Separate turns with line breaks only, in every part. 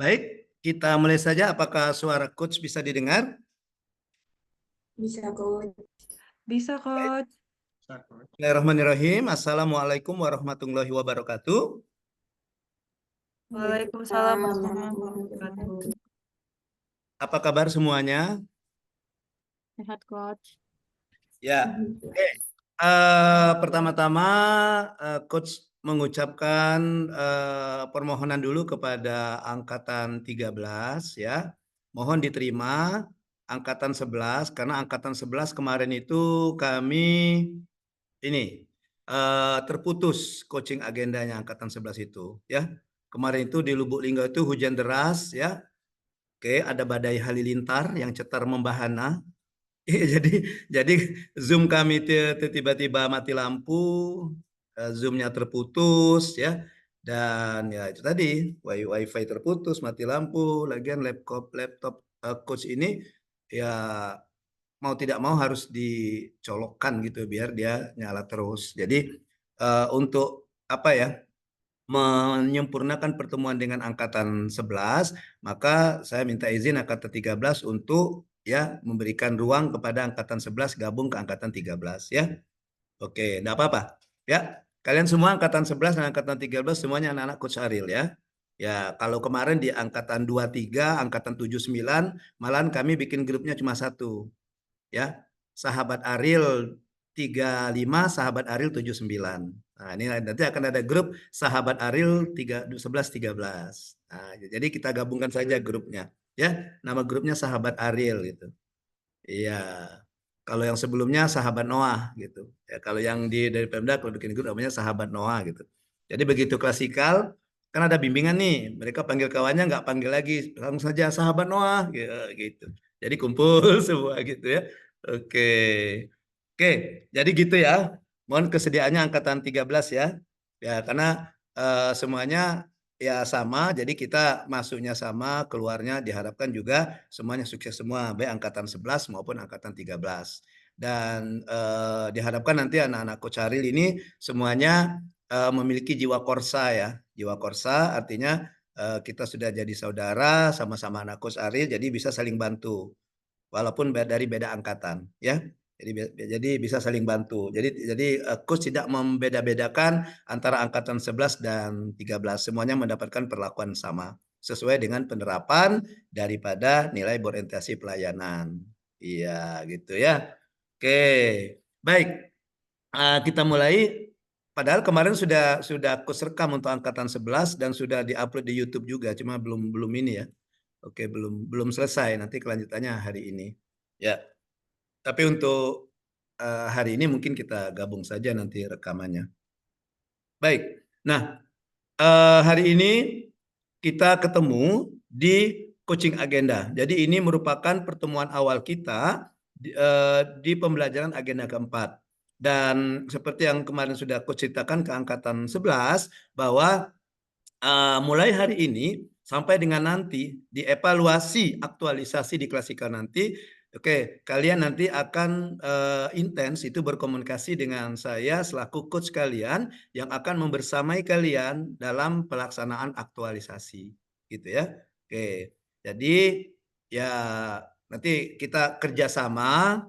Baik, kita mulai saja. Apakah suara coach bisa didengar?
Bisa, Coach.
Bisa, Coach.
Bismillahirrahmanirrahim. Assalamualaikum warahmatullahi wabarakatuh.
Waalaikumsalam warahmatullahi wabarakatuh.
Apa kabar semuanya?
Sehat, Coach.
Ya, oke. Pertama-tama coach mengucapkan permohonan dulu kepada angkatan 13 ya. Mohon diterima angkatan 11 karena angkatan 11 kemarin itu kami ini terputus coaching agendanya angkatan 11 itu ya. Kemarin itu di Lubuk Linggau itu hujan deras ya. Oke, ada badai halilintar yang cetar membahana. Jadi Zoom kami tiba-tiba mati lampu, Zoom-nya terputus ya. Dan ya itu tadi wifi terputus, mati lampu, lagian laptop coach ini ya mau tidak mau harus dicolokkan gitu biar dia nyala terus. Jadi untuk apa ya? Menyempurnakan pertemuan dengan angkatan 11, maka saya minta izin angkatan 13 untuk ya memberikan ruang kepada angkatan 11 gabung ke angkatan 13 ya. Oke, enggak apa-apa. Ya, kalian semua angkatan 11 dan angkatan 13 semuanya anak-anak Coach Ariel ya. Ya, kalau kemarin di angkatan 23, angkatan 79, malahan kami bikin grupnya cuma satu. Ya, Sahabat Ariel 35, Sahabat Ariel 79. Nah, ini nanti akan ada grup Sahabat Ariel 11 13. Nah, jadi kita gabungkan saja grupnya. Ya, nama grupnya Sahabat Ariel gitu. Iya. Kalau yang sebelumnya Sahabat Noah gitu. Ya, kalau yang dari Pemda kalau bikin grup namanya Sahabat Noah gitu. Jadi begitu klasikal kan ada bimbingan nih. Mereka panggil kawannya nggak panggil lagi, langsung saja Sahabat Noah gitu. Jadi kumpul semua gitu ya. Oke. Oke, jadi gitu ya. Mohon kesediaannya angkatan 13 ya. Ya, karena semuanya ya sama, jadi kita masuknya sama, keluarnya diharapkan juga semuanya sukses semua, baik angkatan 11 maupun angkatan 13. Dan diharapkan nanti anak-anak Kocaril ini semuanya memiliki jiwa korsa ya. Jiwa korsa artinya kita sudah jadi saudara, sama-sama anak Kocaril, jadi bisa saling bantu walaupun dari beda angkatan ya. Jadi bisa saling bantu. Jadi coach tidak membeda-bedakan antara angkatan 11 dan 13. Semuanya mendapatkan perlakuan sama sesuai dengan penerapan daripada nilai berorientasi pelayanan. Iya, gitu ya. Oke. Baik. Kita mulai. Padahal kemarin sudah coach rekam untuk angkatan 11 dan sudah diupload di YouTube juga, cuma belum belum ini ya. Oke, belum selesai. Nanti kelanjutannya hari ini. Ya, tapi untuk hari ini mungkin kita gabung saja nanti rekamannya. Baik. Nah, hari ini kita ketemu di coaching agenda. Jadi ini merupakan pertemuan awal kita di pembelajaran agenda keempat. Dan seperti yang kemarin sudah aku ceritakan ke angkatan 11 bahwa mulai hari ini sampai dengan nanti dievaluasi aktualisasi di klasikal nanti, oke, kalian nanti akan intens itu berkomunikasi dengan saya selaku coach kalian yang akan membersamai kalian dalam pelaksanaan aktualisasi, gitu ya. Oke, jadi ya nanti kita kerjasama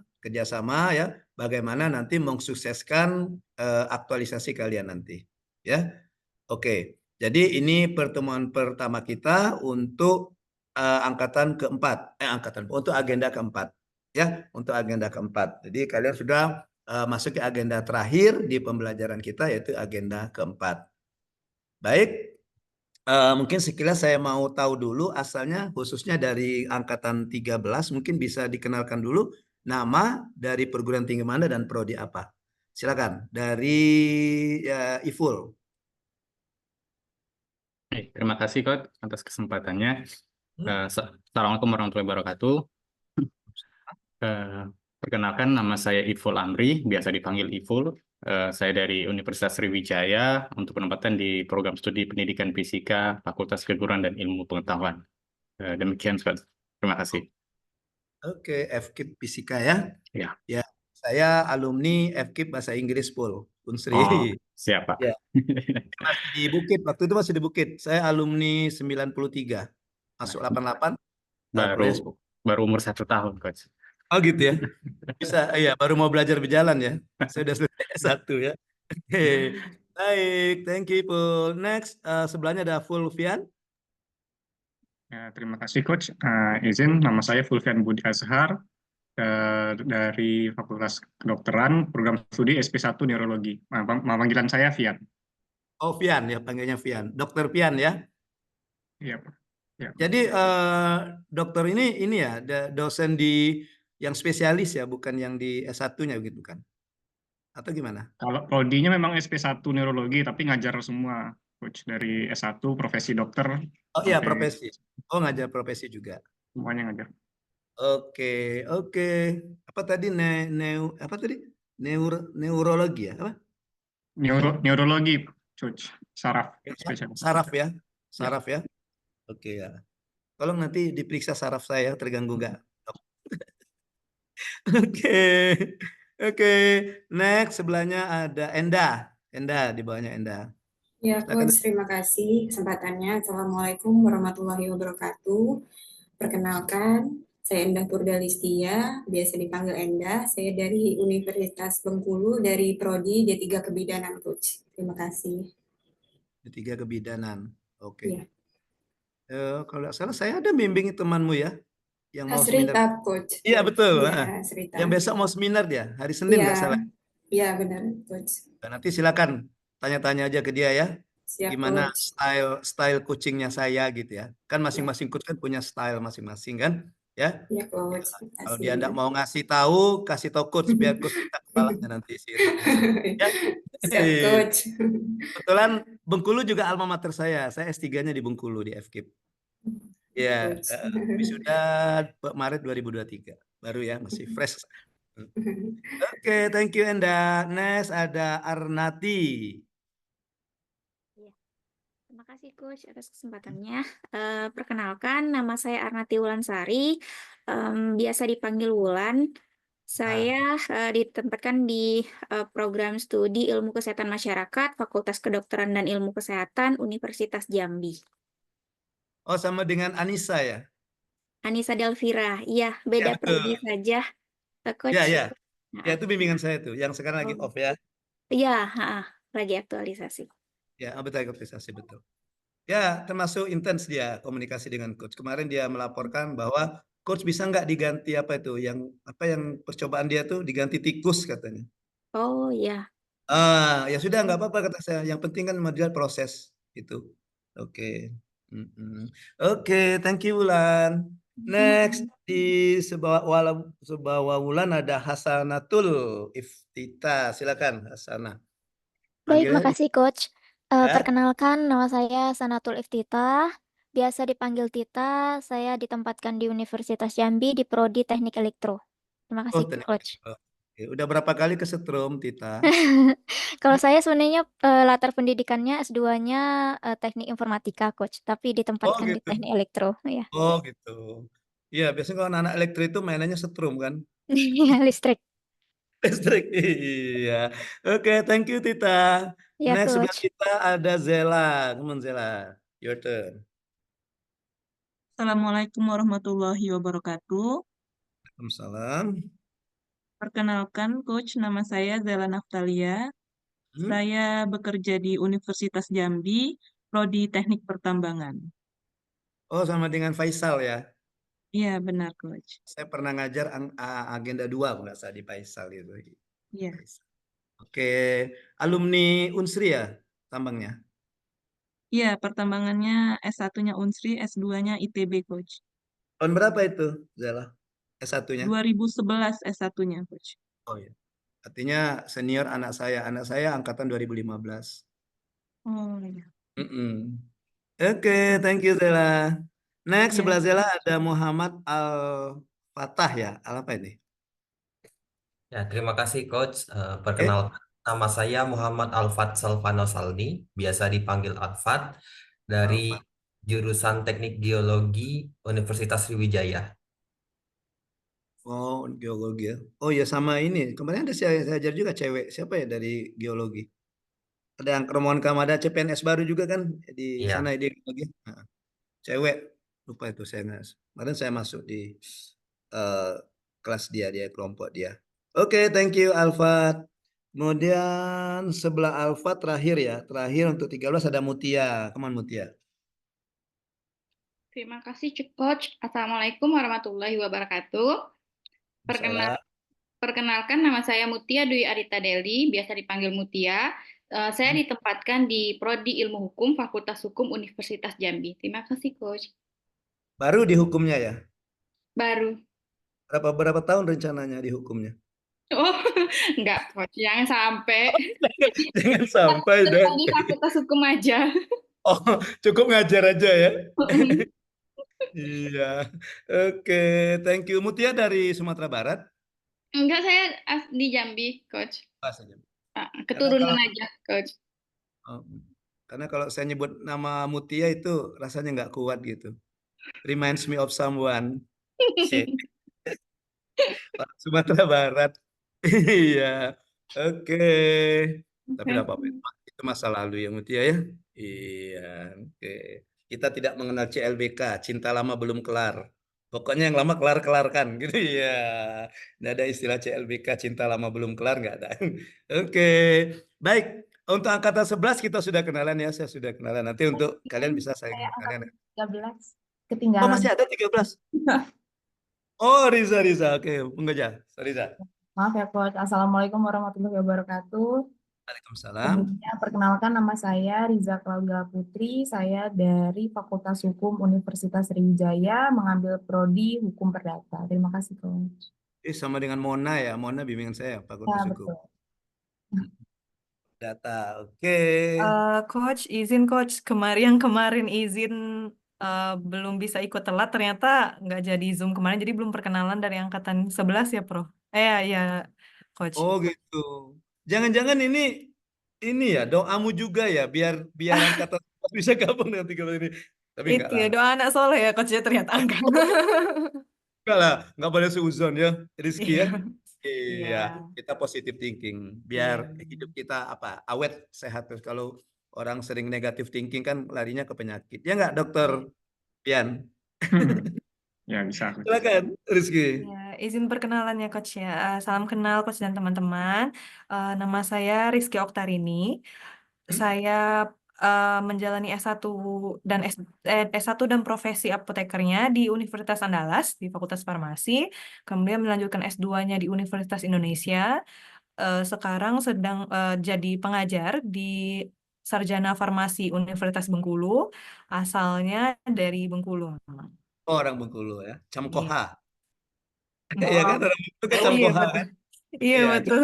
ya, bagaimana nanti mensukseskan aktualisasi kalian nanti, ya. Oke. Jadi ini pertemuan pertama kita untuk angkatan keempat, untuk agenda keempat, ya, untuk agenda keempat. Jadi kalian sudah masuk ke agenda terakhir di pembelajaran kita yaitu agenda keempat. Baik, mungkin sekilas saya mau tahu dulu asalnya khususnya dari angkatan 13, mungkin bisa dikenalkan dulu nama dari perguruan tinggi mana dan prodi apa. Silakan dari Iful.
Terima kasih Coach atas kesempatannya. Assalamualaikum warahmatullahi wabarakatuh. Perkenalkan nama saya Iful Amri, biasa dipanggil Iful. Saya dari Universitas Sriwijaya untuk penempatan di program studi pendidikan fisika, Fakultas Keguruan dan Ilmu Pengetahuan. Demikian Coach. Terima kasih.
Oke, FKIP Fisika ya.
Ya.
Ya, saya alumni FKIP Bahasa Inggris Pol, Unsri.
Oh, siapa?
Ya. Masih di Bukit, waktu itu masih di Bukit. Saya alumni 93. Masuk 88
Baru
kuliah.
baru umur 1 tahun, Coach.
Oh gitu ya. Bisa, iya baru mau belajar berjalan ya. Sudah selesai S1 ya. Oke. Baik, thank you Pul. Next, sebelahnya ada Fulvian.
Ya, terima kasih Coach. Izin, nama saya Fulvian Budi Azhar dari Fakultas Kedokteran, program studi SP1 Neurologi. Panggilan saya Vian.
Oh Vian ya, panggilnya Vian. Dokter Vian ya.
Iya, Pak. Ya.
Jadi dokter ini ya dosen di yang spesialis ya, bukan yang di S1-nya gitu kan? Atau gimana?
Kalau prodinya memang SP1 Neurologi, tapi ngajar semua, Coach. Dari S1, profesi dokter,
Oh iya
sampai
profesi. Oh ngajar profesi juga.
semuanya ngajar.
Oke, oke. Apa tadi apa tadi? Neurologi ya? Apa?
Neurologi, Coach. Saraf, spesialis.
Saraf ya?
Ya.
Saraf ya? Oke ya. Tolong nanti diperiksa saraf saya terganggu nggak? Oke, oke. Next sebelahnya ada Enda. Enda di bawahnya Enda.
Ya,
Silakan.
Coach, terima kasih kesempatannya. Assalamualaikum warahmatullahi wabarakatuh. Perkenalkan, saya Endah Purdalistia, biasa dipanggil Endah. Saya dari Universitas Bengkulu, dari Prodi D3 Kebidanan, Coach. Terima kasih.
Ketiga kebidanan. Oke.
Iya.
Kalau nggak salah saya ada bimbing temanmu ya, yang mau seminar.
Asrita, Coach.
Iya betul.
Iya, Asrita.
Yang besok mau seminar dia, hari Senin nggak
Iya,
salah.
iya benar, Coach.
Nah, nanti silakan tanya-tanya aja ke dia ya.
Siap,
Gimana
Coach.
style coachingnya saya gitu ya. Kan masing-masing coach kan punya style masing-masing kan, ya.
Iya, Coach.
Kalau dia
Terima
enggak
kasih.
mau ngasih tahu, kasih tahu coach biar coach kita kepalanya nanti sih. Ya.
Siap, Coach.
Kebetulan Bengkulu juga alma mater saya. Saya S3-nya di Bengkulu di FKIP. Ya,
Coach.
wisuda Maret 2023. Baru ya, masih fresh. Oke, thank you Enda. Next ada Arnati.
Terima kasih Coach atas kesempatannya. Perkenalkan, nama saya Arnati Wulansari, biasa dipanggil Wulan. Saya ditempatkan di program studi Ilmu Kesehatan Masyarakat, Fakultas Kedokteran dan Ilmu Kesehatan, Universitas Jambi.
Oh, sama dengan Anissa ya?
Anissa Delvira, iya, beda
betul.
prodi saja, Coach.
Ya, ya.
Nah,
Ya, itu bimbingan saya tuh, yang sekarang lagi off ya.
iya, lagi aktualisasi.
Ya, betul aktualisasi betul. Ya, termasuk intens dia komunikasi dengan coach. Kemarin dia melaporkan bahwa coach bisa nggak diganti apa itu, yang percobaan dia tuh diganti tikus katanya.
Oh iya.
Ya sudah nggak apa-apa kata saya. Yang penting kan modal proses itu. Oke. Oke, thank you Wulan. Next di sebawa Wulan ada Hasanatul Iftita. Silakan Hasanah.
Baik,
Panggilnya
makasih Coach.
ya.
Perkenalkan, nama saya Sanatul Iftitah. Biasa dipanggil Tita. Saya ditempatkan di Universitas Jambi di Prodi Teknik Elektro. Terima kasih,
teknik.
Coach.
Oke, udah berapa kali kesetrum, Tita?
Kalau saya sebenarnya latar pendidikannya S2-nya Teknik Informatika, Coach. Tapi ditempatkan di
gitu.
Teknik Elektro. Ya.
Oh gitu. Iya, biasanya kalau anak-anak elektrik itu mainannya setrum kan?
Listrik.
Listrik, iya. Oke, thank you Tita.
Ya,
Next sebelah
Coach.
kita ada Zela. Come on Zela, your turn.
Assalamualaikum warahmatullahi wabarakatuh.
Waalaikumsalam.
Perkenalkan, Coach, nama saya Zela Naftalia. Saya bekerja di Universitas Jambi, Prodi Teknik Pertambangan.
Oh, sama dengan Faisal ya.
Iya, benar, Coach.
Saya pernah ngajar agenda 2 kalau nggak salah di Faisal itu.
Iya.
Oke, alumni Unsri ya tambangnya?
Iya, pertambangannya S1-nya Unsri, S2-nya ITB, Coach.
Tahun berapa itu, Zela? S1-nya?
2011 S1-nya, Coach.
Oh iya. Artinya senior anak saya. Anak saya angkatan 2015.
Oh iya.
Oke, thank you Zela. Next,
Iya.
sebelah Zela ada Muhammad Al-Fatah ya. Al apa ini?
Ya, terima kasih Coach. Perkenalkan, nama saya Muhammad Alfat Salvano Saldi, biasa dipanggil Alfat, dari jurusan Teknik Geologi Universitas Sriwijaya.
Oh, geologi ya. Oh ya sama ini. Kemarin ada saya ajar juga cewek. Siapa ya dari geologi? Ada yang Romohon Kamada CPNS baru juga kan di
Iya.
sana di geologi. Cewek. Lupa itu saya nggak. Kemarin saya masuk di eh, kelas dia, kelompok dia. Oke, thank you Alfat. Kemudian sebelah Alfat terakhir ya. Terakhir untuk 13 ada Mutia. Kemana Mutia?
Terima kasih, Coach. Assalamualaikum warahmatullahi wabarakatuh.
Salam.
Perkenalkan, nama saya Mutia Dwi Arita Deli, biasa dipanggil Mutia. Saya ditempatkan di Prodi Ilmu Hukum Fakultas Hukum Universitas Jambi. Terima kasih, Coach.
Baru di hukumnya ya?
Baru.
Berapa tahun rencananya di hukumnya?
Oh, enggak, Coach. Jangan sampai.
Jangan sampai dong.
Di Fakultas Hukum aja.
Oh, cukup ngajar aja ya? Iya. Oke, thank you. Mutia dari Sumatera Barat?
Enggak, saya di Jambi, Coach.
Saja.
Keturunan aja, Coach.
Karena kalau saya nyebut nama Mutia itu rasanya nggak kuat gitu. Reminds me of someone. Sumatera Barat. Iya. Oke. Tapi tidak apa-apa. Itu masa lalu ya Mutia ya. Iya. Oke. Kita tidak mengenal CLBK. Cinta lama belum kelar. Pokoknya yang lama kelar-kelarkan gitu ya. Nggak ada istilah CLBK cinta lama belum kelar, nggak ada. Oke. Baik. Untuk angkatan 11 kita sudah kenalan ya. Saya sudah kenalan. Nanti untuk kalian bisa saya kalian.
13 ketinggalan.
Oh, masih ada 13. Oh, Riza. Oke, pengejar. Riza.
Maaf ya, Coach. Assalamualaikum warahmatullahi wabarakatuh.
Waalaikumsalam.
Sebelumnya, perkenalkan nama saya Riza Claudia Putri. Saya dari Fakultas Hukum Universitas Sriwijaya, mengambil Prodi Hukum Perdata. Terima kasih, Coach.
Sama dengan Mona ya. Mona bimbingan saya, Fakultas Hukum.
Betul.
Data, oke.
Coach, izin Coach, kemarin izin belum bisa ikut telat, ternyata nggak jadi Zoom kemarin, jadi belum perkenalan dari angkatan 11 ya, Prof. Ya, Coach.
Oh gitu. Jangan-jangan ini ya doamu juga ya, biar angkatan bisa gabung dengan 13 ini. Tapi enggak
Itu ya,
lah.
doa anak soleh ya, Coach, ya ternyata enggak.
Enggak lah, nggak boleh seuzon ya, Rizky ya.
Iya.
Iya, kita positive thinking, biar hidup kita awet, sehat. Terus kalau orang sering negative thinking kan larinya ke penyakit. Ya nggak, Dokter Pian?
Ya, bisa.
Silakan, Rizky.
Ya, izin perkenalan ya, Coach ya. Salam kenal, Coach dan teman-teman. Nama saya Rizky Oktarini. Saya menjalani S1 dan profesi apotekernya di Universitas Andalas di Fakultas Farmasi, kemudian melanjutkan S2-nya di Universitas Indonesia. Sekarang sedang jadi pengajar di Sarjana Farmasi Universitas Bengkulu, asalnya dari Bengkulu.
Oh, orang Bengkulu ya, Camkoha.
Iya.
Iya kan, orang Bengkulu kan Camkoha kan?
Iya, betul.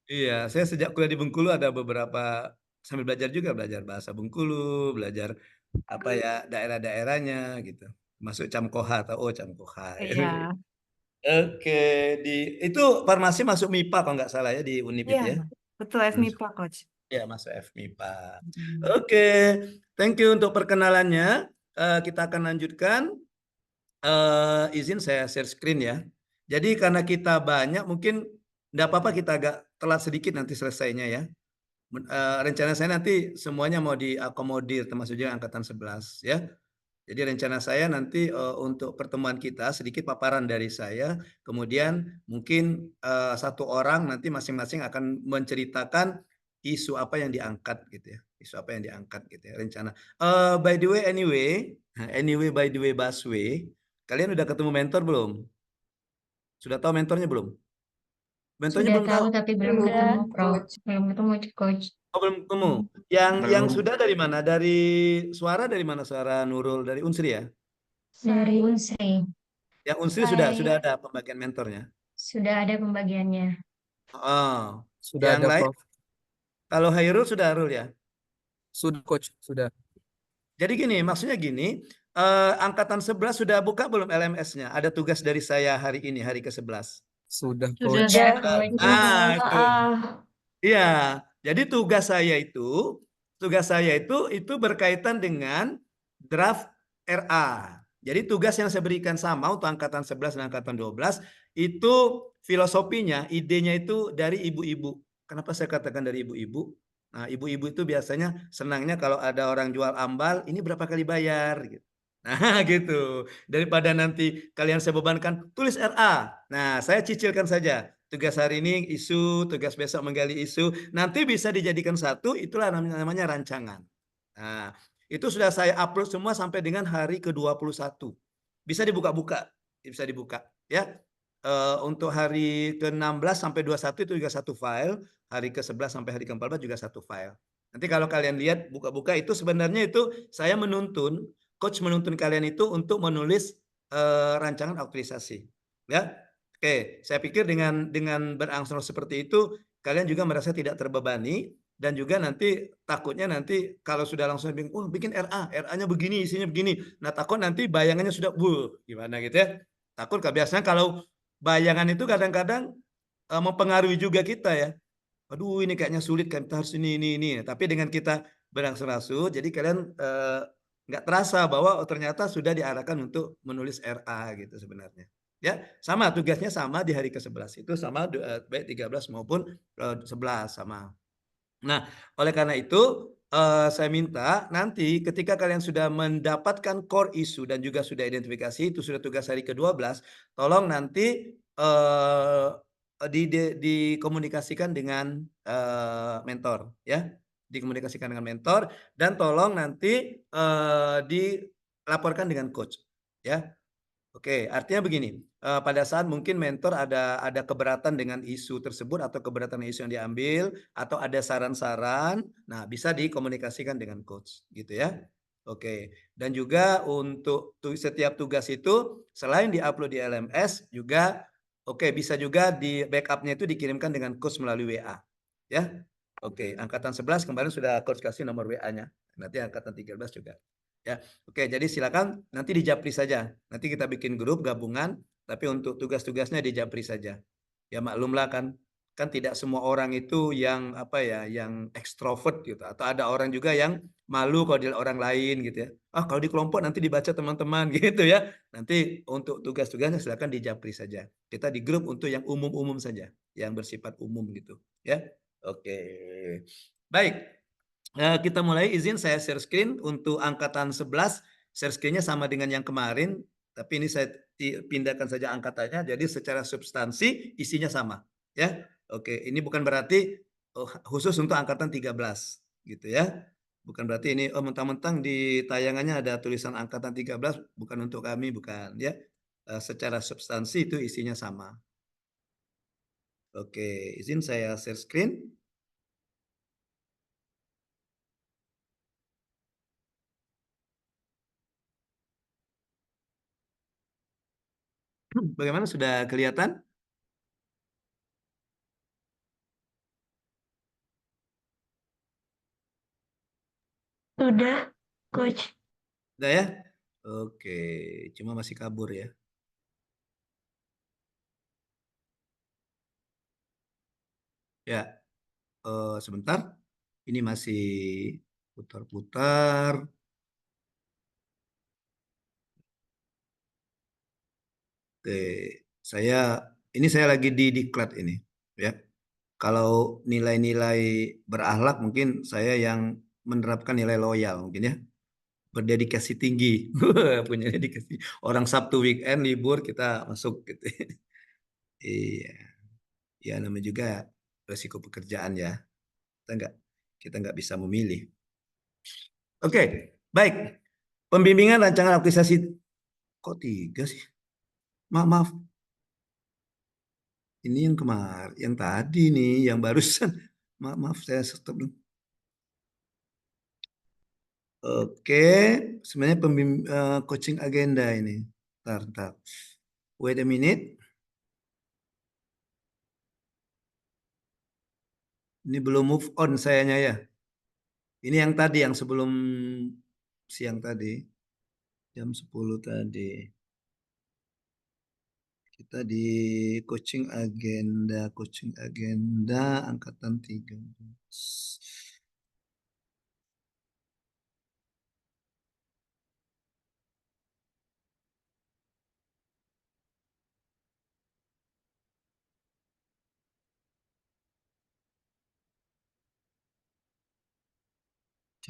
Iya, saya sejak kuliah di Bengkulu ada beberapa sambil belajar bahasa Bengkulu, belajar daerah-daerahnya gitu. Masuk Camkoha atau Camkoha.
Iya.
Oke, itu farmasi masuk MIPA kalau nggak salah ya di Unip itu ya.
Iya, betul, FMIPA, Coach.
Ya, masuk FMIPA. Oke, thank you untuk perkenalannya. Kita akan lanjutkan. Izin saya share screen ya. Jadi karena kita banyak, mungkin nggak apa-apa kita agak telat sedikit nanti selesainya ya. Rencana saya nanti semuanya mau diakomodir, termasuk juga angkatan 11 ya. Jadi rencana saya nanti untuk pertemuan kita sedikit paparan dari saya, kemudian mungkin satu orang nanti masing-masing akan menceritakan isu apa yang diangkat gitu ya, isu apa yang diangkat gitu ya rencana. By the way, by the way, Baswe, kalian udah ketemu mentor belum? Sudah tahu mentornya belum? Mentornya
Sudah
belum
tahu
tahu.
tapi belum ketemu, Prof. Belum ketemu, Coach.
Oh, belum ketemu. Yang sudah dari mana? Dari Suara dari mana? Suara Nurul dari Unsri ya?
Dari Unsri.
Yang Unsri sudah ada pembagian mentornya.
Sudah ada pembagiannya.
Oh,
Sudah
yang
ada,
lain?
Prof.
Kalau Hairul sudah Hairul ya?
Sudah, Coach. Sudah.
Jadi gini, maksudnya gini, angkatan 11 sudah buka belum LMS-nya? Ada tugas dari saya hari ini, hari ke-11.
Sudah,
Sudah,
Coach.
Coach.
Itu. Iya, jadi tugas saya itu berkaitan dengan draft RA. Jadi tugas yang saya berikan sama untuk angkatan 11 dan angkatan 12 itu filosofinya, idenya itu dari ibu-ibu. Kenapa saya katakan dari ibu-ibu? Nah, ibu-ibu itu biasanya senangnya kalau ada orang jual ambal, ini berapa kali bayar gitu. Nah, gitu. Daripada nanti kalian saya bebankan, tulis RA. Nah, saya cicilkan saja. Tugas hari ini isu, tugas besok menggali isu. Nanti bisa dijadikan satu, itulah namanya rancangan. Nah, itu sudah saya upload semua sampai dengan hari ke-21. Bisa dibuka-buka, bisa dibuka. Ya, untuk hari ke-16 sampai 21 itu juga satu file. Hari ke-11 sampai hari ke-14 juga satu file. Nanti kalau kalian lihat buka-buka itu sebenarnya itu saya menuntun coach menuntun kalian itu untuk menulis rancangan aktualisasi. Ya, oke. Saya pikir dengan berangsur seperti itu kalian juga merasa tidak terbebani dan juga nanti takutnya nanti kalau sudah langsung bikin, oh bikin RA, RA-nya begini, isinya begini. Nah takut nanti bayangannya sudah gimana gitu ya. Takut biasanya kalau bayangan itu kadang-kadang mempengaruhi juga kita ya. Aduh ini kayaknya sulit kan, kita harus ini. Tapi dengan kita berangsur-angsur, jadi kalian nggak terasa bahwa oh, ternyata sudah diarahkan untuk menulis RA gitu sebenarnya. Ya, sama tugasnya sama di hari ke-11 itu sama baik 13 maupun 11 sama. Nah, oleh karena itu saya minta nanti ketika kalian sudah mendapatkan core issue dan juga sudah identifikasi itu sudah tugas hari ke-12, tolong nanti dikomunikasikan dengan mentor ya. Dikomunikasikan dengan mentor dan tolong nanti dilaporkan dengan coach ya. Oke, artinya begini, pada saat mungkin mentor ada keberatan dengan isu tersebut atau keberatan isu yang diambil atau ada saran-saran, nah bisa dikomunikasikan dengan coach gitu ya. Oke, dan juga untuk setiap tugas itu selain diupload di LMS juga oke bisa juga di backupnya itu dikirimkan dengan coach melalui WA ya. Oke, angkatan 11 kemarin sudah coach kasih nomor WA-nya. Nanti angkatan 13 juga. Ya, oke. Jadi silakan nanti di Japri saja. Nanti kita bikin grup gabungan, tapi untuk tugas-tugasnya di Japri saja. Ya maklumlah kan tidak semua orang itu yang apa ya, yang ekstrovert gitu. Atau ada orang juga yang malu kalau dilihat orang lain gitu ya. Ah kalau di kelompok nanti dibaca teman-teman gitu ya. Nanti untuk tugas-tugasnya silakan di Japri saja. Kita di grup untuk yang umum-umum saja, yang bersifat umum gitu. Ya, oke. Baik. Kita mulai, izin saya share screen untuk angkatan 11, share screen-nya sama dengan yang kemarin, tapi ini saya pindahkan saja angkatannya, jadi secara substansi isinya sama. Ya, oke, ini bukan berarti khusus untuk angkatan 13, gitu ya. Bukan berarti ini mentang-mentang di tayangannya ada tulisan angkatan 13, bukan untuk kami, bukan ya. Secara substansi itu isinya sama. Oke, izin saya share screen. Bagaimana, sudah kelihatan?
Sudah, Coach.
Udah ya? Oke, cuma masih kabur ya. Ya, sebentar. Ini masih putar-putar. Oke, ini saya lagi di diklat ini, ya. Kalau nilai-nilai berakhlak mungkin saya yang menerapkan nilai loyal mungkin ya. Berdedikasi tinggi. Punya dedikasi. Orang Sabtu weekend libur kita masuk gitu. Iya. Ya namanya juga resiko pekerjaan ya. Kita nggak bisa memilih. Oke, baik. Pembimbingan rancangan aktualisasi kok 3 sih? Maaf. Ini yang kemarin, yang tadi nih, yang barusan. Maaf, saya stop dulu. Oke, sebenarnya coaching agenda ini. Ntar. Wait a minute. Ini belum move on sayanya ya. Ini yang tadi, yang sebelum siang tadi. Jam 10 tadi. Kita di coaching agenda angkatan 13.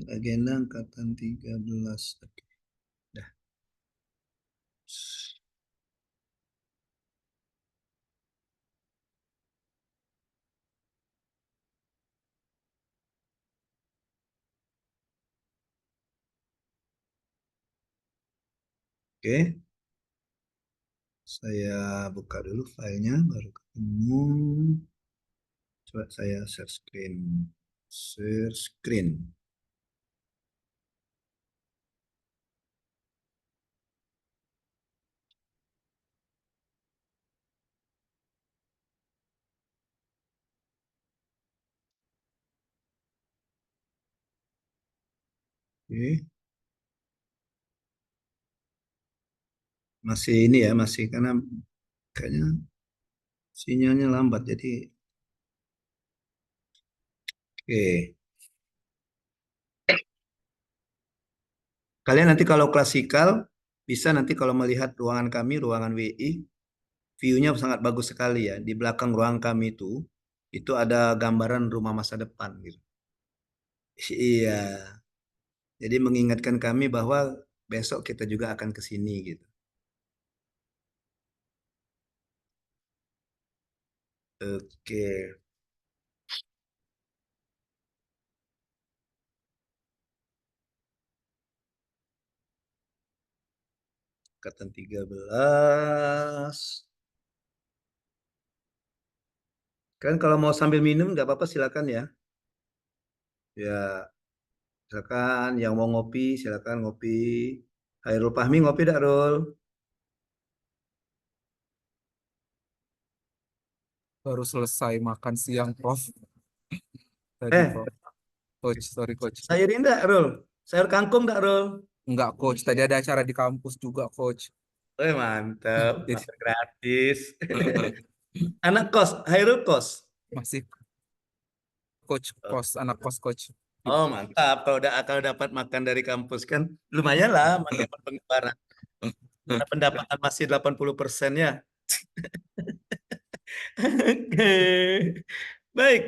Agenda angkatan 13. Oke. Dah. Oke, saya buka dulu filenya baru ketemu. Coba saya share screen. Share screen. Oke. Masih ini ya, masih karena kayaknya sinyalnya lambat jadi oke. Kalian nanti kalau klasikal bisa nanti kalau melihat ruangan kami, ruangan WI, view-nya sangat bagus sekali ya. Di belakang ruang kami itu ada gambaran rumah masa depan gitu. Iya. Jadi mengingatkan kami bahwa besok kita juga akan ke sini gitu. Oke. Angkatan 13. Kan kalau mau sambil minum nggak apa-apa silakan ya. Ya, silakan yang mau ngopi silakan ngopi. Hairul Fahmi ngopi dak, Rul?
Baru selesai makan siang, Prof. Tadi, Prof. Coach, sorry, Coach.
Sayur indah, Rul? Sayur kangkung dak, Rul?
Enggak, Coach. Tadi ada acara di kampus juga, Coach.
Mantap, makan gratis. Anak kos, Hairul kos.
Masih Coach, kos, anak kos, Coach.
Oh, mantap. Kalau dapat makan dari kampus kan lumayan lah menghemat pengeluaran. Karena pendapatan masih 80% ya. Oke. Baik.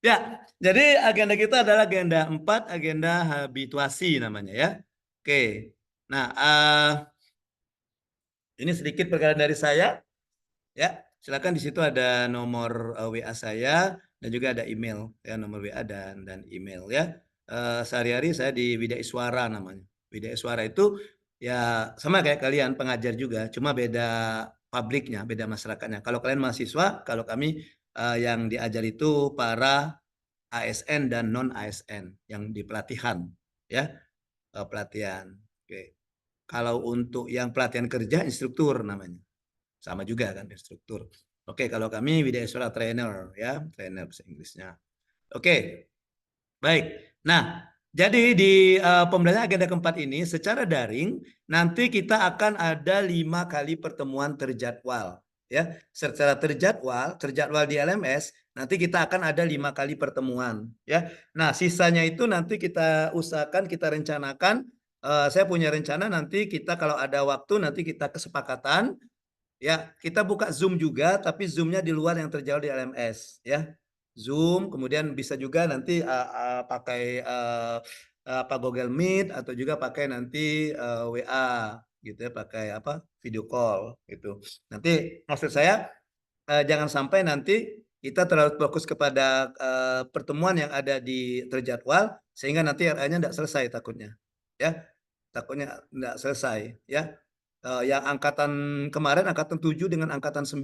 Ya, jadi agenda kita adalah agenda 4, agenda habituasi namanya ya. Oke. Nah, ini sedikit perkenalan dari saya. Ya, silakan di situ ada nomor WA saya dan juga ada email ya, nomor WA dan email ya. Sehari-hari saya di Widya Iswara namanya. Widya Iswara itu ya sama kayak kalian pengajar juga, cuma beda publiknya, beda masyarakatnya. Kalau kalian mahasiswa, kalau kami yang diajar itu para ASN dan non ASN yang di pelatihan ya, pelatihan. Oke. Kalau untuk yang pelatihan kerja instruktur namanya. Sama juga kan instruktur. Oke, kalau kami Widya Iswara trainer ya, trainer bahasa Inggrisnya. Oke. Baik. Nah, jadi di pembelajaran agenda keempat ini secara daring nanti kita akan ada 5 kali pertemuan terjadwal ya. Secara terjadwal di LMS nanti kita akan ada 5 kali pertemuan ya. Nah, sisanya itu nanti kita usahakan, kita rencanakan. Saya punya rencana nanti kita kalau ada waktu nanti kita kesepakatan ya, kita buka Zoom juga, tapi Zoom-nya di luar yang terjadwal di LMS ya. Zoom, kemudian bisa juga nanti pakai apa Google Meet atau juga pakai nanti WA gitu ya, pakai apa video call gitu. Nanti maksud saya jangan sampai nanti kita terlalu fokus kepada pertemuan yang ada di terjadwal sehingga nanti RA-nya tidak selesai takutnya ya, takutnya tidak selesai ya. Yang angkatan kemarin angkatan 7 dengan angkatan 9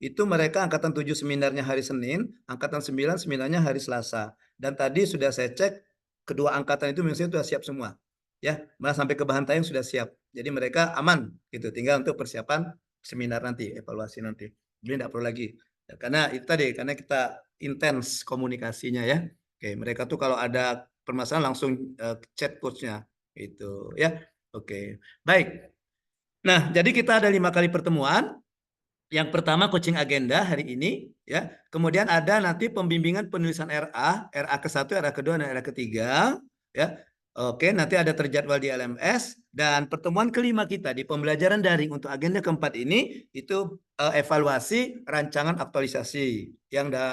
itu mereka angkatan 7 seminarnya hari Senin, angkatan 9 seminarnya hari Selasa. Dan tadi sudah saya cek kedua angkatan itu misalnya sudah siap semua. Ya, malah sampai ke bahan tayang sudah siap. Jadi mereka aman gitu, tinggal untuk persiapan seminar nanti, evaluasi nanti. Jadi tidak perlu lagi. Ya, karena itu tadi, karena kita intens komunikasinya ya. Oke, mereka tuh kalau ada permasalahan langsung chat coach-nya itu ya. Oke. Baik. Nah, jadi kita ada 5 kali pertemuan. Yang pertama coaching agenda hari ini, ya. Kemudian ada nanti pembimbingan penulisan RA ke-1, RA ke-2, dan RA ke-3, ya. Oke, nanti ada terjadwal di LMS dan pertemuan kelima kita di pembelajaran daring untuk agenda keempat ini itu evaluasi rancangan aktualisasi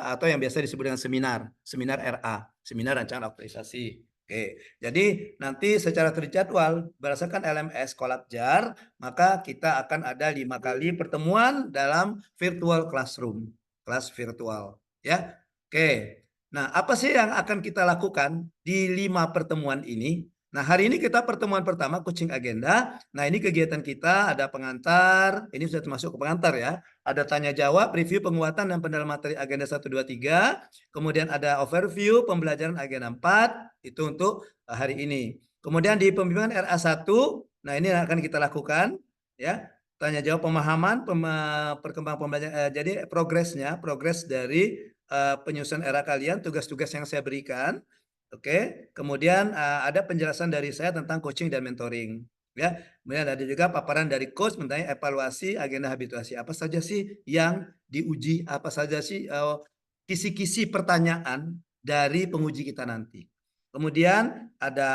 atau yang biasa disebut dengan seminar RA, seminar rancangan aktualisasi. Oke, jadi nanti secara terjadwal berdasarkan LMS Kolabjar, maka kita akan ada 5 kali pertemuan dalam virtual classroom, kelas virtual, ya. Oke, nah apa sih yang akan kita lakukan di 5 pertemuan ini? Nah, hari ini kita pertemuan pertama coaching agenda. Nah, ini kegiatan kita, ada pengantar, ini sudah termasuk ke pengantar ya. Ada tanya jawab, review penguatan dan pendalaman materi agenda 1, 2, 3. Kemudian ada overview pembelajaran agenda 4, itu untuk hari ini. Kemudian di pembimbingan RA1, nah ini akan kita lakukan ya. Tanya jawab pemahaman, perkembangan pembelajaran, jadi progres dari penyusunan RA kalian, tugas-tugas yang saya berikan. Oke, kemudian ada penjelasan dari saya tentang coaching dan mentoring. Ya, kemudian ada juga paparan dari coach mengenai evaluasi agenda habituasi. Apa saja sih yang diuji? Apa saja sih kisi-kisi pertanyaan dari penguji kita nanti? Kemudian ada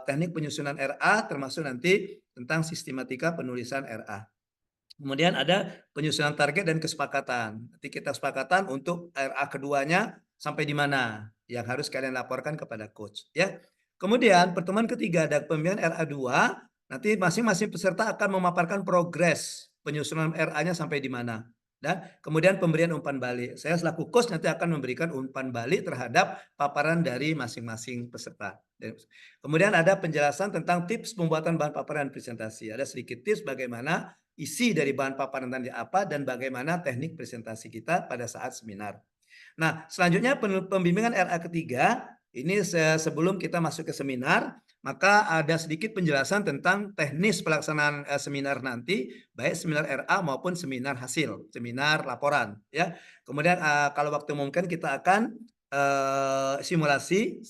teknik penyusunan RA, termasuk nanti tentang sistematika penulisan RA. Kemudian ada penyusunan target dan kesepakatan. Nanti kita sepakatan untuk RA keduanya sampai di mana yang harus kalian laporkan kepada coach ya. Kemudian pertemuan ketiga ada pembimbingan RA2, nanti masing-masing peserta akan memaparkan progres penyusunan RA-nya sampai di mana. Dan kemudian pemberian umpan balik. Saya selaku coach nanti akan memberikan umpan balik terhadap paparan dari masing-masing peserta. Kemudian ada penjelasan tentang tips pembuatan bahan paparan presentasi. Ada sedikit tips bagaimana isi dari bahan paparan tadi apa dan bagaimana teknik presentasi kita pada saat seminar. Nah, selanjutnya pembimbingan RA ketiga, ini sebelum kita masuk ke seminar, maka ada sedikit penjelasan tentang teknis pelaksanaan seminar nanti, baik seminar RA maupun seminar hasil, seminar laporan. Ya. Kemudian kalau waktu mungkin kita akan simulasi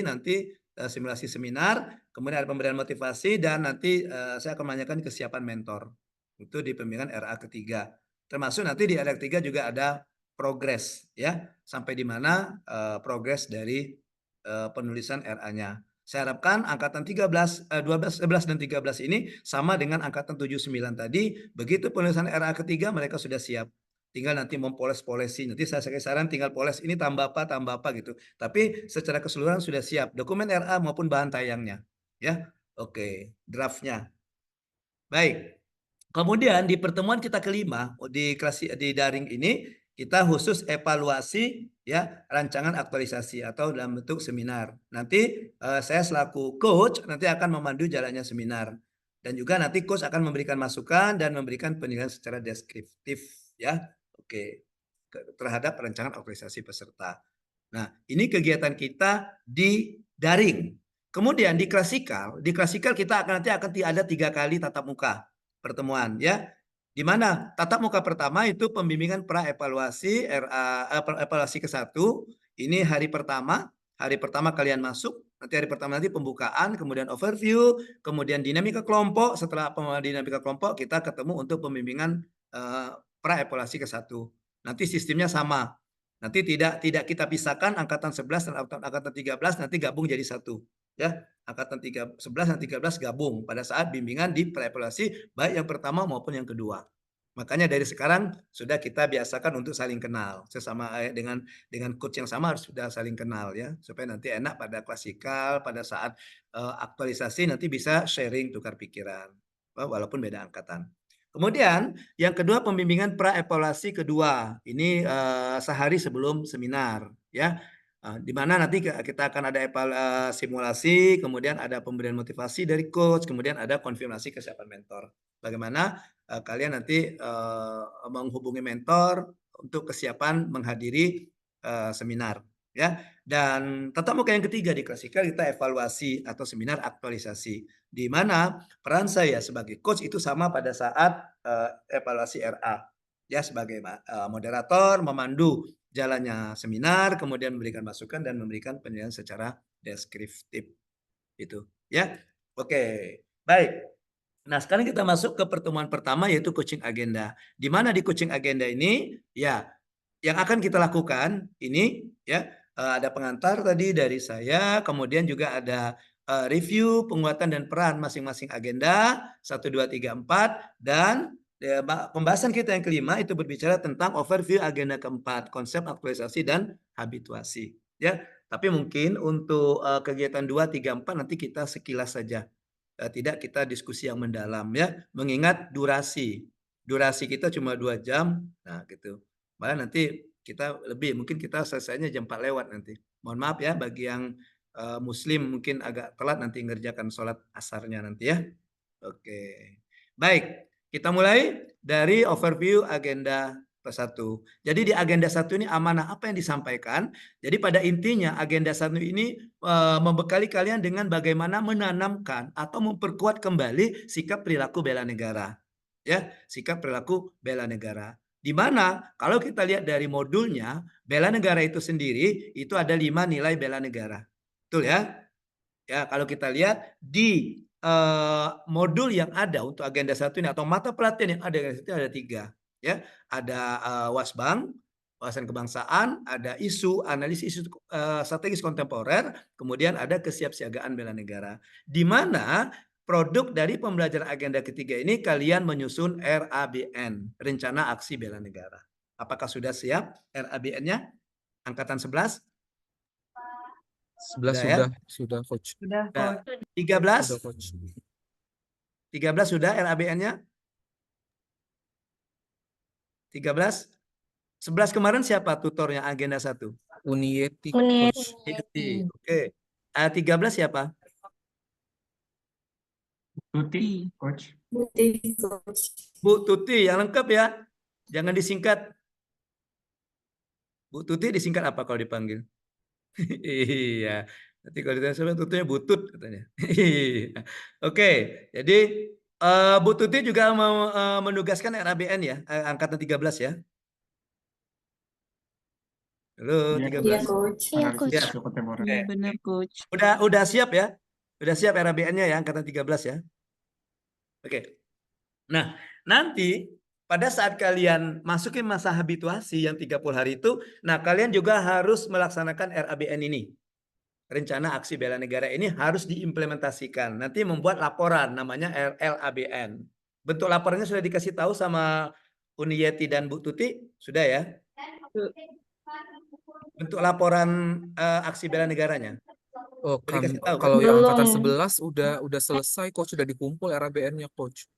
nanti simulasi seminar, kemudian ada pemberian motivasi dan nanti saya akan menanyakan kesiapan mentor. Itu di pembimbingan RA ketiga. Termasuk nanti di RA ketiga juga ada progres ya, sampai di mana progres dari penulisan RA-nya. Saya harapkan angkatan 13, 12, 11 dan 13 ini sama dengan angkatan 79 tadi. Begitu penulisan RA ketiga mereka sudah siap. Tinggal nanti mempoles-polesi. Nanti saya saran tinggal poles ini tambah apa gitu. Tapi secara keseluruhan sudah siap dokumen RA maupun bahan tayangnya. Ya, oke, draftnya. Baik. Kemudian di pertemuan kita kelima di daring ini kita khusus evaluasi ya rancangan aktualisasi atau dalam bentuk seminar. Nanti saya selaku coach nanti akan memandu jalannya seminar dan juga nanti coach akan memberikan masukan dan memberikan penilaian secara deskriptif ya. Oke. Terhadap rancangan aktualisasi peserta. Nah, ini kegiatan kita di daring. Kemudian di klasikal kita nanti akan ada 3 kali tatap muka pertemuan ya, di mana tatap muka pertama itu pembimbingan pra evaluasi evaluasi ke-1. Ini hari pertama kalian masuk, nanti hari pertama nanti pembukaan, kemudian overview, kemudian dinamika kelompok. Setelah dinamika kelompok kita ketemu untuk pembimbingan pra evaluasi ke-1. Nanti sistemnya sama. Nanti tidak kita pisahkan angkatan 11 dan angkatan 13 nanti gabung jadi satu. Ya, angkatan 11 dan 13 gabung pada saat bimbingan di pre-evaluasi baik yang pertama maupun yang kedua. Makanya dari sekarang sudah kita biasakan untuk saling kenal. Sesama dengan coach yang sama harus sudah saling kenal ya, supaya nanti enak pada klasikal pada saat aktualisasi nanti bisa sharing tukar pikiran walaupun beda angkatan. Kemudian yang kedua pembimbingan pra-evaluasi kedua. Ini sehari sebelum seminar ya. Di mana nanti kita akan ada simulasi, kemudian ada pemberian motivasi dari coach, kemudian ada konfirmasi kesiapan mentor. Bagaimana kalian nanti menghubungi mentor untuk kesiapan menghadiri seminar ya. Dan tatap muka yang ketiga di klasikal kita evaluasi atau seminar aktualisasi, di mana peran saya sebagai coach itu sama pada saat evaluasi RA ya, sebagai moderator memandu jalannya seminar, kemudian memberikan masukan dan memberikan penilaian secara deskriptif itu ya. Oke, baik. Nah, sekarang kita masuk ke pertemuan pertama yaitu coaching agenda. Di mana di coaching agenda ini ya yang akan kita lakukan ini ya ada pengantar tadi dari saya, kemudian juga ada review penguatan dan peran masing-masing agenda 1, 2, 3, 4 dan pembahasan kita yang kelima itu berbicara tentang overview agenda keempat, konsep aktualisasi dan habituasi. Ya, tapi mungkin untuk kegiatan 2, 3, 4 nanti kita sekilas saja, tidak kita diskusi yang mendalam ya, mengingat durasi kita cuma 2 jam, nah gitu. Malah nanti kita lebih, mungkin kita selesainya jam 4 lewat nanti. Mohon maaf ya bagi yang Muslim mungkin agak telat nanti ngerjakan sholat asarnya nanti ya. Oke. Baik, kita mulai dari overview agenda ke-1. Jadi di agenda 1 ini amanah apa yang disampaikan? Jadi pada intinya agenda 1 ini membekali kalian dengan bagaimana menanamkan atau memperkuat kembali sikap perilaku bela negara. Ya, sikap perilaku bela negara. Di mana kalau kita lihat dari modulnya, bela negara itu sendiri itu ada 5 nilai bela negara. Betul ya? Ya, kalau kita lihat di modul yang ada untuk agenda 1 ini atau mata pelatihan yang ada itu ada 3 ya. Ada Wasbang, wawasan kebangsaan, ada isu, analisis isu strategis kontemporer, kemudian ada kesiapsiagaan bela negara. Di mana produk dari pembelajaran agenda ketiga ini kalian menyusun RABN, Rencana Aksi Bela Negara. Apakah sudah siap RABN-nya? Angkatan 11?
11 sudah Coach.
Sudah,
Nah,
Coach.
13?
Sudah Coach.
13 sudah RABN-nya? 13? 11 kemarin siapa tutornya agenda 1?
Unieti
Unieti.
Coach.
Unieti. Oke. 13 siapa?
Tuti, Coach.
Putih, Coach.
Bu Tuti yang lengkap ya. Jangan disingkat. Bu Tuti disingkat apa kalau dipanggil? Iya. Nanti kalau ditanya siapa Tutunya Butut katanya. Iya. Oke. Jadi Bu Tuti juga mau menugaskan RABN ya, angkatan 13 ya. Halo,
Iya,
13.
Iya, Coach.
Iya,
Analisis
Coach.
isu kontemporer.
Iya, benar, Coach.
Udah siap ya? Udah siap RABN-nya ya angkatan 13 ya? Oke. Nah, nanti pada saat kalian masukin masa habituasi yang 30 hari itu, nah kalian juga harus melaksanakan RABN ini. Rencana Aksi Bela Negara ini harus diimplementasikan. Nanti membuat laporan namanya LABN. Bentuk laporannya sudah dikasih tahu sama Unieti dan Bu Tuti? Sudah ya? Bentuk laporan Aksi Bela Negaranya.
Oh,
Sudah dikasih tahu kan?
kalau yang angkatan
Belum.
11 udah selesai Coach, sudah dikumpul RABN-nya Coach.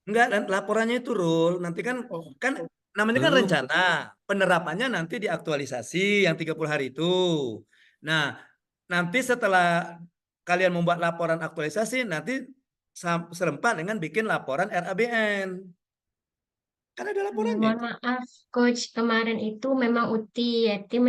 Enggak, dan laporannya itu Rul. Nanti kan namanya kan
Belum.
rencana. Penerapannya nanti diaktualisasi yang 30 hari itu. Nah, nanti setelah kalian membuat laporan aktualisasi, nanti serempak dengan bikin laporan RABN. Kan ada laporannya.
Mohon maaf, Coach. Kemarin itu memang Unieti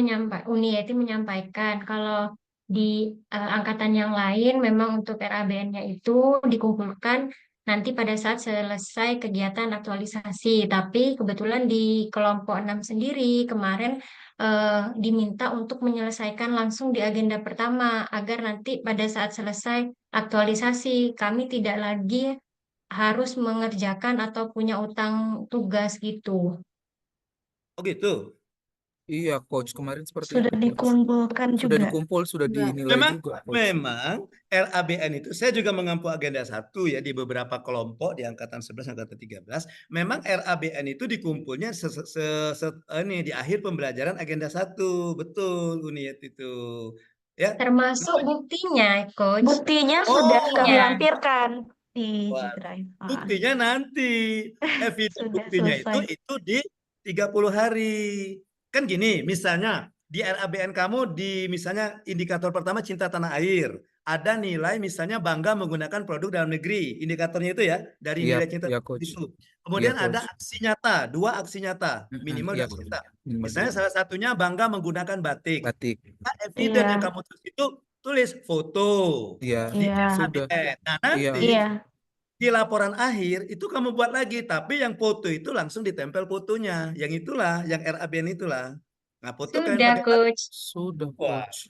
menyampaikan kalau di angkatan yang lain memang untuk RABN-nya itu dikumpulkan nanti pada saat selesai kegiatan aktualisasi. Tapi kebetulan di kelompok 6 sendiri kemarin diminta untuk menyelesaikan langsung di agenda pertama agar nanti pada saat selesai aktualisasi kami tidak lagi harus mengerjakan atau punya utang tugas gitu.
Oh gitu.
Iya Coach, kemarin seperti
Sudah
itu Coach.
dikumpulkan
Sudah
juga.
dikumpul, sudah dinilai juga Coach.
Memang RABN itu saya juga mengampu agenda 1 ya di beberapa kelompok di angkatan 11 angkatan 13. Memang RABN itu dikumpulnya ini di akhir pembelajaran agenda 1. Betul Uniet itu. Ya.
Termasuk buktinya, Coach.
Buktinya sudah kami
Buktinya.
lampirkan di
Wah,
G-Drive.
buktinya nanti. Evidence
Sudah
buktinya
selesai.
itu di 30 hari. Kan gini, misalnya di RABN kamu di misalnya indikator pertama cinta tanah air. Ada nilai misalnya bangga menggunakan produk dalam negeri. Indikatornya itu ya, dari
Iya,
nilai cinta
iya
tanah
Coach.
air itu. Kemudian
Iya,
ada
Coach.
aksi nyata, 2 aksi nyata. Minimal
Iya
2 aksi
Coach.
nyata.
Minimal
Misalnya
2.
salah satunya bangga menggunakan batik.
Batik.
Nah, evidence
Iya.
yang kamu tulis itu tulis foto
Iya,
di
Iya.
sudah.
RABN. Nah,
Iya.
nanti
Iya.
di laporan akhir itu kamu buat lagi, tapi yang foto itu langsung ditempel fotonya. Yang itulah, yang RABN itulah. Nah, foto kalian
Sudah,
pakai
Coach.
Sudah
Wah,
Coach.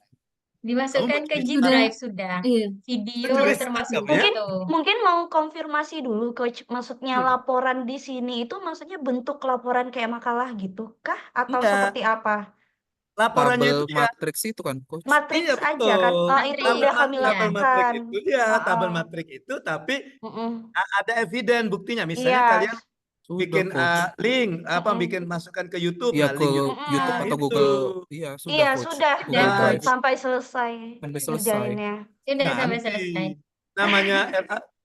Dimasukkan ke
kamu
G-Drive sudah.
Iya.
Video
tulis
termasuk
kamu ya?
Mungkin mau konfirmasi dulu, Coach. Maksudnya laporan di sini itu maksudnya bentuk laporan kayak makalah gitu kah? Atau
Enggak.
seperti apa?
Laporannya
Tabel
itu ya.
matriks itu kan Coach.
Matriks
Iya
aja kan?
betul.
Oh, itu udah kami
Tabel matrik
lakukan.
itu ya, tabel
Ah,
matrik itu, tapi
mm-mm.
ada evidence buktinya. Misalnya
Iya.
kalian
Sudah
bikin
Coach.
link,
Mm-mm.
bikin masukkan ke YouTube.
Iya,
Nah,
ke
link YouTube.
YouTube
Nah,
atau
itu.
Google. Iya, sudah
Iya,
Coach.
sudah.
Sudah,
Dan
Drive.
Coach.
sampai selesai
Sampai selesai.
ngerjainnya.
Sudah sampai
Nanti
selesai.
namanya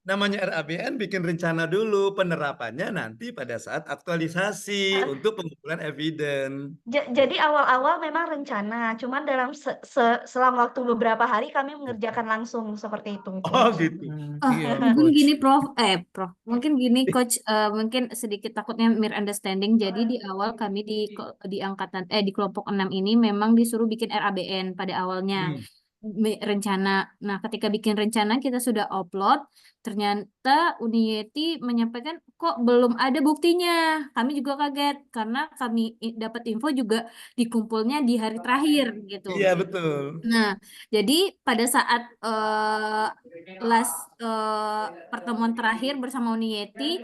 namanya RABN bikin rencana dulu, penerapannya nanti pada saat aktualisasi untuk pengumpulan eviden.
Jadi awal-awal memang rencana, cuman dalam selang waktu beberapa hari kami mengerjakan langsung seperti itu,
Oh
Coach.
gitu.
Iya,
Mungkin
Coach.
gini Prof, mungkin gini Coach, mungkin sedikit takutnya misunderstanding. Jadi di awal kami di angkatan di kelompok 6 ini memang disuruh bikin RABN pada awalnya. Rencana. Nah, ketika bikin rencana kita sudah upload, ternyata Uniyeti menyampaikan kok belum ada buktinya. Kami juga kaget karena kami dapat info juga dikumpulnya di hari terakhir gitu.
Iya betul.
Nah, jadi pada saat pertemuan terakhir bersama Uniyeti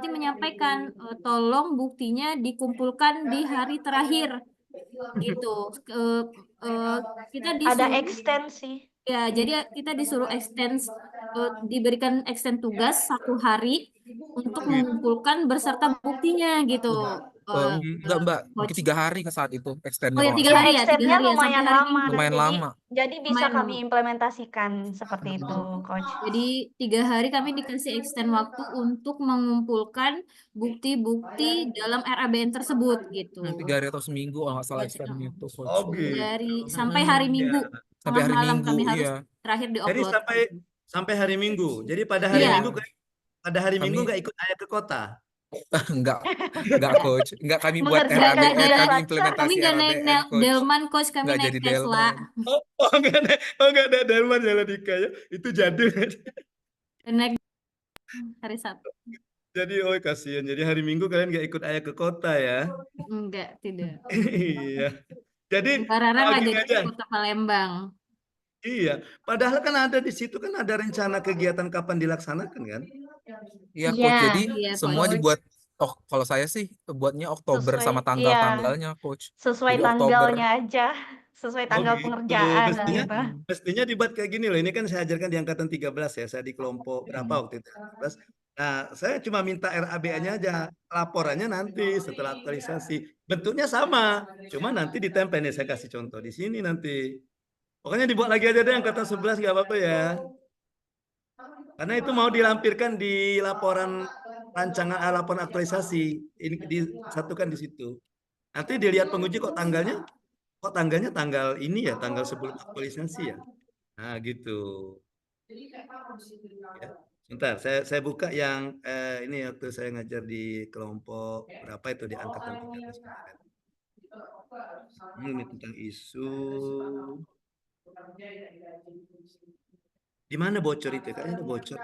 menyampaikan tolong buktinya dikumpulkan di hari terakhir gitu. Kita
Ada
disuruh
ekstensi.
ya, jadi kita disuruh diberikan extend tugas 1 hari untuk mengumpulkan beserta buktinya gitu.
Enggak, Mbak. Mungkin 3 hari ke saat itu extendnya
Oh ya,
kalau
3
nggak
hari
salah.
ya, 3
Extendnya
hari ya, sampai
lumayan
hari
lama.
Minggu.
Lumayan lama.
Jadi bisa
Lumayan
kami
lama.
implementasikan seperti itu, Coach.
Jadi 3 hari kami dikasih extend waktu untuk mengumpulkan bukti-bukti dalam RABN tersebut gitu.
3 hari atau seminggu kalau nggak salah extendnya itu, Coach.
Oh gitu.
3 hari sampai hari Minggu.
Sampai hari
Tengah malam
Minggu,
kami harus
iya.
terakhir
Jadi
diupload.
sampai hari Minggu. Jadi pada hari
Iya.
Minggu pada hari Minggu
Kami
nggak ikut ayah ke kota.
enggak, Coach. Enggak, kami buat
Mengerjakan
RABN,
tugas
kami
paksa.
implementasi
Kami nggak naik
RABN, Coach.
delman, Coach. Kami
Nggak
naik
jadi
Tesla.
delman.
Nggak ada delman jalan Dika ya. Itu jadul.
Naik hari Sabtu.
Jadi kasihan. Jadi hari Minggu kalian nggak ikut ayah ke kota ya.
Enggak, tidak.
Iya. Jadi
Mbak Rara nggak
gini
jadi
aja.
ke Kota Palembang.
Iya. Padahal kan ada di situ kan ada rencana kegiatan kapan dilaksanakan kan?
Iya, Coach.
Iya.
Jadi
Iya,
semua
Coach.
dibuat kalau saya sih buatnya Oktober
Sesuai,
sama
iya,
tanggal-tanggalnya, Coach.
sesuai
Jadi Oktober.
tanggalnya aja, sesuai tanggal
gitu.
pengerjaan
Mestinya
gitu.
mestinya dibuat kayak gini loh. Ini kan saya ajarkan di angkatan 13 ya. Saya di kelompok berapa waktu itu? 13. Nah, saya cuma minta RABN-nya aja. Laporannya nanti setelah aktualisasi. Bentuknya sama. Cuma nanti ditempel nih, saya kasih contoh di sini nanti. Pokoknya dibuat lagi aja deh angkatan 11 nggak apa-apa ya. Karena itu mau dilampirkan di laporan rancangan laporan aktualisasi. Ini disatukan di situ. Nanti dilihat penguji kok tanggalnya tanggal ini ya, tanggal sebelum aktualisasi ya. Nah, gitu. Ya. Sebentar, saya buka yang ini waktu saya ngajar di kelompok berapa itu di angkatan 13 kemarin. Ini tentang isu. Di mana bocor itu? Kayaknya ada bocor.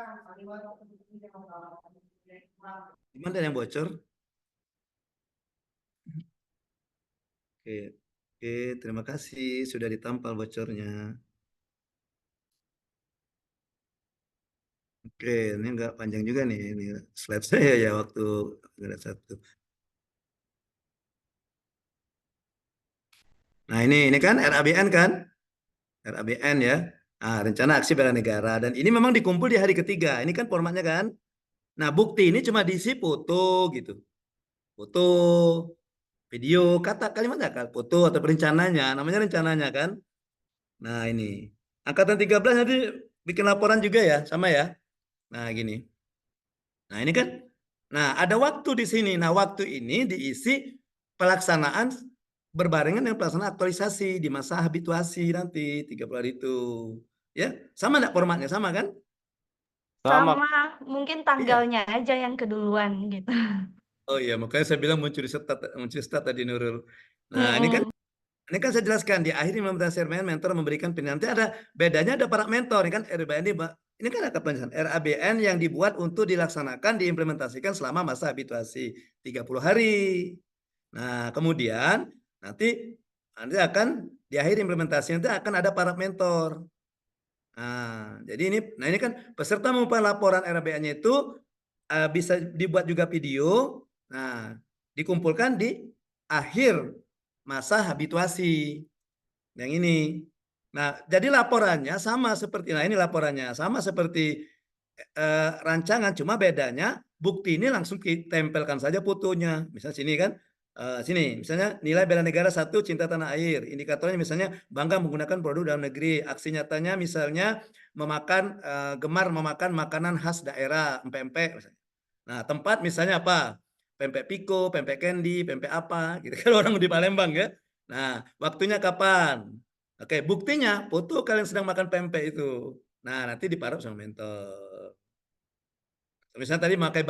Di mana yang bocor? Oke, terima kasih sudah ditampal bocornya. Oke, ini enggak panjang juga nih ini slide saya ya waktu ada satu. Nah, ini kan RABN kan? RABN ya. Nah, rencana aksi bela negara dan ini memang dikumpul di hari ketiga. Ini kan formatnya kan. Nah, bukti ini cuma diisi foto gitu. Foto, video, kalimat enggak foto atau rencananya, namanya rencananya kan. Nah, ini. Angkatan 13 nanti bikin laporan juga ya, sama ya. Nah, gini. Nah, ini kan. Nah, ada waktu di sini. Nah, waktu ini diisi pelaksanaan berbarengan dengan pelaksanaan aktualisasi di masa habituasi nanti 30 hari itu. Ya, sama enggak formatnya? Sama kan?
Sama, mungkin tanggalnya aja yang keduluan gitu.
Oh iya, makanya saya bilang mencuri stat tadi Nurul. Nah, ini kan saya jelaskan di akhir implementasi RABN mentor memberikan penilaian. Nanti ada bedanya, ada para mentor. Ini kan RABN ini kan ada penjelasan RABN yang dibuat untuk dilaksanakan diimplementasikan selama masa habituasi 30 hari. Nah, kemudian nanti akan di akhir implementasi nanti akan ada para mentor. Nah, jadi ini kan peserta mengumpulkan laporan RABN-nya itu bisa dibuat juga video. Nah, dikumpulkan di akhir masa habituasi yang ini. Nah, jadi laporannya sama seperti ini laporannya sama seperti rancangan, cuma bedanya bukti ini langsung ditempelkan saja fotonya. Misal sini kan Sini, misalnya nilai bela negara 1, cinta tanah air. Indikatornya misalnya bangga menggunakan produk dalam negeri. Aksi nyatanya misalnya gemar memakan makanan khas daerah, empek-empek misalnya. Nah, tempat misalnya apa? Pempek Piko, pempek Candy, pempek apa gitu kan orang di Palembang ya. Nah, waktunya kapan? Oke, buktinya foto kalian sedang makan pempek itu. Nah, nanti diparok sama mentor. Misalnya tadi memakai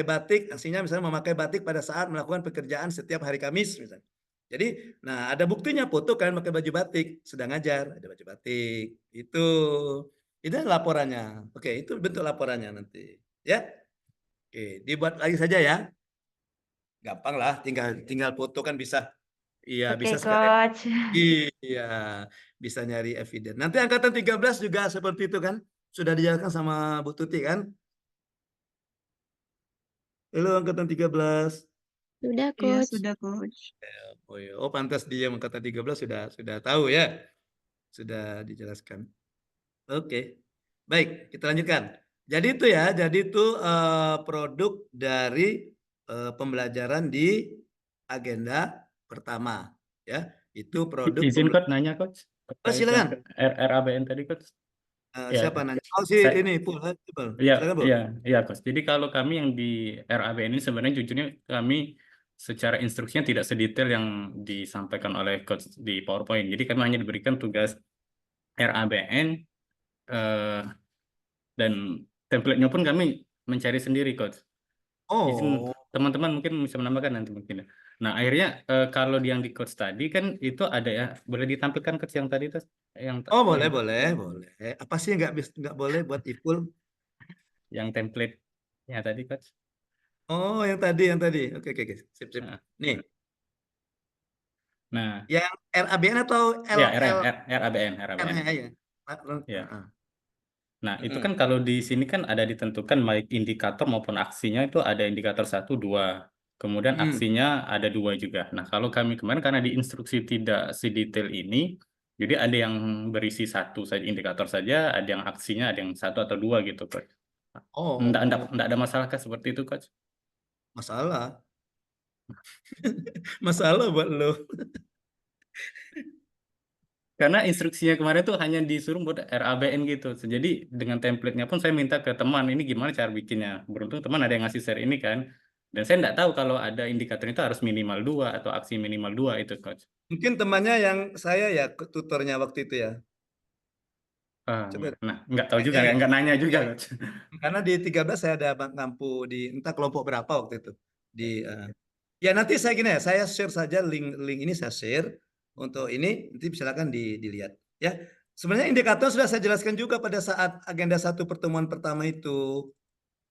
batik, artinya misalnya memakai batik pada saat melakukan pekerjaan setiap hari Kamis misalnya. Jadi, nah ada buktinya foto kalian pakai baju batik, sedang ngajar, ada baju batik. Itu laporannya. Oke, itu bentuk laporannya nanti. Ya. Oke, dibuat lagi saja ya. Gampang lah, tinggal foto kan bisa. Iya,
Oke,
bisa
Coach.
Iya, bisa nyari evidence. Nanti angkatan 13 juga seperti itu kan? Sudah dijelaskan sama Bu Tuti kan? Halo angkatan 13.
Sudah,
Iya,
Coach.
sudah, Coach.
Oh, iya. Oh, pantas dia angkatan 13 sudah tahu ya. Sudah dijelaskan. Oke. Baik, kita lanjutkan. Jadi itu ya, produk dari pembelajaran di agenda pertama ya. Itu produk
Izin Coach nanya Coach
Oh,
terkait
silakan.
yang RABN tadi Coach. Ya,
Siapa nanya? Oh, ini Pul.
Iya,
Silakan, Pul.
iya Coach. Jadi kalau kami yang di RABN ini sebenarnya jujurnya kami secara instruksinya tidak sedetail yang disampaikan oleh Coach di PowerPoint. Jadi kami hanya diberikan tugas RABN dan template-nya pun kami mencari sendiri Coach. Izin
Oh.
teman-teman mungkin bisa menambahkan nanti mungkin. Nah, akhirnya kalau yang di Coach tadi kan itu ada ya, boleh ditampilkan Coach yang tadi tuh
Oh, boleh. Apa sih yang nggak boleh buat Ipul?
Yang template-nya tadi Coach.
Oh, yang tadi. Oke. Sip. Nih.
Nah,
yang RABN atau
ya,
RABN?
Ya. Nah, itu kan kalau di sini kan ada ditentukan baik indikator maupun aksinya itu ada indikator 1, 2. Kemudian aksinya ada 2 juga. Nah, kalau kami kemarin karena di instruksi tidak sedetail ini, jadi ada yang berisi 1 saja indikator saja, ada yang aksinya ada yang 1 atau 2 gitu, Coach.
Oh.
Enggak ada masalah seperti itu, Coach?
Masalah. Masalah buat lo.
Karena instruksinya kemarin tuh hanya disuruh buat RABN gitu. Jadi dengan template-nya pun saya minta ke teman, ini gimana cara bikinnya. Beruntung teman ada yang ngasih share ini kan. Dan saya nggak tahu kalau ada indikator itu harus minimal 2 atau aksi minimal 2 itu, Coach.
Mungkin temannya yang saya ya, tutornya waktu itu ya.
Coba. Nah, nggak tahu juga, nggak nanya juga, Coach.
Karena di 13 saya ada ngampu di entah kelompok berapa waktu itu. Ya nanti saya gini ya, saya share saja link ini saya share untuk ini nanti silakan dilihat ya. Sebenarnya indikator sudah saya jelaskan juga pada saat agenda 1 pertemuan pertama itu.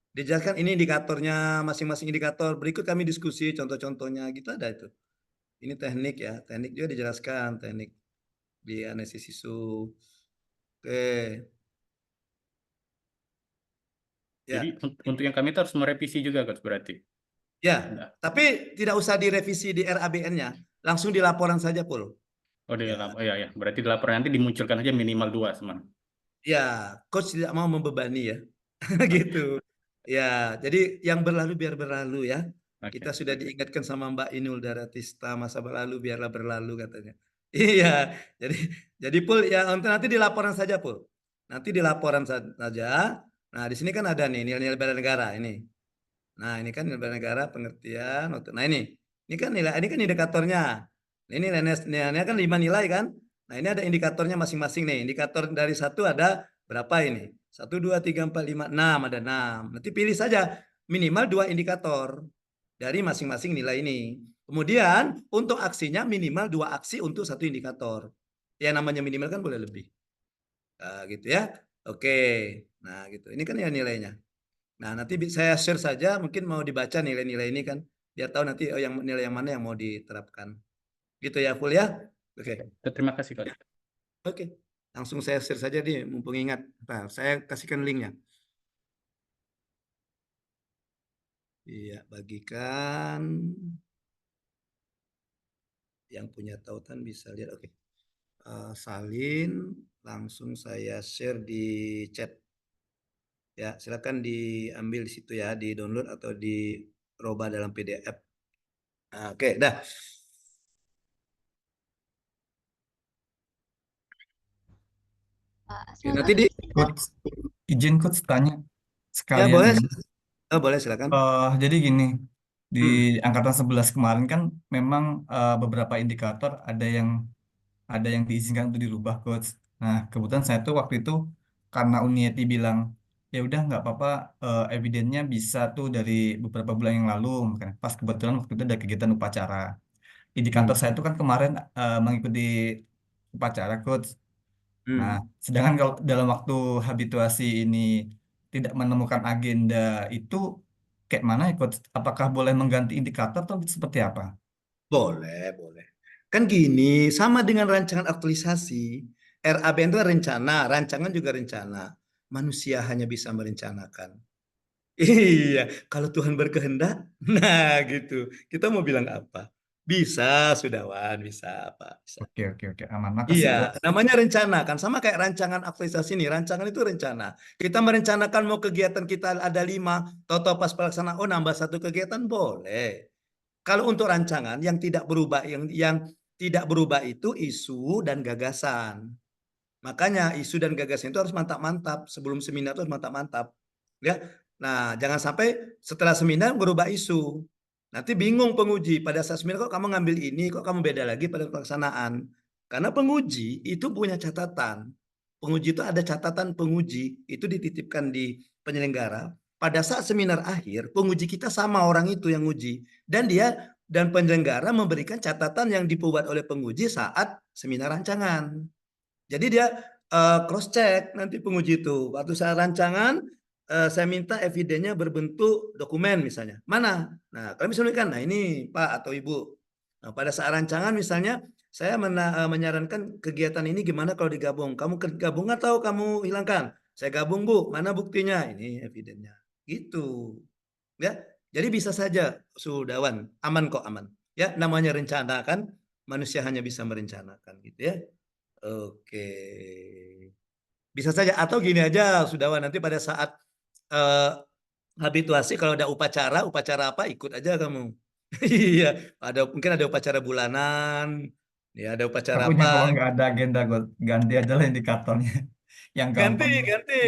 Dijelaskan ini indikatornya, masing-masing indikator. Berikut kami diskusi contoh-contohnya gitu ada itu. Ini teknik ya, teknik juga dijelaskan, teknik di analisis isu. Oke.
Jadi untuk yang kami itu harus merevisi juga, Coach, berarti.
Ya, tapi tidak usah direvisi di RABN-nya, langsung di laporan saja, Pul.
Oh, ya. Berarti di laporan nanti dimunculkan aja minimal 2 semua.
Ya, coach tidak mau membebani ya. Gitu. Ya, jadi yang berlalu biar berlalu ya. Kita sudah diingatkan sama Mbak Inul Daratista, masa berlalu biarlah berlalu katanya. Iya, jadi Pul ya nanti di laporan saja, Pul. Nanti di laporan saja. Nah, di sini kan ada nih nilai-nilai bela negara ini. Nah, ini kan nilai bela negara pengertian. Nah, ini kan indikatornya. Ini nilainya kan 5 nilai kan? Nah, ini ada indikatornya masing-masing nih. Indikator dari 1 ada berapa ini? 1, 2, 3, 4, 5, 6. Ada 6. Nanti pilih saja minimal 2 indikator dari masing-masing nilai ini. Kemudian untuk aksinya minimal 2 aksi untuk 1 indikator. Ya namanya minimal kan boleh lebih. Nah, gitu ya. Oke. Nah, gitu. Ini kan ya nilainya. Nah, nanti saya share saja, mungkin mau dibaca nilai-nilai ini kan, biar tahu nanti yang nilai yang mana yang mau diterapkan. Gitu ya, Full ya? Oke.
Terima kasih, Coach.
Oke. Langsung saya share saja nih, mumpung ingat. Nah, saya kasihkan linknya. Iya, bagikan. Yang punya tautan bisa lihat. Oke. Salin, langsung saya share di chat. Ya, silakan diambil di situ ya, di download atau di roba dalam PDF. Nah, oke, dah. Oke, nanti di
Coach, izin Coach tanya
ya
sekalian
boleh,
ini.
boleh silakan.
Jadi gini, di angkatan 11 kemarin kan memang beberapa indikator ada yang diizinkan untuk dirubah, Coach. Nah, kebetulan saya tuh waktu itu karena Unieti bilang ya udah nggak apa-apa, evidennya bisa tuh dari beberapa bulan yang lalu, kan. Pas kebetulan waktu itu ada kegiatan upacara. Indikator saya tuh kan kemarin mengikuti upacara, Coach. Nah, sedangkan kalau dalam waktu habituasi ini tidak menemukan agenda itu, kayak mana ya, Coach? Apakah boleh mengganti indikator atau seperti apa?
Boleh, boleh. Kan gini, sama dengan rancangan aktualisasi, RABN itu kan rencana, rancangan juga rencana. Manusia hanya bisa merencanakan. Iya, kalau Tuhan berkehendak, nah gitu. Kita mau bilang apa? Bisa, Sudawan, bisa apa? Bisa.
Oke, aman. Makasih,
Iya,
Coach.
namanya rencana kan, sama kayak rancangan aktualisasi ini. Rancangan itu rencana. Kita merencanakan mau kegiatan kita ada 5, toto pas pelaksanaan, oh nambah 1 kegiatan boleh. Kalau untuk rancangan yang tidak berubah, yang tidak berubah itu isu dan gagasan. Makanya isu dan gagasan itu harus mantap-mantap. Sebelum seminar itu harus mantap-mantap. Ya. Nah, jangan sampai setelah seminar berubah isu. Nanti bingung penguji. Pada saat seminar kok kamu ngambil ini, kok kamu beda lagi pada pelaksanaan. Karena penguji itu punya catatan. Penguji itu ada catatan penguji. Itu dititipkan di penyelenggara. Pada saat seminar akhir, penguji kita sama orang itu yang uji. Dan penyelenggara memberikan catatan yang dibuat oleh penguji saat seminar rancangan. Jadi dia cross check nanti penguji itu. Waktu saya rancangan, saya minta evidennya berbentuk dokumen misalnya. Mana? Nah, kalian bisa menunjukkan, nah ini Pak atau Ibu. Nah, pada saat rancangan misalnya, saya menyarankan kegiatan ini gimana kalau digabung. Kamu gabung atau kamu hilangkan? Saya gabung, Bu. Mana buktinya? Ini evidennya. Gitu. Ya. Jadi bisa saja, Sudawan. Aman kok, aman. Ya, namanya rencana kan. Manusia hanya bisa merencanakan gitu ya. Oke. Bisa saja atau gini aja Sudawan, nanti pada saat habituasi kalau ada upacara apa ikut aja kamu. Iya, mungkin ada upacara bulanan, ya ada upacara
Takutnya
apa.
kalau nggak ada agenda, Coach, ganti aja lah indikatornya. Yang
Ganti,
gampang. Iya,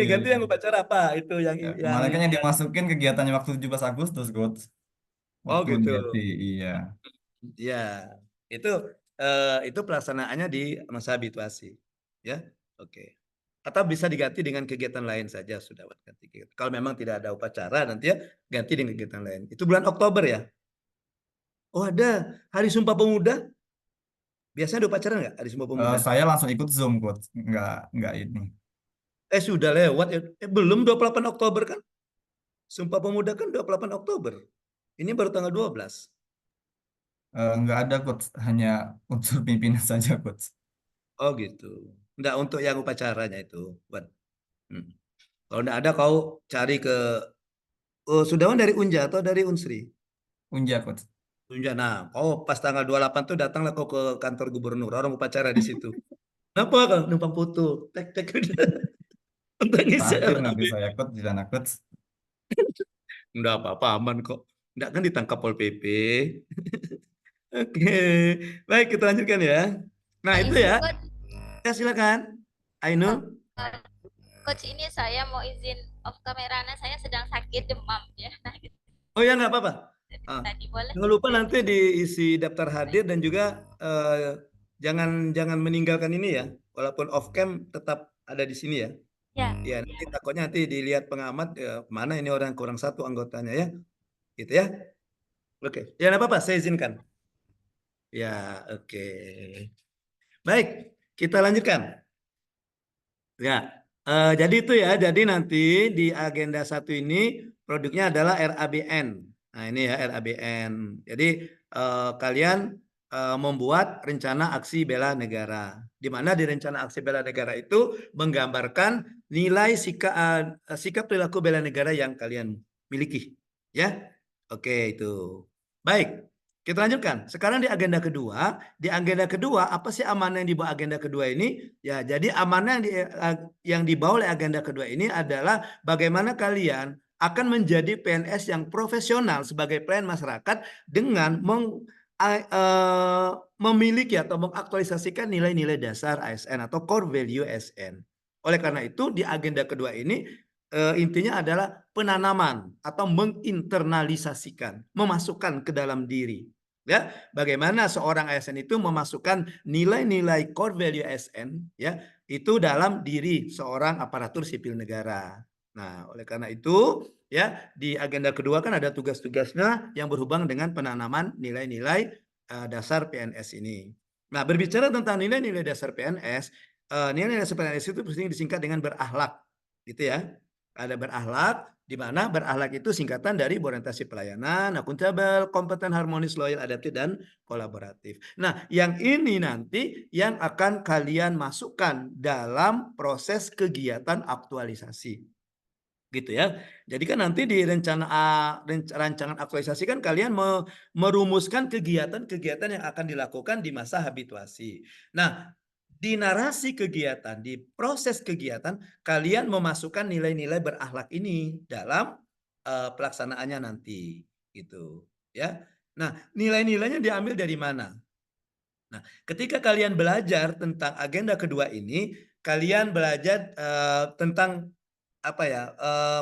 ganti
iya.
yang upacara apa itu
Ya, kemarin kan yang dimasukin kegiatannya waktu 17 Agustus, Coach.
Oh
Waktu
gitu.
Unieti, iya.
Ya, itu pelaksanaannya di masa habituasi. Ya, oke. Atau bisa diganti dengan kegiatan lain saja sudah ganti. Kalau memang tidak ada upacara nanti ya ganti dengan kegiatan lain. Itu bulan Oktober ya? Oh ada Hari Sumpah Pemuda. Biasanya ada upacara nggak Hari Sumpah Pemuda?
Saya langsung ikut Zoom, Coach. Nggak ini.
Sudah lewat ya. Belum 28 Oktober kan? Sumpah Pemuda kan 28 Oktober. Ini baru tanggal 12.
Nggak ada, Coach. Hanya unsur pimpinan saja, Coach.
Oh gitu. Enggak untuk yang upacaranya itu. Kalau enggak ada kau cari ke Sudawan dari Unja atau dari Unsri?
Unja, Coach.
Unja. Nah, pas tanggal 28 tuh datanglah kau ke kantor gubernur. Orang upacara di situ. Kenapa kau numpang foto? Tek udah.
Parkir nanti saya, Coach, di sana, Coach.
Enggak apa-apa, aman kok. Enggak kan ditangkap Pol PP. Oke. Baik, kita lanjutkan ya. Nah, itu ya. Ya, silakan. Ainul.
Coach, ini saya mau izin off kameranya, saya sedang sakit demam ya. Nah, gitu.
Oh ya, nggak apa-apa.
Tadi boleh.
Jangan lupa nanti diisi daftar hadir dan juga jangan meninggalkan ini ya. Walaupun off cam tetap ada di sini ya. Ya, nanti takutnya nanti dilihat pengamat mana ini orang kurang 1 anggotanya ya. Gitu ya. Oke. Ya, nggak apa-apa, saya izinkan. Ya, oke. Baik, kita lanjutkan. Ya, jadi itu ya. Jadi nanti di agenda 1 ini produknya adalah RABN. Nah, ini ya RABN. Jadi kalian membuat rencana aksi bela negara. Di mana di rencana aksi bela negara itu menggambarkan nilai sikap perilaku bela negara yang kalian miliki. Ya, oke itu. Baik. Kita lanjutkan. Sekarang di agenda kedua, apa sih amanah yang dibawa agenda kedua ini? Ya, jadi amanah yang dibawa oleh agenda kedua ini adalah bagaimana kalian akan menjadi PNS yang profesional sebagai pelayan masyarakat dengan memiliki atau mengaktualisasikan nilai-nilai dasar ASN atau core value ASN. Oleh karena itu di agenda kedua ini intinya adalah penanaman atau menginternalisasikan, memasukkan ke dalam diri. Ya, bagaimana seorang ASN itu memasukkan nilai-nilai core value ASN ya itu dalam diri seorang aparatur sipil negara. Nah, oleh karena itu ya di agenda kedua kan ada tugas-tugasnya yang berhubungan dengan penanaman nilai-nilai dasar PNS ini. Nah, berbicara tentang nilai-nilai dasar PNS, nilai-nilai dasar PNS itu sering disingkat dengan berakhlak, gitu ya. Ada berakhlak, di mana berakhlak itu singkatan dari berorientasi pelayanan, akuntabel, kompeten, harmonis, loyal, adaptif, dan kolaboratif. Nah, yang ini nanti yang akan kalian masukkan dalam proses kegiatan aktualisasi. Gitu ya. Jadi kan nanti di rancangan aktualisasi kan kalian merumuskan kegiatan-kegiatan yang akan dilakukan di masa habituasi. Nah, di narasi kegiatan, di proses kegiatan, kalian memasukkan nilai-nilai berakhlak ini dalam pelaksanaannya nanti, gitu, ya. Nah, nilai-nilainya diambil dari mana? Nah, ketika kalian belajar tentang agenda kedua ini, kalian belajar tentang apa ya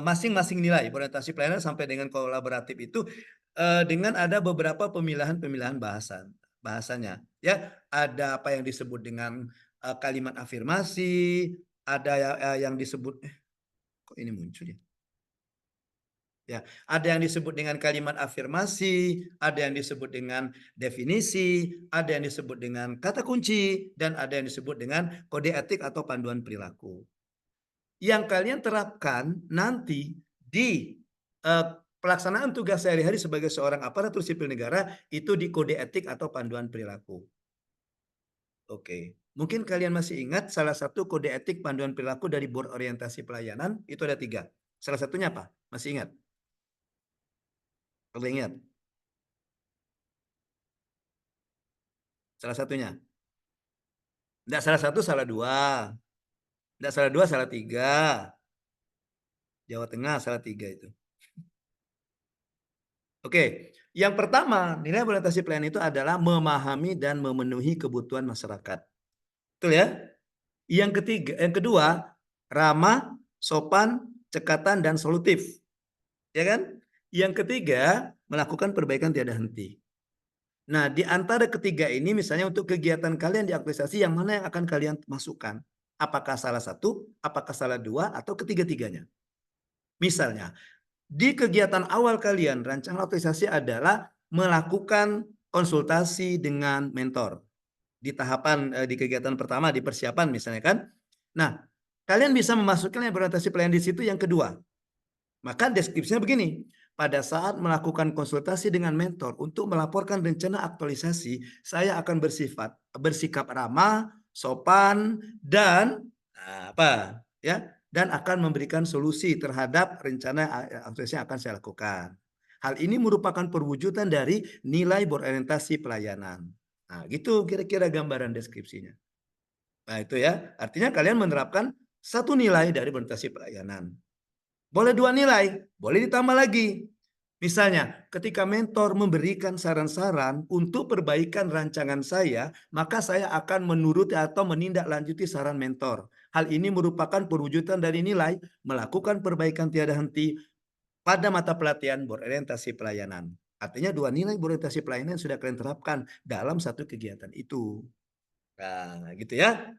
masing-masing nilai orientasi pelayanan sampai dengan kolaboratif itu dengan ada beberapa pemilihan-pemilihan bahasanya, ya. Ada apa yang disebut dengan kalimat afirmasi, ada yang disebut kok ini muncul ya? Ya, ada yang disebut dengan kalimat afirmasi, ada yang disebut dengan definisi, ada yang disebut dengan kata kunci, dan ada yang disebut dengan kode etik atau panduan perilaku. Yang kalian terapkan nanti di pelaksanaan tugas sehari-hari sebagai seorang aparatur sipil negara itu di kode etik atau panduan perilaku. Oke, mungkin kalian masih ingat salah satu kode etik panduan perilaku dari Board Orientasi Pelayanan itu ada 3. Salah satunya apa? Masih ingat? Kalau ingat? Salah satunya? Tidak salah satu, salah 2. Tidak salah 2, salah 3. Jawa Tengah salah 3 itu. Oke, yang pertama nilai orientasi pelayanan itu adalah memahami dan memenuhi kebutuhan masyarakat. Betul ya? Yang kedua, ramah, sopan, cekatan, dan solutif. Ya kan? Yang ketiga, melakukan perbaikan tiada henti. Nah, di antara ketiga ini misalnya untuk kegiatan kalian di aktualisasi yang mana yang akan kalian masukkan? Apakah salah satu, apakah salah 2, atau ketiga-tiganya? Misalnya, di kegiatan awal kalian, rancangan aktualisasi adalah melakukan konsultasi dengan mentor. Di tahapan, di kegiatan pertama, di persiapan misalnya kan. Nah, kalian bisa memasukkan yang berorientasi pelayanan di situ yang kedua. Maka deskripsinya begini. Pada saat melakukan konsultasi dengan mentor untuk melaporkan rencana aktualisasi, saya akan bersikap ramah, sopan, dan apa ya? Dan akan memberikan solusi terhadap rencana aktualisasi yang akan saya lakukan. Hal ini merupakan perwujudan dari nilai berorientasi pelayanan. Nah, gitu kira-kira gambaran deskripsinya. Nah, itu ya. Artinya kalian menerapkan satu nilai dari berorientasi pelayanan. Boleh 2 nilai, boleh ditambah lagi. Misalnya, ketika mentor memberikan saran-saran untuk perbaikan rancangan saya, maka saya akan menuruti atau menindaklanjuti saran mentor. Hal ini merupakan perwujudan dari nilai melakukan perbaikan tiada henti pada mata pelatihan berorientasi pelayanan. Artinya 2 nilai berorientasi pelayanan sudah kalian terapkan dalam satu kegiatan itu. Nah, gitu ya.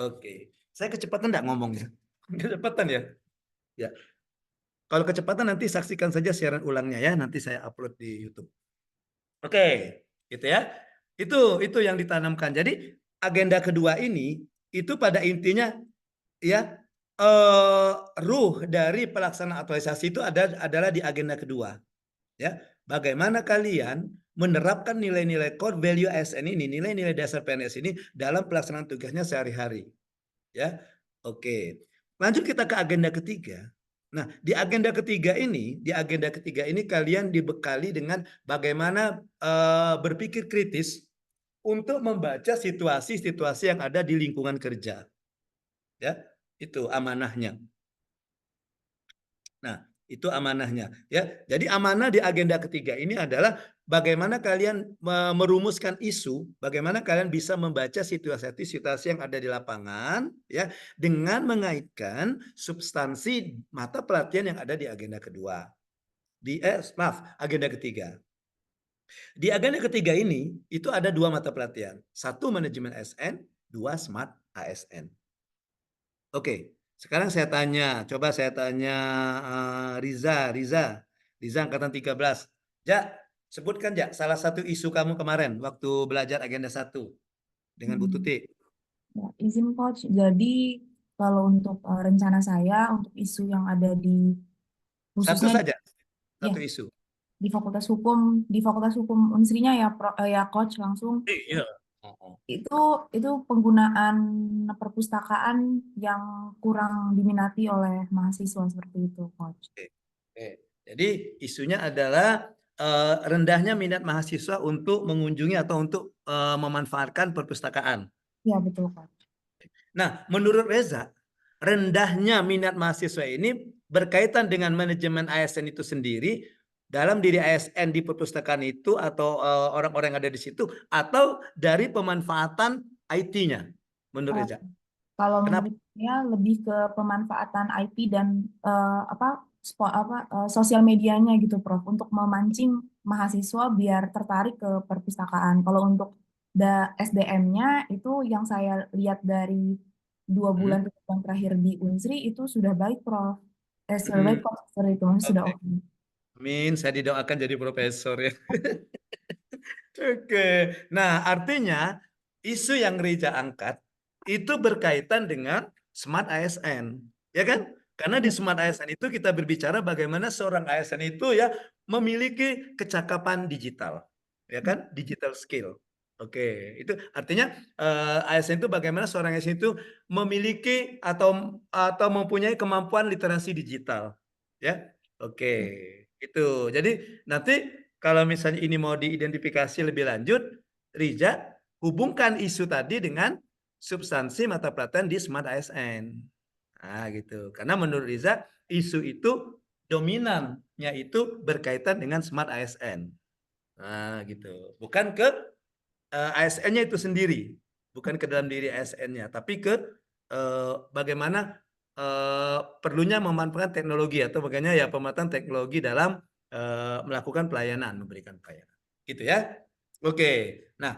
Oke. Saya kecepatan enggak ngomongnya? Kecepatan ya? Ya. Kalau kecepatan nanti saksikan saja siaran ulangnya ya, nanti saya upload di YouTube. Oke, gitu ya. Itu yang ditanamkan. Jadi agenda kedua ini itu pada intinya ya ruh dari pelaksanaan aktualisasi itu adalah di agenda kedua. Ya, bagaimana kalian menerapkan nilai-nilai core value ASN ini, nilai-nilai dasar PNS ini dalam pelaksanaan tugasnya sehari-hari. Ya. Oke. Lanjut kita ke agenda ketiga. Nah, di agenda ketiga ini kalian dibekali dengan bagaimana berpikir kritis untuk membaca situasi-situasi yang ada di lingkungan kerja. Ya, itu amanahnya. Nah, Itu amanahnya, ya. Jadi amanah di agenda ketiga ini adalah bagaimana kalian merumuskan isu, bagaimana kalian bisa membaca situasi-situasi yang ada di lapangan, ya, dengan mengaitkan substansi mata pelatihan yang ada di agenda kedua. Agenda ketiga. Di agenda ketiga ini itu ada 2 mata pelatihan, 1 manajemen ASN, 2 smart ASN. Oke, sekarang coba saya tanya Riza angkatan 13. Ja, sebutkan Ja salah satu isu kamu kemarin waktu belajar agenda 1 dengan Bu Tuti.
Ya, izin Coach. Jadi kalau untuk rencana saya untuk isu yang ada di
Satu
khususnya
saja,
ya
satu isu.
di Fakultas Hukum Unsrinya ya ya Coach langsung.
Iya.
Itu penggunaan perpustakaan yang kurang diminati oleh mahasiswa seperti itu, Coach.
Oke. Jadi isunya adalah rendahnya minat mahasiswa untuk mengunjungi atau untuk memanfaatkan perpustakaan.
Ya, betul, Coach.
Nah, menurut Reza, rendahnya minat mahasiswa ini berkaitan dengan manajemen ASN itu sendiri, dalam diri ASN di perpustakaan itu atau orang-orang yang ada di situ, atau dari pemanfaatan IT-nya, menurut Reza?
Kalau
Kenapa?
menurut saya lebih ke pemanfaatan IT dan sosial medianya gitu, Prof, untuk memancing mahasiswa biar tertarik ke perpustakaan. Kalau untuk SDM-nya itu yang saya lihat dari 2 bulan terakhir di Unsri itu sudah baik, Prof. Sudah baik, Prof. Itu maksudnya sudah oke.
Amin, saya didoakan jadi profesor ya. Oke, nah artinya isu yang Reza angkat itu berkaitan dengan smart ASN, ya kan? Karena di smart ASN itu kita berbicara bagaimana seorang ASN itu ya memiliki kecakapan digital, ya kan? Digital skill. Oke, itu artinya ASN itu bagaimana seorang ASN itu memiliki atau mempunyai kemampuan literasi digital, ya. Oke, itu. Jadi nanti kalau misalnya ini mau diidentifikasi lebih lanjut, Riza hubungkan isu tadi dengan substansi mata pelatihan di Smart ASN. Nah, gitu. Karena menurut Riza, isu itu dominannya itu berkaitan dengan Smart ASN. Nah, gitu. Bukan ke ASN-nya itu sendiri. Bukan ke dalam diri ASN-nya, tapi ke bagaimana perlunya memanfaatkan teknologi atau bagaimana ya pemanfaatan teknologi dalam melakukan pelayanan, memberikan pelayanan. Gitu ya. Oke. Nah,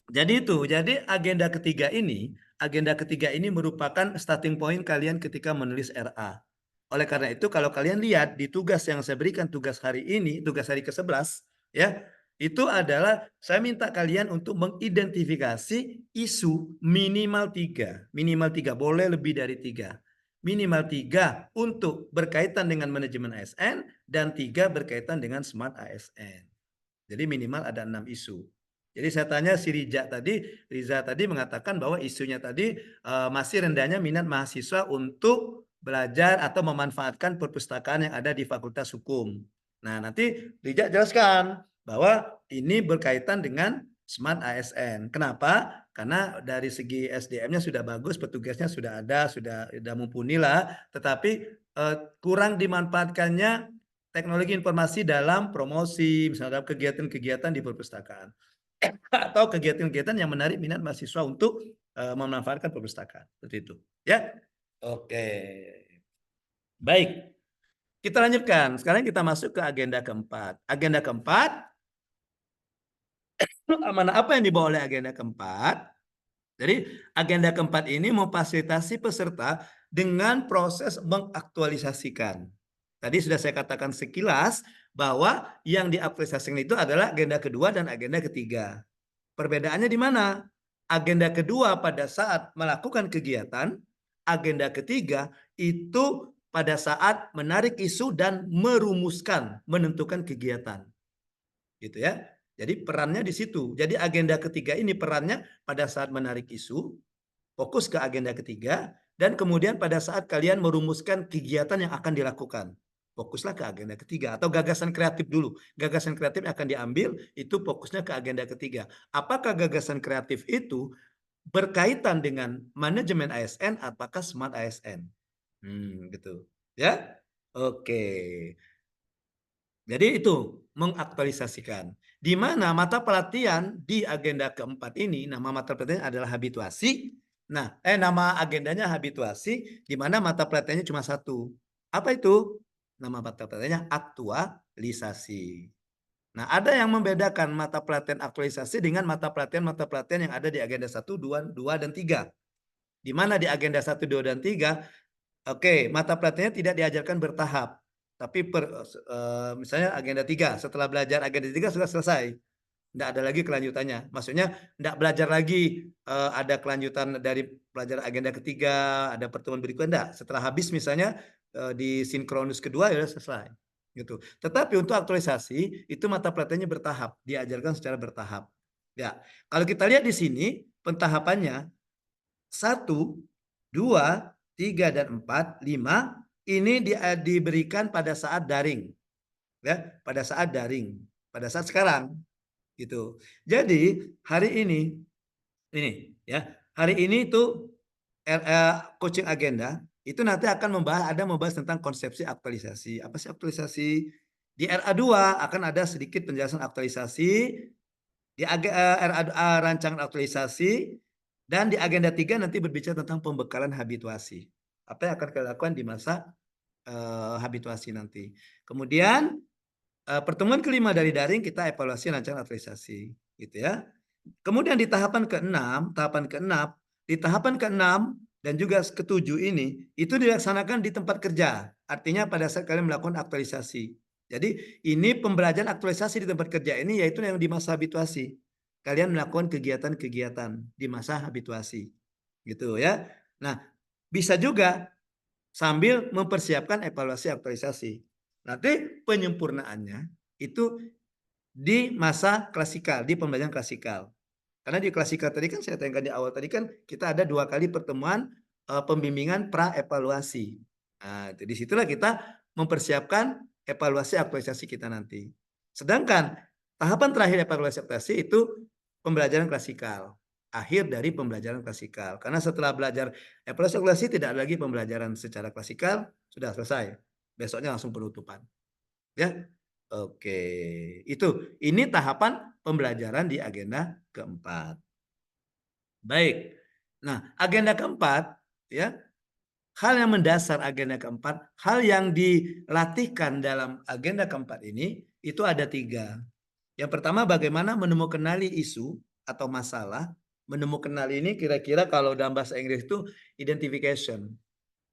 jadi itu. Jadi agenda ketiga ini merupakan starting point kalian ketika menulis RA. Oleh karena itu kalau kalian lihat di tugas yang saya berikan tugas hari ini, tugas hari ke-11 ya, itu adalah saya minta kalian untuk mengidentifikasi isu minimal 3. Minimal 3, boleh lebih dari 3. Minimal 3 untuk berkaitan dengan manajemen ASN dan 3 berkaitan dengan smart ASN. Jadi minimal ada 6 isu. Jadi saya tanya si Riza tadi mengatakan bahwa isunya tadi masih rendahnya minat mahasiswa untuk belajar atau memanfaatkan perpustakaan yang ada di Fakultas Hukum. Nah, nanti Riza jelaskan bahwa ini berkaitan dengan smart ASN. Kenapa? Karena dari segi SDM-nya sudah bagus, petugasnya sudah ada, sudah mumpuni lah, tetapi kurang dimanfaatkannya teknologi informasi dalam promosi, misalnya dalam kegiatan-kegiatan di perpustakaan atau kegiatan-kegiatan yang menarik minat mahasiswa untuk memanfaatkan perpustakaan. Seperti itu. Ya. Oke. Baik. Kita lanjutkan. Sekarang kita masuk ke agenda keempat. Agenda keempat, amanah apa yang dibawa oleh agenda keempat? Jadi agenda keempat ini memfasilitasi peserta dengan proses mengaktualisasikan. Tadi sudah saya katakan sekilas bahwa yang diaktualisasikan itu adalah agenda kedua dan agenda ketiga. Perbedaannya di mana? Agenda kedua pada saat melakukan kegiatan, agenda ketiga itu pada saat menarik isu dan merumuskan, menentukan kegiatan. Gitu ya. Jadi perannya di situ. Jadi agenda ketiga ini perannya pada saat menarik isu, fokus ke agenda ketiga, dan kemudian pada saat kalian merumuskan kegiatan yang akan dilakukan. Fokuslah ke agenda ketiga atau gagasan kreatif dulu. Gagasan kreatif akan diambil, itu fokusnya ke agenda ketiga. Apakah gagasan kreatif itu berkaitan dengan manajemen ASN, apakah smart ASN? Gitu. Ya. Oke. Jadi itu mengaktualisasikan. Di mana mata pelatihan di agenda keempat ini, nama mata pelatihan adalah habituasi. Nah, nama agendanya habituasi, di mana mata pelatihannya cuma satu. Apa itu? Nama mata pelatihannya aktualisasi. Nah, ada yang membedakan mata pelatihan aktualisasi dengan mata pelatihan yang ada di agenda 1, 2, dan 3. Di mana di agenda 1, 2, dan 3, oke, mata pelatihannya tidak diajarkan bertahap. Tapi misalnya agenda 3, setelah belajar agenda 3 sudah selesai. Tidak ada lagi kelanjutannya. Maksudnya tidak belajar lagi ada kelanjutan dari pelajaran agenda ketiga, ada pertemuan berikutnya. Tidak. Setelah habis misalnya di sinkronus kedua ya selesai. Gitu. Tetapi untuk aktualisasi itu mata pelatihannya bertahap, diajarkan secara bertahap. Ya, kalau kita lihat di sini pentahapannya 1, 2, 3, dan 4, 5 ini diberikan pada saat daring. Ya, pada saat daring, pada saat sekarang gitu. Jadi hari ini ya, hari ini itu coaching agenda itu nanti akan membahas tentang konsepsi aktualisasi. Apa sih aktualisasi? Di RA2 akan ada sedikit penjelasan aktualisasi, di RA rancangan aktualisasi, dan di agenda 3 nanti berbicara tentang pembekalan habituasi. Apa yang akan kita lakukan di masa habituasi nanti. Kemudian pertemuan kelima dari daring kita evaluasi rancangan aktualisasi, gitu ya. Kemudian di tahapan ke-6 dan juga ke-7 ini itu dilaksanakan di tempat kerja. Artinya pada saat kalian melakukan aktualisasi. Jadi ini pembelajaran aktualisasi di tempat kerja ini yaitu yang di masa habituasi. Kalian melakukan kegiatan-kegiatan di masa habituasi. Gitu ya. Nah, bisa juga sambil mempersiapkan evaluasi aktualisasi. Nanti penyempurnaannya itu di masa klasikal, di pembelajaran klasikal. Karena di klasikal tadi kan saya tanyakan di awal tadi kan kita ada 2 kali pertemuan pembimbingan pra-evaluasi. Nah, disitulah kita mempersiapkan evaluasi aktualisasi kita nanti. Sedangkan tahapan terakhir evaluasi aktualisasi itu pembelajaran klasikal. Akhir dari pembelajaran klasikal. Karena setelah belajar evaluasi aktualisasi tidak ada lagi pembelajaran secara klasikal, sudah selesai. Besoknya langsung penutupan. Ya. Oke. Ini tahapan pembelajaran di agenda keempat. Baik. Nah, agenda keempat ya. Hal yang mendasar agenda keempat, hal yang dilatihkan dalam agenda keempat ini itu ada 3. Yang pertama bagaimana menemukan isu atau masalah. Menemukan ini kira-kira kalau dalam bahasa Inggris itu identification.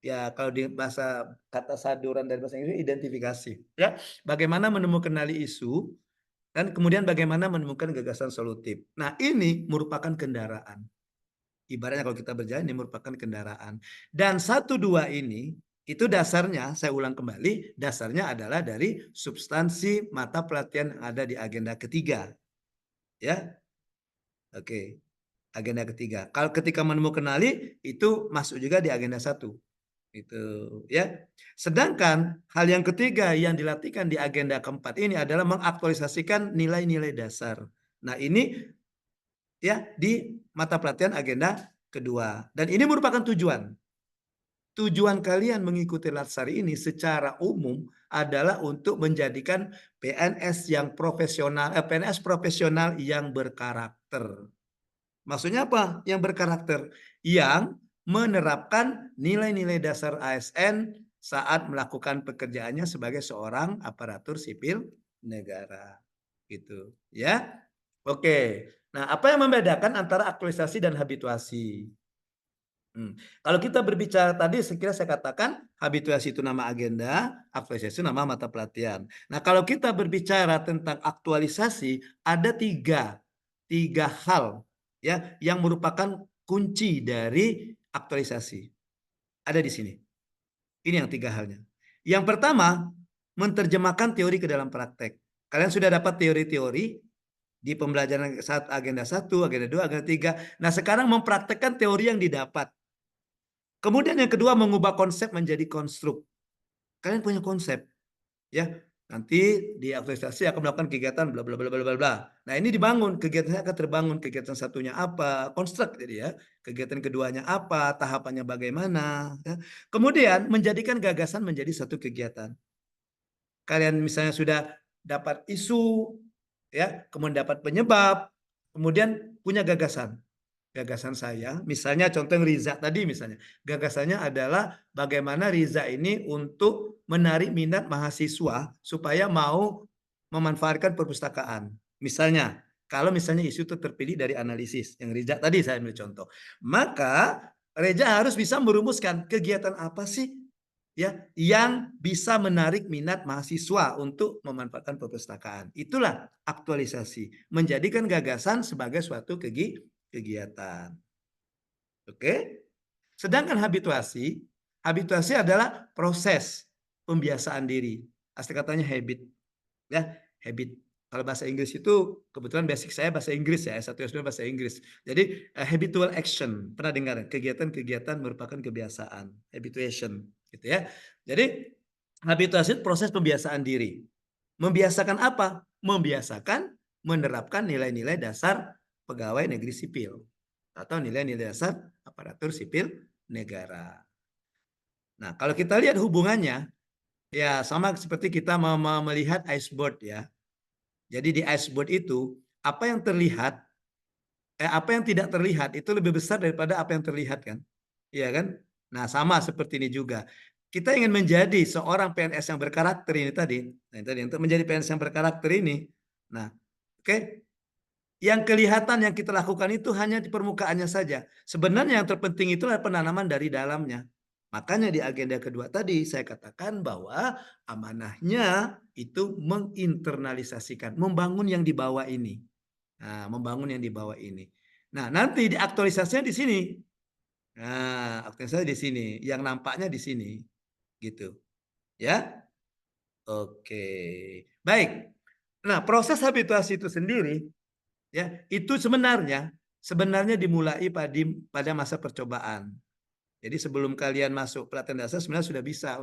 Ya, kalau di bahasa kata saduran dari bahasa Inggris identifikasi. Ya, bagaimana menemukan isu dan kemudian bagaimana menemukan gagasan solutif. Nah, ini merupakan kendaraan. Ibaratnya kalau kita berjalan ini merupakan kendaraan. Dan 1, 2 ini itu dasarnya, saya ulang kembali, dasarnya adalah dari substansi mata pelatihan yang ada di agenda ketiga. Ya. Oke. Agenda ketiga. Kalau ketika menemukan itu masuk juga di agenda 1. Itu ya. Sedangkan hal yang ketiga yang dilatihkan di agenda keempat ini adalah mengaktualisasikan nilai-nilai dasar. Nah, ini ya di mata pelatihan agenda kedua. Dan ini merupakan tujuan. Tujuan kalian mengikuti Latsari ini secara umum adalah untuk menjadikan PNS yang profesional, PNS profesional yang berkarakter. Maksudnya apa? Yang berkarakter, yang menerapkan nilai-nilai dasar ASN saat melakukan pekerjaannya sebagai seorang aparatur sipil negara. Gitu, ya. Oke. Nah, apa yang membedakan antara aktualisasi dan habituasi? Kalau kita berbicara tadi, sekira saya katakan habituasi itu nama agenda, aktualisasi itu nama mata pelatihan. Nah, kalau kita berbicara tentang aktualisasi, ada tiga hal ya yang merupakan kunci dari aktualisasi. Ada di sini. Ini yang 3 halnya. Yang pertama, menerjemahkan teori ke dalam praktek. Kalian sudah dapat teori-teori di pembelajaran saat agenda 1, agenda 2, agenda 3. Nah, sekarang mempraktekkan teori yang didapat. Kemudian yang kedua, mengubah konsep menjadi konstruk. Kalian punya konsep. Ya, Nanti di aktualisasi akan melakukan kegiatan bla bla bla bla bla bla. Nah, ini dibangun, kegiatannya akan terbangun, kegiatan satunya apa, konstruk jadi ya. Kegiatan keduanya apa, tahapannya bagaimana, ya. Kemudian menjadikan gagasan menjadi satu kegiatan. Kalian misalnya sudah dapat isu, ya, kemudian dapat penyebab, kemudian punya gagasan. Gagasan saya, misalnya contoh Riza tadi misalnya, gagasannya adalah bagaimana Riza ini untuk menarik minat mahasiswa supaya mau memanfaatkan perpustakaan. Misalnya, kalau misalnya isu itu terpilih dari analisis, yang Riza tadi saya ambil contoh, maka Reza harus bisa merumuskan kegiatan apa sih ya yang bisa menarik minat mahasiswa untuk memanfaatkan perpustakaan. Itulah aktualisasi, menjadikan gagasan sebagai suatu kegiatan. Oke. Sedangkan habituasi adalah proses pembiasaan diri. Asli katanya habit. Ya, habit. Kalau bahasa Inggris itu kebetulan basic saya bahasa Inggris ya, S1 S2 bahasa Inggris. Jadi habitual action. Pernah dengar? Kegiatan-kegiatan merupakan kebiasaan, habituation gitu ya. Jadi habituasi proses pembiasaan diri. Membiasakan apa? Membiasakan menerapkan nilai-nilai dasar pegawai negeri sipil atau nilai-nilai dasar aparatur sipil negara. Nah, kalau kita lihat hubungannya, ya sama seperti kita melihat iceboard ya. Jadi di iceboard itu, apa yang terlihat, apa yang tidak terlihat itu lebih besar daripada apa yang terlihat kan? Iya kan? Nah, sama seperti ini juga. Kita ingin menjadi seorang PNS yang berkarakter ini tadi. Nah, tadi untuk menjadi PNS yang berkarakter ini. Nah, oke. Yang kelihatan yang kita lakukan itu hanya di permukaannya saja. Sebenarnya yang terpenting itu adalah penanaman dari dalamnya. Makanya di agenda kedua tadi saya katakan bahwa amanahnya itu menginternalisasikan, membangun yang di bawah ini. Nah, membangun yang di bawah ini. Nah, nanti di aktualisasinya di sini. Nah, aktualisasi di sini, yang nampaknya di sini. Gitu. Ya. Oke. Baik. Nah, proses habituasi itu sendiri ya, itu sebenarnya dimulai pada masa percobaan. Jadi sebelum kalian masuk pelatihan dasar sebenarnya sudah bisa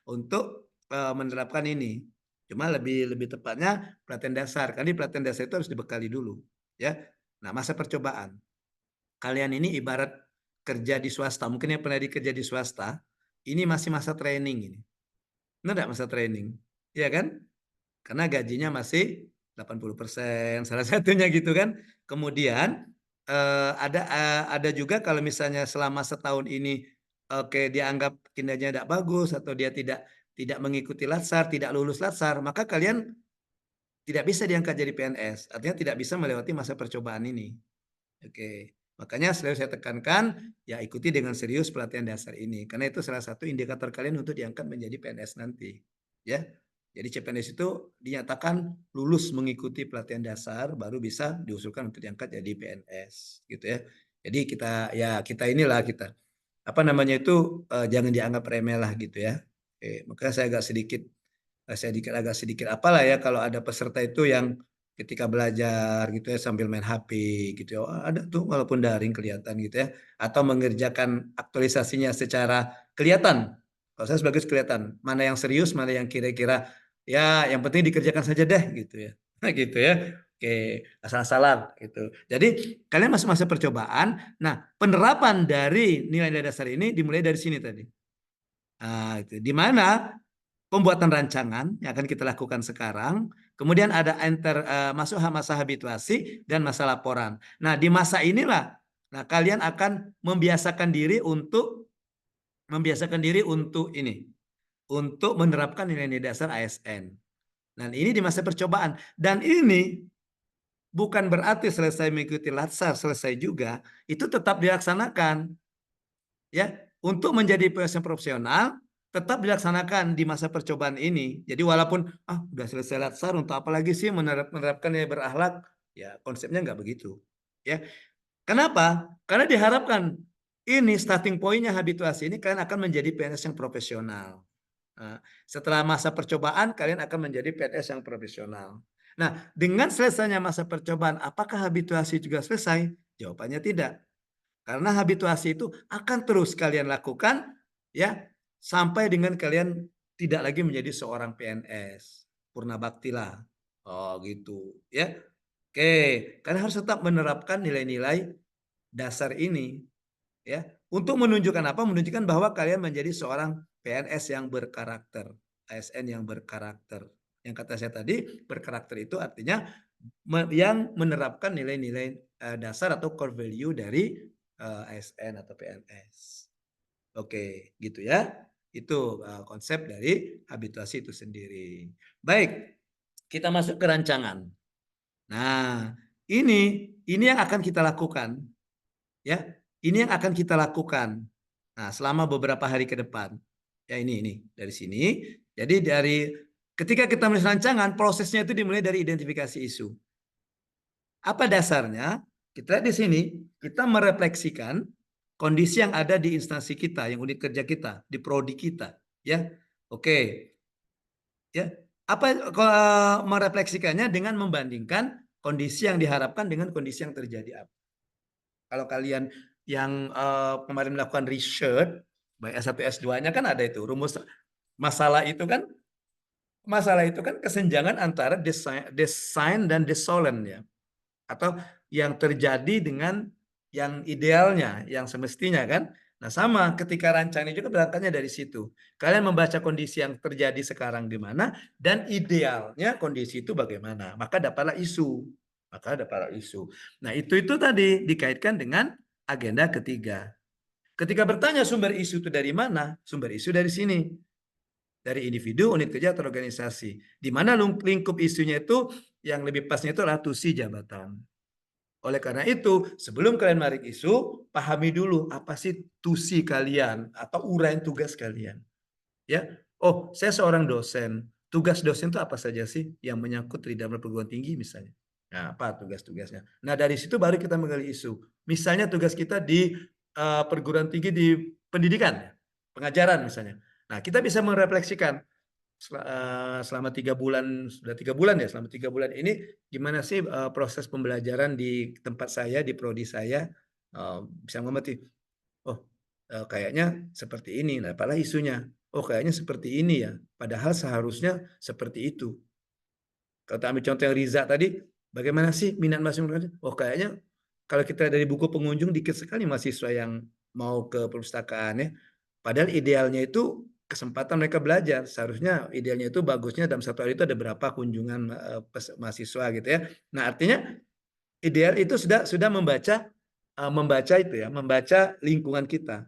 untuk menerapkan ini. Cuma lebih tepatnya pelatihan dasar. Karena di pelatihan dasar itu harus dibekali dulu, ya. Nah, masa percobaan. Kalian ini ibarat kerja di swasta. Mungkin yang pernah dikerja di swasta, ini masih masa training ini. Benar enggak masa training? Iya kan? Karena gajinya masih 80%, salah satunya gitu kan. Kemudian ada juga kalau misalnya selama setahun ini dianggap kinerjanya tidak bagus atau dia tidak mengikuti latsar, tidak lulus latsar, maka kalian tidak bisa diangkat jadi PNS. Artinya tidak bisa melewati masa percobaan ini. Oke. Makanya selalu saya tekankan ya ikuti dengan serius pelatihan dasar ini karena itu salah satu indikator kalian untuk diangkat menjadi PNS nanti. Ya. Jadi CPNS itu dinyatakan lulus mengikuti pelatihan dasar baru bisa diusulkan untuk diangkat jadi PNS gitu ya. Jadi kita inilah kita apa namanya itu jangan dianggap remeh lah gitu ya. Oke, makanya saya agak sedikit apalah ya kalau ada peserta itu yang ketika belajar gitu ya sambil main HP gitu ya. Oh, ada tuh walaupun daring kelihatan gitu ya atau mengerjakan aktualisasinya secara kelihatan. Kalau saya sebagus kelihatan mana yang serius, mana yang kira-kira ya yang penting dikerjakan saja deh gitu ya. Nah, gitu ya. Oke, asal-asalan gitu. Jadi kalian masuk masa percobaan. Nah, penerapan dari nilai-nilai dasar ini dimulai dari sini tadi. Nah, itu di mana pembuatan rancangan yang akan kita lakukan sekarang, kemudian ada masuk masa habituasi dan masa laporan. Nah, di masa inilah kalian akan membiasakan diri untuk ini, untuk menerapkan nilai-nilai dasar ASN. Dan ini di masa percobaan. Dan ini bukan berarti selesai mengikuti latsar, selesai juga, itu tetap dilaksanakan. Ya, untuk menjadi PNS profesional tetap dilaksanakan di masa percobaan ini. Jadi walaupun udah selesai latsar untuk apa lagi sih menerapkan nilai berakhlak? Ya, konsepnya nggak begitu. Ya. Kenapa? Karena diharapkan ini starting point-nya habituasi ini kalian akan menjadi PNS yang profesional. Nah, setelah masa percobaan kalian akan menjadi PNS yang profesional. Nah, dengan selesainya masa percobaan, apakah habituasi juga selesai? Jawabannya tidak. Karena habituasi itu akan terus kalian lakukan ya sampai dengan kalian tidak lagi menjadi seorang PNS. purna bakti lah. Oh gitu ya. Oke, kalian harus tetap menerapkan nilai-nilai dasar ini ya. Untuk menunjukkan apa? Menunjukkan bahwa kalian menjadi seorang PNS yang berkarakter, ASN yang berkarakter. Yang kata saya tadi, berkarakter itu artinya yang menerapkan nilai-nilai dasar atau core value dari ASN atau PNS. Oke, gitu ya. Itu konsep dari habituasi itu sendiri. Baik, kita masuk ke rancangan. Nah, ini yang akan kita lakukan, ya. Ini yang akan kita lakukan. Nah, selama beberapa hari ke depan. Ya ini dari sini. Jadi dari ketika kita menulis rancangan, prosesnya itu dimulai dari identifikasi isu. Apa dasarnya? Kita lihat di sini, kita merefleksikan kondisi yang ada di instansi kita, yang unit kerja kita, di prodi kita, ya. Oke. Ya. Apa merefleksikannya dengan membandingkan kondisi yang diharapkan dengan kondisi yang terjadi apa. Kalau kalian yang kemarin melakukan research, baik S1 S2-nya kan ada itu rumus masalah itu kan kesenjangan antara desain dan desolen ya. Atau yang terjadi dengan yang idealnya, yang semestinya kan. Nah sama ketika rancangannya juga berangkatnya dari situ. Kalian membaca kondisi yang terjadi sekarang di mana dan idealnya kondisi itu bagaimana. Maka dapatlah isu. Nah itu tadi dikaitkan dengan agenda ketiga. Ketika bertanya sumber isu itu dari mana? Sumber isu dari sini. Dari individu, unit kerja, atau organisasi. Di mana lingkup isunya itu yang lebih pasnya itu adalah tusi jabatan. Oleh karena itu, sebelum kalian menarik isu, pahami dulu apa sih tusi kalian atau uraian tugas kalian. Ya, oh saya seorang dosen. Tugas dosen itu apa saja sih yang menyangkut di dalam perguruan tinggi misalnya? Nah, apa tugas-tugasnya? Nah, dari situ baru kita menggali isu. Misalnya tugas kita di perguruan tinggi di pendidikan, pengajaran misalnya. Nah, kita bisa merefleksikan selama 3 bulan, sudah 3 bulan ya, selama 3 bulan ini gimana sih proses pembelajaran di tempat saya, di prodi saya, bisa mengerti, oh kayaknya seperti ini, nah apalah isunya, oh kayaknya seperti ini ya, padahal seharusnya seperti itu. Kalau kita ambil contoh yang Riza tadi, bagaimana sih minat mahasiswa? Oh kayaknya kalau kita dari buku pengunjung dikit sekali mahasiswa yang mau ke perpustakaan ya, padahal idealnya itu kesempatan mereka belajar. Seharusnya idealnya itu bagusnya dalam 1 hari itu ada berapa kunjungan mahasiswa gitu ya. Nah, artinya ideal itu sudah membaca itu ya, membaca lingkungan kita.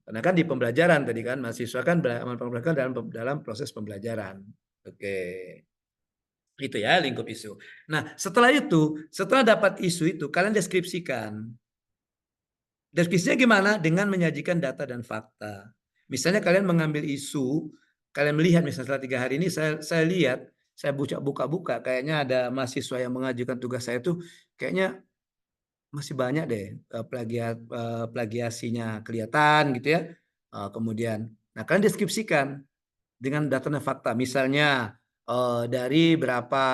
Karena kan di pembelajaran tadi kan mahasiswa kan dalam proses pembelajaran. Oke. Itu ya lingkup isu. Nah, setelah dapat isu itu kalian deskripsikan. Deskripsinya gimana? Dengan menyajikan data dan fakta. Misalnya kalian mengambil isu, kalian melihat misalnya setelah 3 hari ini saya lihat, saya buka-buka, kayaknya ada mahasiswa yang mengajukan tugas saya itu kayaknya masih banyak deh plagiasinya kelihatan gitu ya. Kemudian, nah kalian deskripsikan dengan data dan fakta. Misalnya dari berapa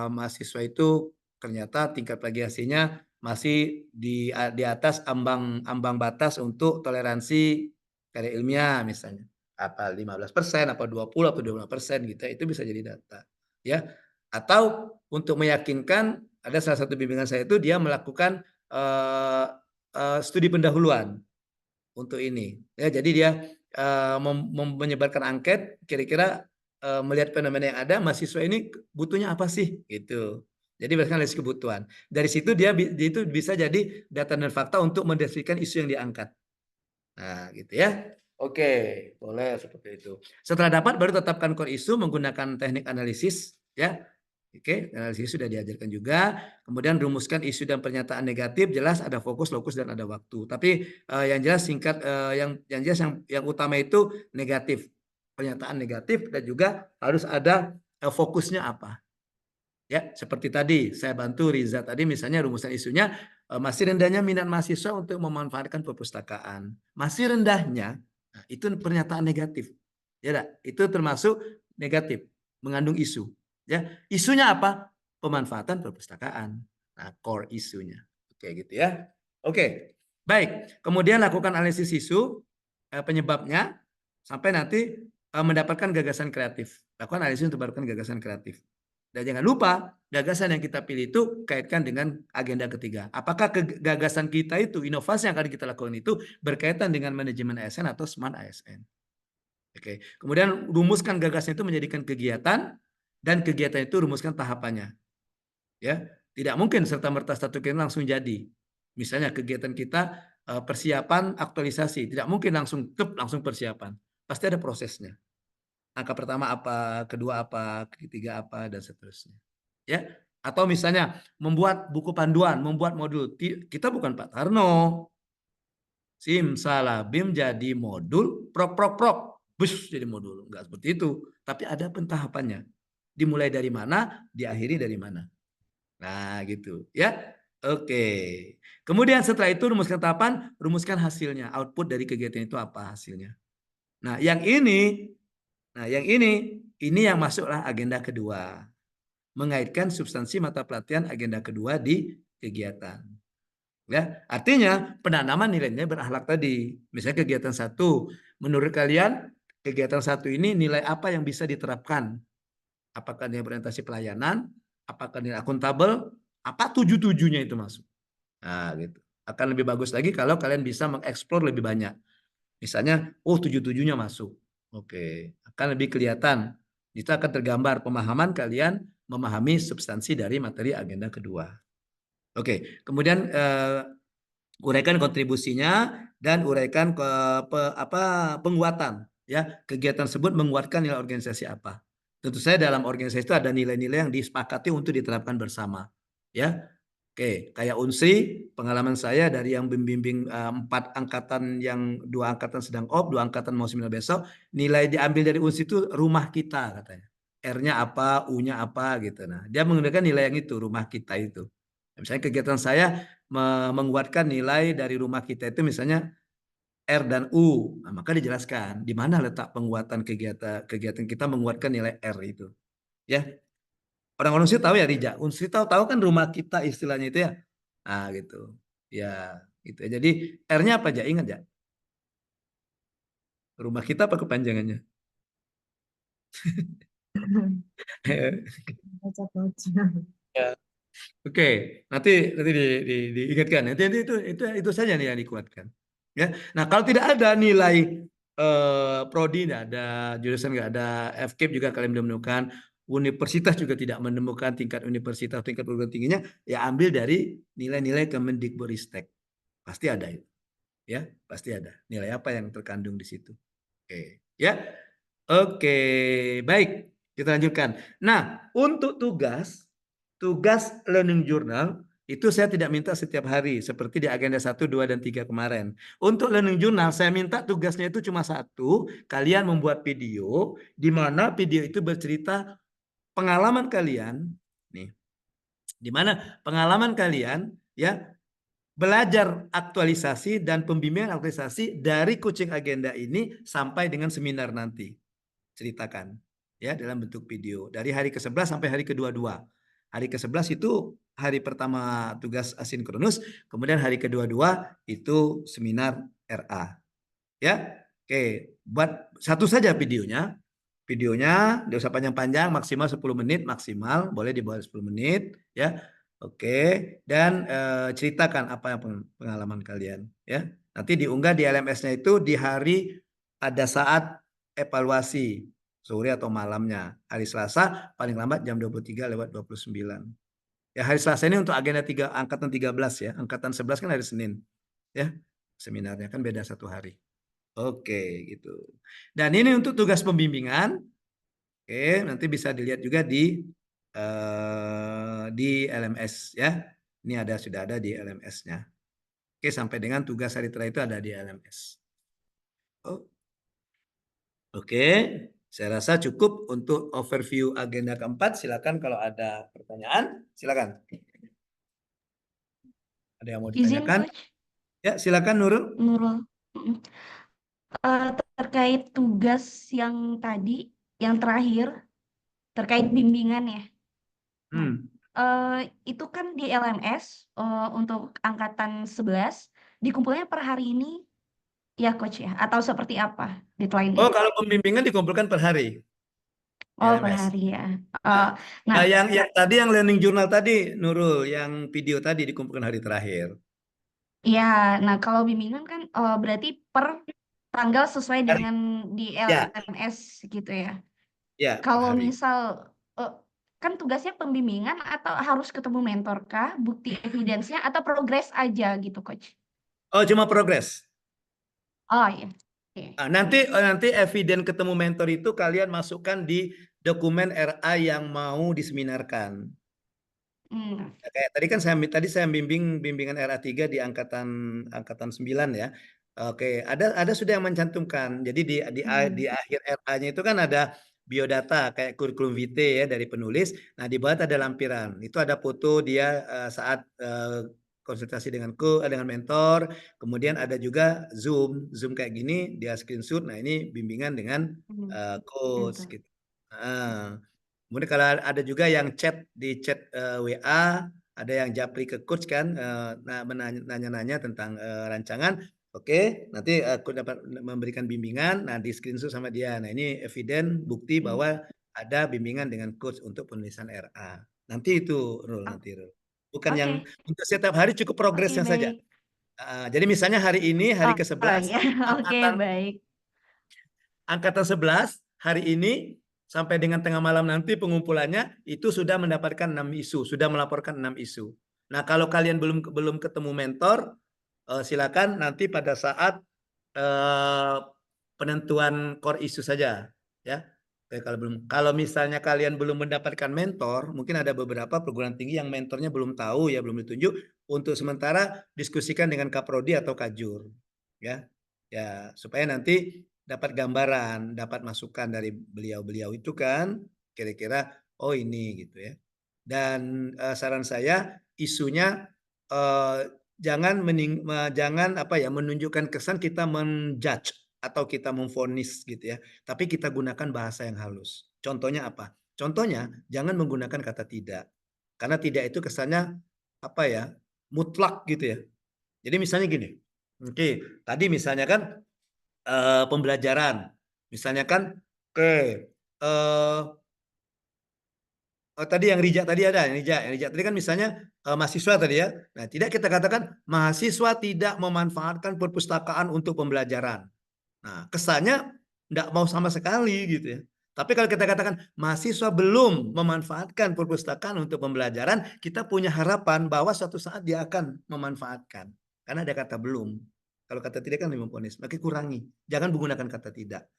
mahasiswa itu ternyata tingkat plagiasinya masih di atas ambang batas untuk toleransi karya ilmiah misalnya. Apa 15%, apa 20, apa 25% gitu. Itu bisa jadi data. Ya. Atau untuk meyakinkan, ada salah satu bimbingan saya itu dia melakukan studi pendahuluan untuk ini. Ya, jadi dia menyebarkan angket kira-kira melihat fenomena yang ada, mahasiswa ini butuhnya apa sih gitu. Jadi berdasarkan dari kebutuhan. Dari situ dia itu bisa jadi data dan fakta untuk mendeskripsikan isu yang diangkat. Nah, gitu ya. Oke, boleh seperti itu. Setelah dapat baru tetapkan core isu menggunakan teknik analisis ya. Oke, analisis sudah diajarkan juga. Kemudian rumuskan isu dan pernyataan negatif, jelas ada fokus, lokus dan ada waktu. Tapi yang jelas singkat yang jelas yang utama itu negatif. Pernyataan negatif dan juga harus ada fokusnya apa. Ya, seperti tadi saya bantu Riza tadi misalnya rumusan isunya masih rendahnya minat mahasiswa untuk memanfaatkan perpustakaan. Masih rendahnya, nah, itu pernyataan negatif. Ya, itu termasuk negatif, mengandung isu. Ya, isunya apa? Pemanfaatan perpustakaan. Nah, core isunya. Oke, gitu ya. Oke. Baik, kemudian lakukan analisis isu penyebabnya sampai nanti mendapatkan gagasan kreatif. Lakukan analisis untuk mendapatkan gagasan kreatif. Dan jangan lupa, gagasan yang kita pilih itu kaitkan dengan agenda ketiga. Apakah gagasan kita itu, inovasi yang akan kita lakukan itu berkaitan dengan manajemen ASN atau smart ASN. Oke. Kemudian rumuskan gagasan itu menjadikan kegiatan, dan kegiatan itu rumuskan tahapannya. Ya, tidak mungkin serta-merta satu kegiatan langsung jadi. Misalnya kegiatan kita persiapan aktualisasi, tidak mungkin langsung persiapan. Pasti ada prosesnya. Angka pertama apa, kedua apa, ketiga apa, dan seterusnya. Ya, atau misalnya membuat buku panduan, membuat modul. Kita bukan Pak Tarno. Simsalabim jadi modul, prok, bus jadi modul. Enggak seperti itu. Tapi ada pentahapannya. Dimulai dari mana, diakhiri dari mana. Nah, gitu. Ya, oke. Kemudian setelah itu rumuskan tahapan, rumuskan hasilnya. Output dari kegiatan itu apa hasilnya. Nah, yang ini yang masuklah agenda kedua. Mengaitkan substansi mata pelatihan agenda kedua di kegiatan. Ya, artinya penanaman nilai-nilai berakhlak tadi. Misalnya kegiatan 1, menurut kalian kegiatan 1 ini nilai apa yang bisa diterapkan? Apakah nilai orientasi pelayanan? Apakah nilai akuntabel? Apa 7-7-nya itu masuk? Nah, gitu. Akan lebih bagus lagi kalau kalian bisa mengeksplor lebih banyak. Misalnya, 7-7-nya masuk. Oke, akan lebih kelihatan. Itu akan tergambar pemahaman kalian memahami substansi dari materi agenda kedua. Oke, kemudian uraikan kontribusinya dan uraikan penguatan. Ya, kegiatan tersebut menguatkan nilai organisasi apa. Tentu saja dalam organisasi itu ada nilai-nilai yang disepakati untuk diterapkan bersama. Ya, oke, kayak Unsri, pengalaman saya dari yang membimbing 4 angkatan, yang 2 angkatan sedang off, 2 angkatan mau seminar besok, nilai diambil dari Unsri itu rumah kita katanya. R-nya apa, U-nya apa gitu. Nah, dia menggunakan nilai yang itu, rumah kita itu. Misalnya kegiatan saya menguatkan nilai dari rumah kita itu misalnya R dan U. Nah, maka dijelaskan di mana letak penguatan kegiatan kita menguatkan nilai R itu. Ya. Orang-orang Unsri tahu ya, Rija. Unsri tahu kan rumah kita istilahnya itu ya. Nah, gitu. Ya, gitu. Jadi R-nya apa aja? Ingat ya? Rumah kita apa kepanjangannya? Ya. Oke, nanti diingatkan. Nanti itu saja nih yang dikuatkan. Ya. Nah, kalau tidak ada nilai prodi, tidak ada jurusan, nggak ada FKIP juga kalian belum menemukan, universitas juga tidak menemukan tingkat universitas, tingkat perguruan tingginya, ya ambil dari nilai-nilai Kemendikbudristek. Pasti ada itu. Ya, pasti ada. Nilai apa yang terkandung di situ. Oke, ya. Oke, baik. Kita lanjutkan. Nah, untuk tugas learning journal itu saya tidak minta setiap hari seperti di agenda 1, 2, dan 3 kemarin. Untuk learning journal saya minta tugasnya itu cuma 1, kalian membuat video di mana video itu bercerita pengalaman kalian nih. Di mana pengalaman kalian ya belajar aktualisasi dan pembimbingan aktualisasi dari coaching agenda ini sampai dengan seminar nanti. Ceritakan ya dalam bentuk video dari hari ke-11 sampai hari ke-22. Hari ke-11 itu hari pertama tugas asinkronus, kemudian hari ke-22 itu seminar RA. Ya. Oke, buat satu saja videonya. Videonya tidak usah panjang-panjang, maksimal 10 menit maksimal, boleh di bawah 10 menit ya. Oke, dan ceritakan apa yang pengalaman kalian ya. Nanti diunggah di LMS-nya itu di hari pada saat evaluasi sore atau malamnya. Hari Selasa paling lambat jam 23:29. Ya, hari Selasa ini untuk agenda angkatan 13 ya. Angkatan 11 kan hari Senin. Ya. Seminarnya kan beda 1 hari. Oke, gitu. Dan ini untuk tugas pembimbingan. Oke, nanti bisa dilihat juga di LMS ya. Ini sudah ada di LMS-nya. Oke, sampai dengan tugas hari terakhir itu ada di LMS. Oke, saya rasa cukup untuk overview agenda keempat. Silakan kalau ada pertanyaan, silakan. Ada yang mau ditanyakan? Ya, silakan Nurul.
Terkait tugas yang tadi, yang terakhir, terkait bimbingan ya. Itu kan di LMS untuk angkatan 11, dikumpulnya per hari ini ya Coach ya? Atau seperti apa deadline-nya?
Oh, kalau pembimbingan dikumpulkan per hari di
Oh, per
LMS.
hari ya.
Nah,
Nah,
yang tadi yang learning journal tadi, Nurul, yang video tadi dikumpulkan hari terakhir.
ya, nah kalau bimbingan kan berarti per tanggal sesuai
Hari.
dengan di
Ya,
LMS gitu ya.
ya, per
Kalau
hari.
misal kan tugasnya pembimbingan atau harus ketemu mentor kah, bukti evidence-nya atau progres aja gitu, Coach?
Oh, cuma progres.
Oh iya. Oke.
Nanti eviden ketemu mentor itu kalian masukkan di dokumen RA yang mau diseminarkan. Kayak tadi kan saya bimbingan RA3 di angkatan 9 ya. Oke, ada sudah yang mencantumkan. Jadi di akhir RA-nya itu kan ada biodata kayak kurikulum vitae ya dari penulis. Nah, di bawah ada lampiran. Itu ada foto dia saat konsultasi dengan mentor. Kemudian ada juga Zoom kayak gini, dia screenshot. Nah, ini bimbingan dengan coach gitu. Kemudian kalau ada juga yang di chat WA, ada yang japri ke coach kan, nanya-nanya tentang rancangan. Oke, nanti aku dapat memberikan bimbingan, nah di screenshot sama dia. Nah ini eviden bukti bahwa ada bimbingan dengan coach untuk penulisan RA. Nanti itu Rul, bukan yang untuk setiap hari cukup progresnya saja. Jadi misalnya hari ini hari ke-11
ya. Oke, baik.
Angkatan 11 hari ini sampai dengan tengah malam nanti pengumpulannya itu sudah mendapatkan 6 isu, sudah melaporkan 6 isu. Nah, kalau kalian belum ketemu mentor, silakan nanti pada saat penentuan core isu saja, ya. Kalau misalnya kalian belum mendapatkan mentor, mungkin ada beberapa perguruan tinggi yang mentornya belum tahu ya, belum ditunjuk. Untuk sementara diskusikan dengan Kaprodi atau Kajur, ya, ya supaya nanti dapat gambaran, dapat masukan dari beliau-beliau itu kan, kira-kira oh ini gitu ya. Dan saran saya isunya jangan menunjukkan kesan kita menjudge atau kita memvonis gitu ya. Tapi kita gunakan bahasa yang halus. Contohnya apa? Contohnya jangan menggunakan kata tidak. Karena tidak itu kesannya apa ya? Mutlak gitu ya. Jadi misalnya gini. Oke, tadi misalnya kan pembelajaran. Misalnya kan tadi yang Rija tadi ada, yang Rija tadi kan misalnya mahasiswa tadi ya. Nah, tidak kita katakan mahasiswa tidak memanfaatkan perpustakaan untuk pembelajaran. Nah, kesannya tidak mau sama sekali gitu ya. Tapi kalau kita katakan mahasiswa belum memanfaatkan perpustakaan untuk pembelajaran, kita punya harapan bahwa suatu saat dia akan memanfaatkan. Karena ada kata belum. Kalau kata tidak kan memponis, maka kurangi. Jangan menggunakan kata tidak.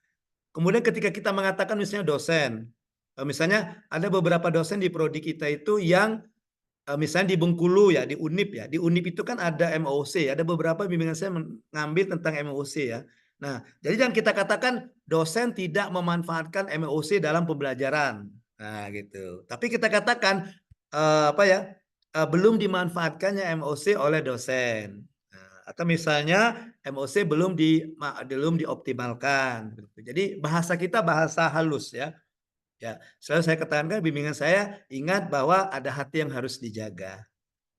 Kemudian ketika kita mengatakan misalnya dosen, misalnya ada beberapa dosen di prodi kita itu yang misalnya di Bengkulu ya, di Unip ya. Di Unip itu kan ada MOC, ada beberapa bimbingan saya mengambil tentang MOC ya. Nah, jadi jangan kita katakan dosen tidak memanfaatkan MOC dalam pembelajaran. Nah, gitu. Tapi kita katakan belum dimanfaatkannya MOC oleh dosen. Atau misalnya MOC belum dioptimalkan. Jadi bahasa kita bahasa halus ya. Ya, selalu saya katakan bimbingan saya ingat bahwa ada hati yang harus dijaga.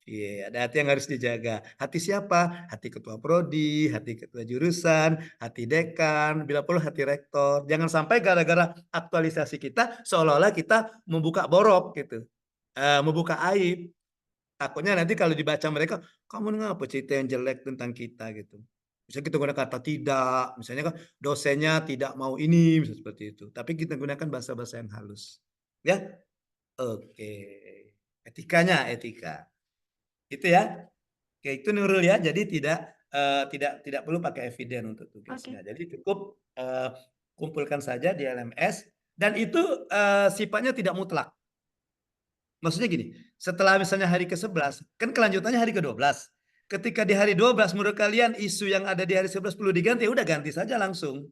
Iya, ada hati yang harus dijaga. Hati siapa? Hati ketua prodi, hati ketua jurusan, hati dekan, bila perlu hati rektor. Jangan sampai gara-gara aktualisasi kita seolah-olah kita membuka borok gitu, membuka aib. Takutnya nanti kalau dibaca mereka, kamu ngapa cerita yang jelek tentang kita gitu. Misalnya kita gunakan kata tidak, misalnya kan dosennya tidak mau ini, misalnya seperti itu. Tapi kita gunakan bahasa-bahasa yang halus. Ya, oke. Etika. Itu ya. Oke, itu Nurul ya. Jadi tidak perlu pakai eviden untuk tugasnya. Jadi cukup kumpulkan saja di LMS dan itu sifatnya tidak mutlak. Maksudnya gini, setelah misalnya hari ke-11, kan kelanjutannya hari ke-12. Ketika di hari 12 menurut kalian isu yang ada di hari 11 perlu diganti, ya udah ganti saja langsung.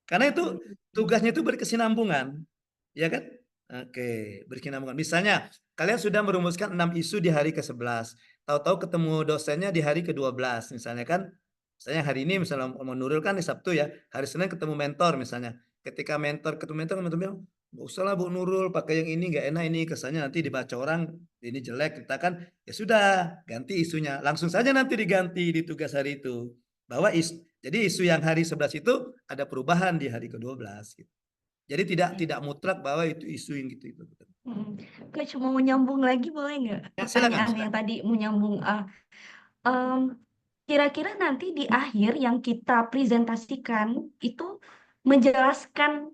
Karena itu tugasnya itu berkesinambungan. Ya kan? Oke, berkesinambungan. Misalnya, kalian sudah merumuskan 6 isu di hari ke-11. Tahu-tahu ketemu dosennya di hari ke-12. Misalnya kan, misalnya hari ini misalnya mau Nurul kan di Sabtu ya, hari Senin ketemu mentor misalnya. Ketika ketemu mentor bilang, nggak usah lah Bu Nurul pakai yang ini nggak enak, ini kesannya nanti dibaca orang ini jelek. Kita kan ya sudah ganti isunya langsung saja nanti diganti di tugas hari itu bahwa Jadi isu yang hari 11 itu ada perubahan di hari ke-12 gitu. Jadi tidak mutlak bahwa itu isu yang gitu itu.
Coach mau nyambung lagi boleh nggak?
Ya,
Pertanyaan
silakan.
yang tadi mau nyambung. Kira-kira nanti di akhir yang kita presentasikan itu menjelaskan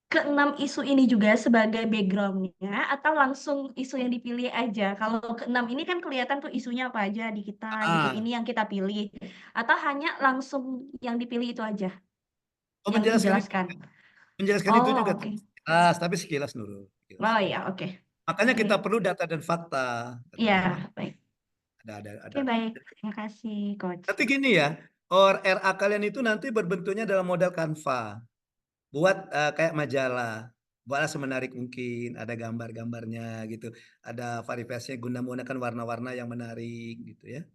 ke-6 isu ini juga sebagai background-nya atau langsung isu yang dipilih aja? Kalau ke-6 ini kan kelihatan tuh isunya apa aja di kita gitu. Ini yang kita pilih. Atau hanya langsung yang dipilih itu aja
Oh,
yang dijelaskan?
menjelaskan itu
Oh,
juga
oke.
sekilas, tapi sekilas Nurul.
Oh iya, oke.
Makanya
Oke.
kita perlu data dan fakta.
Iya, baik.
Ada.
Oke, baik. Terima kasih, Coach.
Nanti gini ya, RA kalian itu nanti berbentuknya dalam model Canva. Buat kayak majalah. Buatlah semenarik mungkin, ada gambar-gambarnya gitu. Ada variasinya guna menggunakan warna-warna yang menarik gitu ya.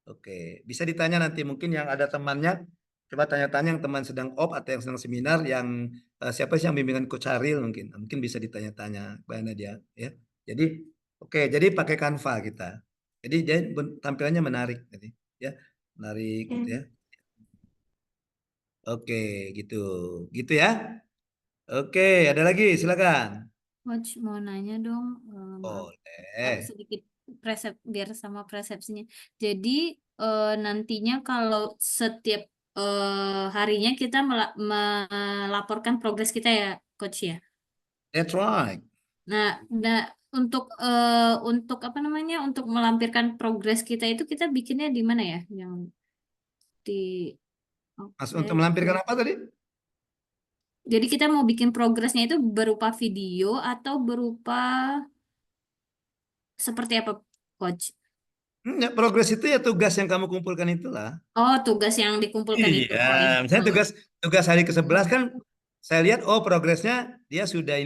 Oke, bisa ditanya nanti mungkin yang ada temannya, coba tanya-tanya yang teman sedang atau yang sedang seminar, yang siapa sih yang bimbingan Coach Haril mungkin bisa ditanya-tanya kepada dia ya. Jadi jadi pakai Canva kita. Jadi tampilannya menarik jadi ya, menarik gitu ya. Oke, gitu ya. Oke, ada lagi silakan.
Coach mau nanya dong, maaf.
Boleh.
Sedikit biar sama persepsinya. Jadi nantinya kalau setiap harinya kita melaporkan progres kita ya, Coach ya.
That's right.
Nah, untuk apa namanya, untuk melampirkan progres kita itu kita bikinnya di mana ya? Yang di
Untuk melampirkan apa tadi?
Jadi kita mau bikin progresnya itu berupa video atau berupa seperti apa, Coach?
Ya, progres itu ya tugas yang kamu kumpulkan itulah.
Oh, tugas yang dikumpulkan itu.
Iya,
Oh, iya.
misalnya tugas hari ke-11 kan saya lihat progresnya dia sudah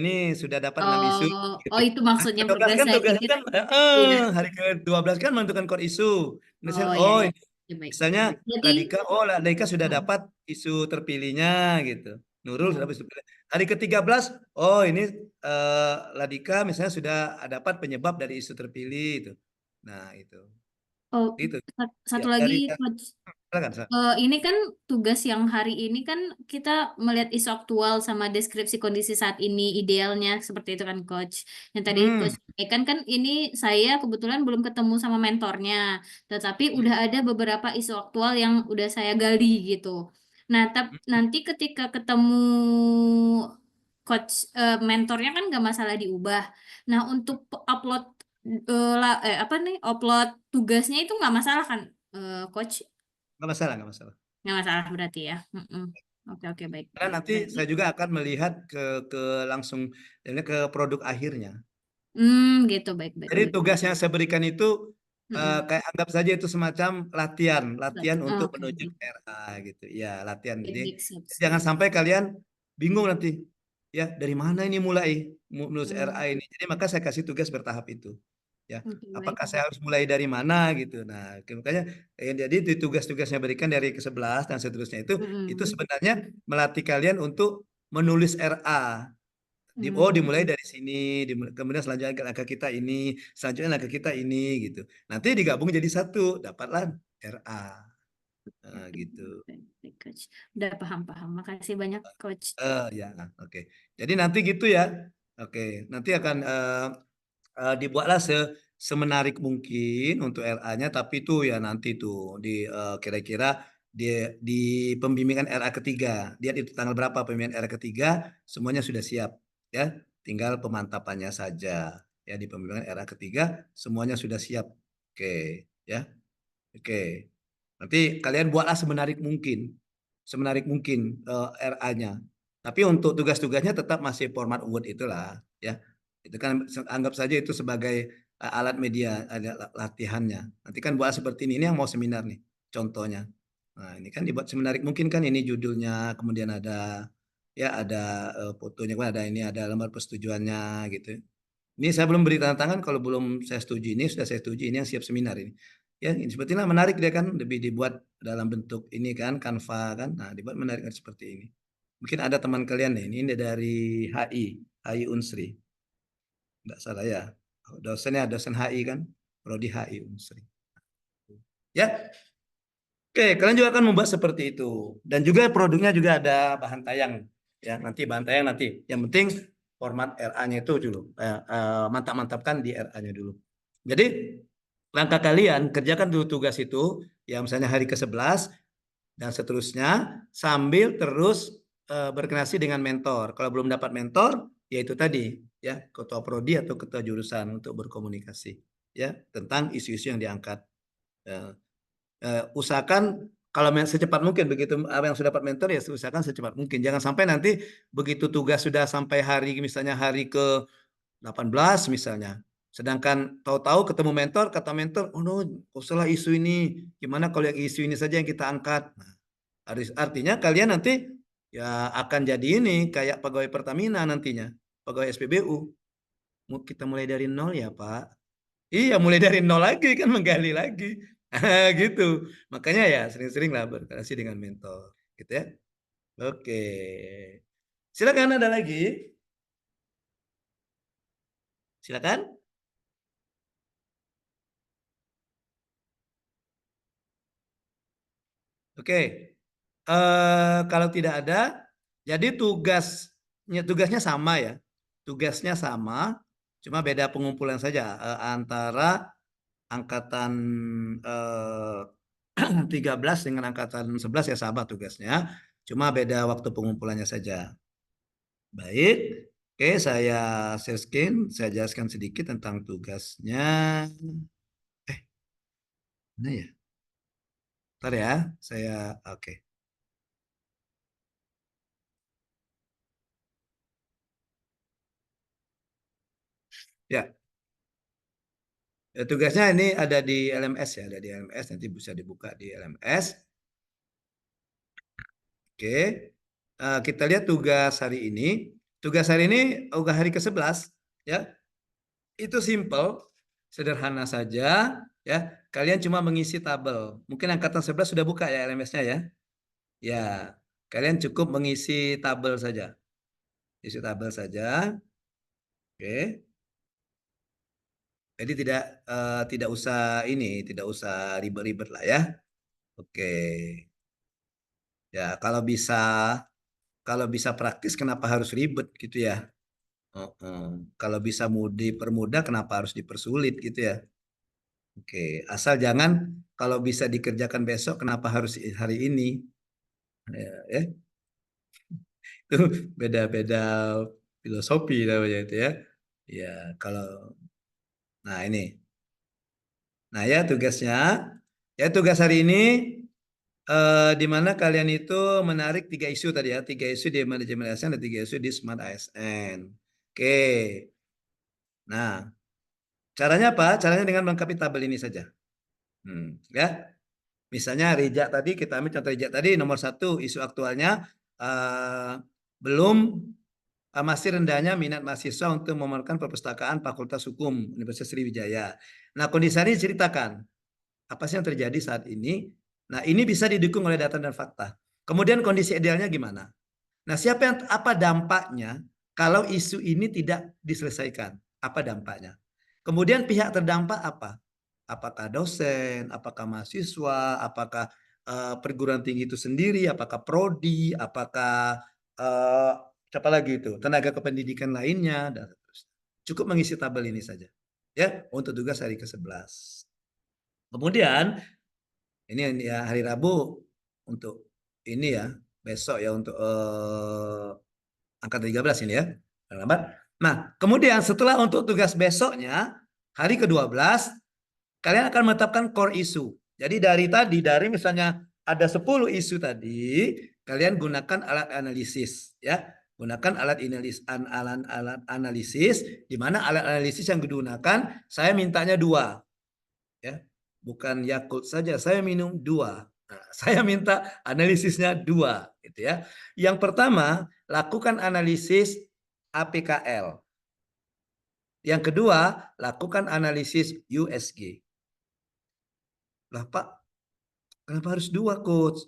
dapat 6 isu.
Oh, itu maksudnya
Ke-12
progres.
kan
Saya
tugasnya
pikir
kan
iya.
hari ke-12 kan menentukan core isu. Misalnya
Oh, iya. Ya, baik.
misalnya
Jadi
Ladika sudah dapat isu terpilihnya gitu. Nurul sudah dapat isu terpilih. Hari ke-13 ini Ladika misalnya sudah dapat penyebab dari isu terpilih itu. Nah, itu.
Oh,
Itu.
satu
Ya,
lagi, Coach.
silakan.
Ini kan tugas yang hari ini kan kita melihat isu aktual sama deskripsi kondisi saat ini idealnya seperti itu kan, Coach. Yang tadi Coach kan ini saya kebetulan belum ketemu sama mentornya, tetapi udah ada beberapa isu aktual yang udah saya gali gitu. Nah, nanti ketika ketemu Coach mentornya kan nggak masalah diubah. Nah, untuk upload upload tugasnya itu nggak masalah kan, Coach?
Nggak masalah.
Nggak masalah berarti ya. Oke, baik.
Karena nanti saya juga akan melihat ke langsung ke produk akhirnya.
Gitu, baik.
Jadi tugas yang saya berikan itu kayak anggap saja itu semacam latihan untuk menuju ke RA gitu. Ya, latihan. Jadi jangan sampai kalian bingung nanti. Ya, dari mana ini mulai menuju RA ini. Jadi maka saya kasih tugas bertahap itu. Ya, apakah saya harus mulai dari mana gitu. Nah, makanya jadi tugas-tugasnya berikan dari ke-11 dan seterusnya itu sebenarnya melatih kalian untuk menulis RA. Dimulai dari sini, kemudian selanjutnya langkah kita ini, selanjutnya langkah kita ini gitu. Nanti digabung jadi satu, dapatlah RA. Nah, gitu.
Baik, Coach. Udah paham. Makasih banyak, Coach.
Ya, oke. Jadi nanti gitu ya. Oke, nanti akan dibuatlah semenarik mungkin untuk RA-nya, tapi itu ya nanti tuh kira-kira di pembimbingan RA ketiga. Lihat itu tanggal berapa pembimbingan RA ketiga, semuanya sudah siap ya. Tinggal pemantapannya saja. Ya, di pembimbingan RA ketiga semuanya sudah siap. Oke, ya. Oke. Nanti kalian buatlah semenarik mungkin RA-nya. Tapi untuk tugas-tugasnya tetap masih format Word itulah ya. Itu kan anggap saja itu sebagai alat media latihannya. Nanti kan buat seperti ini yang mau seminar nih contohnya. Nah, ini kan dibuat semenarik mungkin kan ini judulnya, kemudian ada fotonya, ada lembar persetujuannya gitu. Ini saya belum beri tanda tangan, kalau belum saya setuju ini, sudah saya setuju ini yang siap seminar ini. Ya, ini sepertinya menarik dia kan, lebih dibuat dalam bentuk ini kan, Canva kan. Nah, dibuat menarik seperti ini. Mungkin ada teman kalian nih, ini dari HI Unsri. Enggak salah ya. Dosen HI kan, Prodi HI Unsri. Ya. Oke, kalian juga akan membuat seperti itu. Dan juga produknya juga ada bahan tayang. Ya, nanti bahan tayang nanti. Yang penting format RA-nya itu dulu. Mantap-mantapkan di RA-nya dulu. Jadi, langkah kalian kerjakan dulu tugas itu, ya misalnya hari ke-11 dan seterusnya, sambil terus berkoordinasi dengan mentor. Kalau belum dapat mentor, ya itu tadi, ya ketua prodi atau ketua jurusan untuk berkomunikasi, ya tentang isu-isu yang diangkat. Usahakan kalau secepat mungkin begitu yang sudah dapat mentor ya usahakan secepat mungkin. Jangan sampai nanti begitu tugas sudah sampai hari misalnya hari ke-18 misalnya. Sedangkan tahu-tahu ketemu mentor, kata mentor, oh no, usahlah isu ini. Gimana kalau yang isu ini saja yang kita angkat? Nah, artinya kalian nanti ya akan jadi ini kayak pegawai Pertamina nantinya, pegawai SPBU. Kita mulai dari nol ya Pak. Iya, mulai dari nol lagi kan menggali lagi. Gitu. Makanya ya sering-sering lah berkoordinasi dengan mentor, gitu ya. Oke. Silakan ada lagi? Silakan. Oke. Kalau tidak ada, jadi tugasnya sama ya. Tugasnya sama, cuma beda pengumpulan saja antara angkatan 13 dengan angkatan 11 ya sahabat tugasnya. Cuma beda waktu pengumpulannya saja. Baik. Oke, saya share screen, saya jelaskan sedikit tentang tugasnya. Mana ya? Bentar ya, oke. Ya. Tugasnya ini ada di LMS ya, ada di LMS, nanti bisa dibuka di LMS. Oke, kita lihat tugas hari ini. Tugas hari ini, tugas hari ke-11, ya. Itu simple, sederhana saja, ya. Kalian cuma mengisi tabel. Mungkin angkatan 11 sudah buka ya LMS-nya ya. Ya, kalian cukup mengisi tabel saja. Isi tabel saja. Oke. Jadi tidak usah tidak usah ribet-ribet lah ya. Oke. Ya, kalau bisa praktis kenapa harus ribet gitu ya? Kalau bisa dipermudah kenapa harus dipersulit gitu ya? Oke, asal jangan kalau bisa dikerjakan besok kenapa harus hari ini? Ya. Itu beda-beda filosofi namanya itu ya. Ya, nah ini. Nah ya tugasnya, ya tugas hari ini di mana kalian itu menarik 3 isu tadi ya, 3 isu di manajemen ASN dan 3 isu di Smart ASN. Oke. Nah, caranya apa? Caranya dengan melengkapi tabel ini saja. Ya. Misalnya Rijak tadi, kita ambil contoh Rijak tadi, nomor 1 isu aktualnya masih rendahnya minat mahasiswa untuk memenuhi perpustakaan Fakultas Hukum Universitas Sriwijaya. Nah, kondisi ini ceritakan apa sih yang terjadi saat ini. Nah, ini bisa didukung oleh data dan fakta. Kemudian kondisi idealnya gimana? Nah, apa dampaknya kalau isu ini tidak diselesaikan? Apa dampaknya? Kemudian pihak terdampak apa? Apakah dosen, apakah mahasiswa, apakah perguruan tinggi itu sendiri, apakah prodi, apakah siapa lagi itu, tenaga kependidikan lainnya, dan seterusnya. Cukup mengisi tabel ini saja, ya, untuk tugas hari ke-11. Kemudian ini ya hari Rabu untuk ini ya, besok ya untuk angka 13 ini ya. Nah, kemudian setelah untuk tugas besoknya, hari ke-12, kalian akan menetapkan core issue. Jadi dari misalnya ada 10 isu tadi, kalian gunakan alat analisis ya. Gunakan alat analisis, di mana alat analisis yang digunakan saya mintanya 2. Ya. Bukan Yakult saja, saya minum 2. Nah, saya minta analisisnya 2 gitu ya. Yang pertama, lakukan analisis APKL. Yang kedua, lakukan analisis USG. Lah Pak, kenapa harus 2 coach?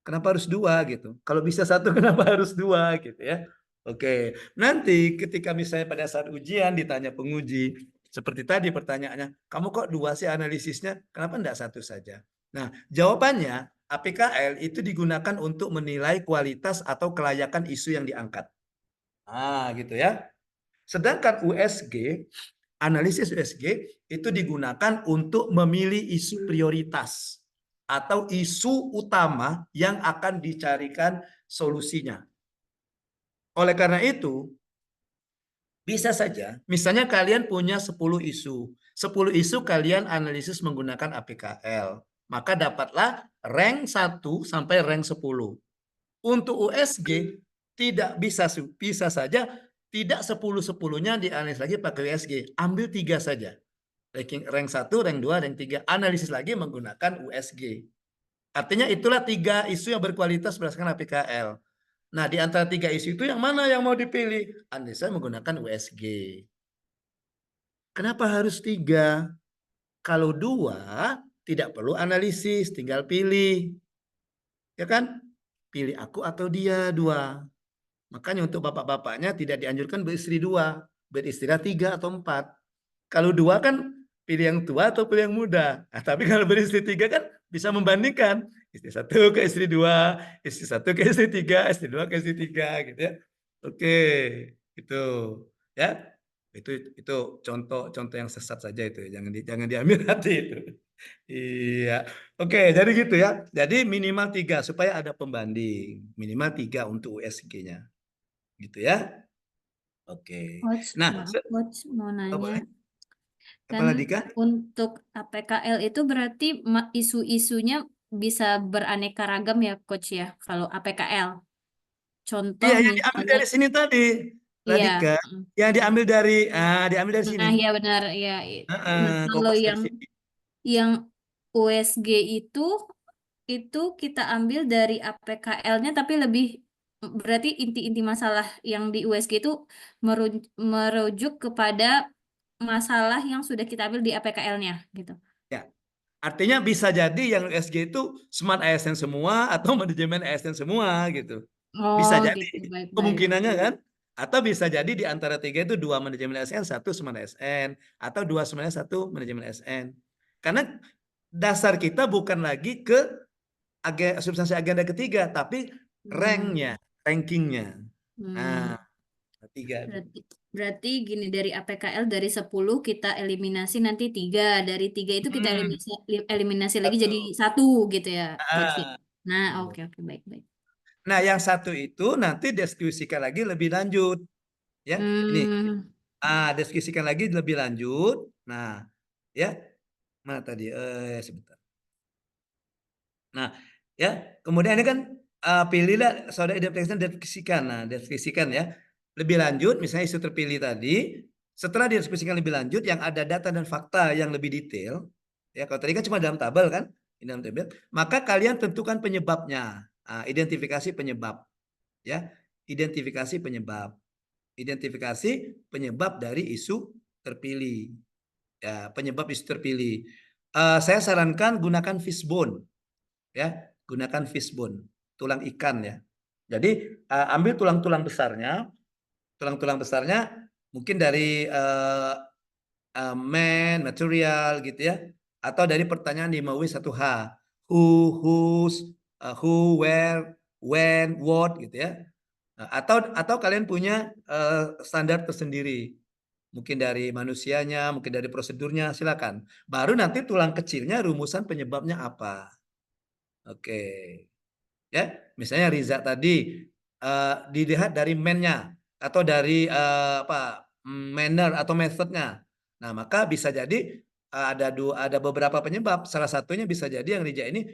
Kenapa harus 2 gitu? Kalau bisa 1 kenapa harus 2 gitu ya? Oke, nanti ketika misalnya pada saat ujian ditanya penguji, seperti tadi pertanyaannya, kamu kok 2 sih analisisnya? Kenapa enggak 1 saja? Nah, jawabannya APKL itu digunakan untuk menilai kualitas atau kelayakan isu yang diangkat. Nah, gitu ya. Sedangkan USG, analisis USG itu digunakan untuk memilih isu prioritas atau isu utama yang akan dicarikan solusinya. Oleh karena itu, bisa saja, misalnya kalian punya 10 isu. 10 isu kalian analisis menggunakan APKL. Maka dapatlah rank 1 sampai rank 10. Untuk USG, tidak bisa saja tidak 10-10-nya dianalisis lagi pakai USG. Ambil 3 saja. Rank 1, rank 2, rank 3. Analisis lagi menggunakan USG. Artinya itulah 3 isu yang berkualitas berdasarkan APKL. Nah, di antara 3 isu itu yang mana yang mau dipilih? Analisa menggunakan USG. Kenapa harus 3? Kalau 2, tidak perlu analisis, tinggal pilih. Ya kan? Pilih aku atau dia 2. Makanya untuk bapak-bapaknya tidak dianjurkan beristri 2. Beristrilah 3 atau 4. Kalau 2 kan pilih yang tua atau pilih yang muda. Nah, tapi kalau beristri 3 kan bisa membandingkan. Istri 1 ke istri 2, istri 1 ke istri 3, istri 2 ke istri 3 gitu ya. Oke, itu ya. Itu contoh yang sesat saja itu. Jangan diambil hati itu. Iya. Oke, jadi gitu ya. Jadi minimal 3 supaya ada pembanding. Minimal 3 untuk USG-nya. Gitu ya. Oke.
Coach,
Nah,
maaf Coach, mau
oh, boleh.
nanya.
Apa lagi, Kak?
Untuk APKL itu berarti isu-isunya bisa beraneka ragam ya Coach ya, kalau APKL. Contoh
Iya, yang diambil
misalnya,
dari sini tadi,
iya.
Kak. Yang diambil dari sini.
Nah, iya benar ya. Nah, kalau
Kompas dari sini.
yang USG itu kita ambil dari APKL-nya tapi lebih berarti inti-inti masalah yang di USG itu merujuk kepada masalah yang sudah kita ambil di APKL-nya gitu.
Ya. Artinya bisa jadi yang USG itu smart ASN semua atau manajemen ASN semua gitu. Bisa
Oh,
jadi
gitu. Baik-baik.
kemungkinannya kan. Atau bisa jadi di antara 3 itu 2 manajemen ASN, 1 smart ASN, atau 2 smart ASN, 1 manajemen ASN. Karena dasar kita bukan lagi ke substansi agenda ketiga, tapi rankingnya. Nah, 3.
Berarti gini, dari APKL dari 10 kita eliminasi nanti 3. Dari 3 itu kita eliminasi lagi jadi 1 gitu ya, Coach. Nah, oke, baik-baik.
Nah, yang 1 itu nanti diskusikan lagi lebih lanjut. Ya, ini. Diskusikan lagi lebih lanjut. Nah, ya. Mana tadi? Sebentar. Nah, ya. Kemudian ini kan pilihlah saudara diskusikan. Nah, diskusikan ya. Lebih lanjut, misalnya isu terpilih tadi, setelah didiskusikan lebih lanjut, yang ada data dan fakta yang lebih detail, ya kalau tadi kan cuma dalam tabel kan, dalam tabel, maka kalian tentukan penyebabnya, identifikasi penyebab, ya, identifikasi penyebab dari isu terpilih, ya, penyebab isu terpilih. Saya sarankan gunakan fishbone, ya, gunakan fishbone, tulang ikan ya. Jadi ambil tulang-tulang besarnya. Tulang-tulang besarnya mungkin dari material gitu ya, atau dari pertanyaan di MAUI 1H, who, whose, who, where, when, what gitu ya, atau kalian punya standar tersendiri, mungkin dari manusianya, mungkin dari prosedurnya, silakan. Baru nanti tulang kecilnya rumusan penyebabnya apa. Oke, ya, misalnya Riza tadi dilihat dari man-nya atau dari manner atau methodnya. Nah, maka bisa jadi ada beberapa penyebab. Salah satunya bisa jadi yang Riza ini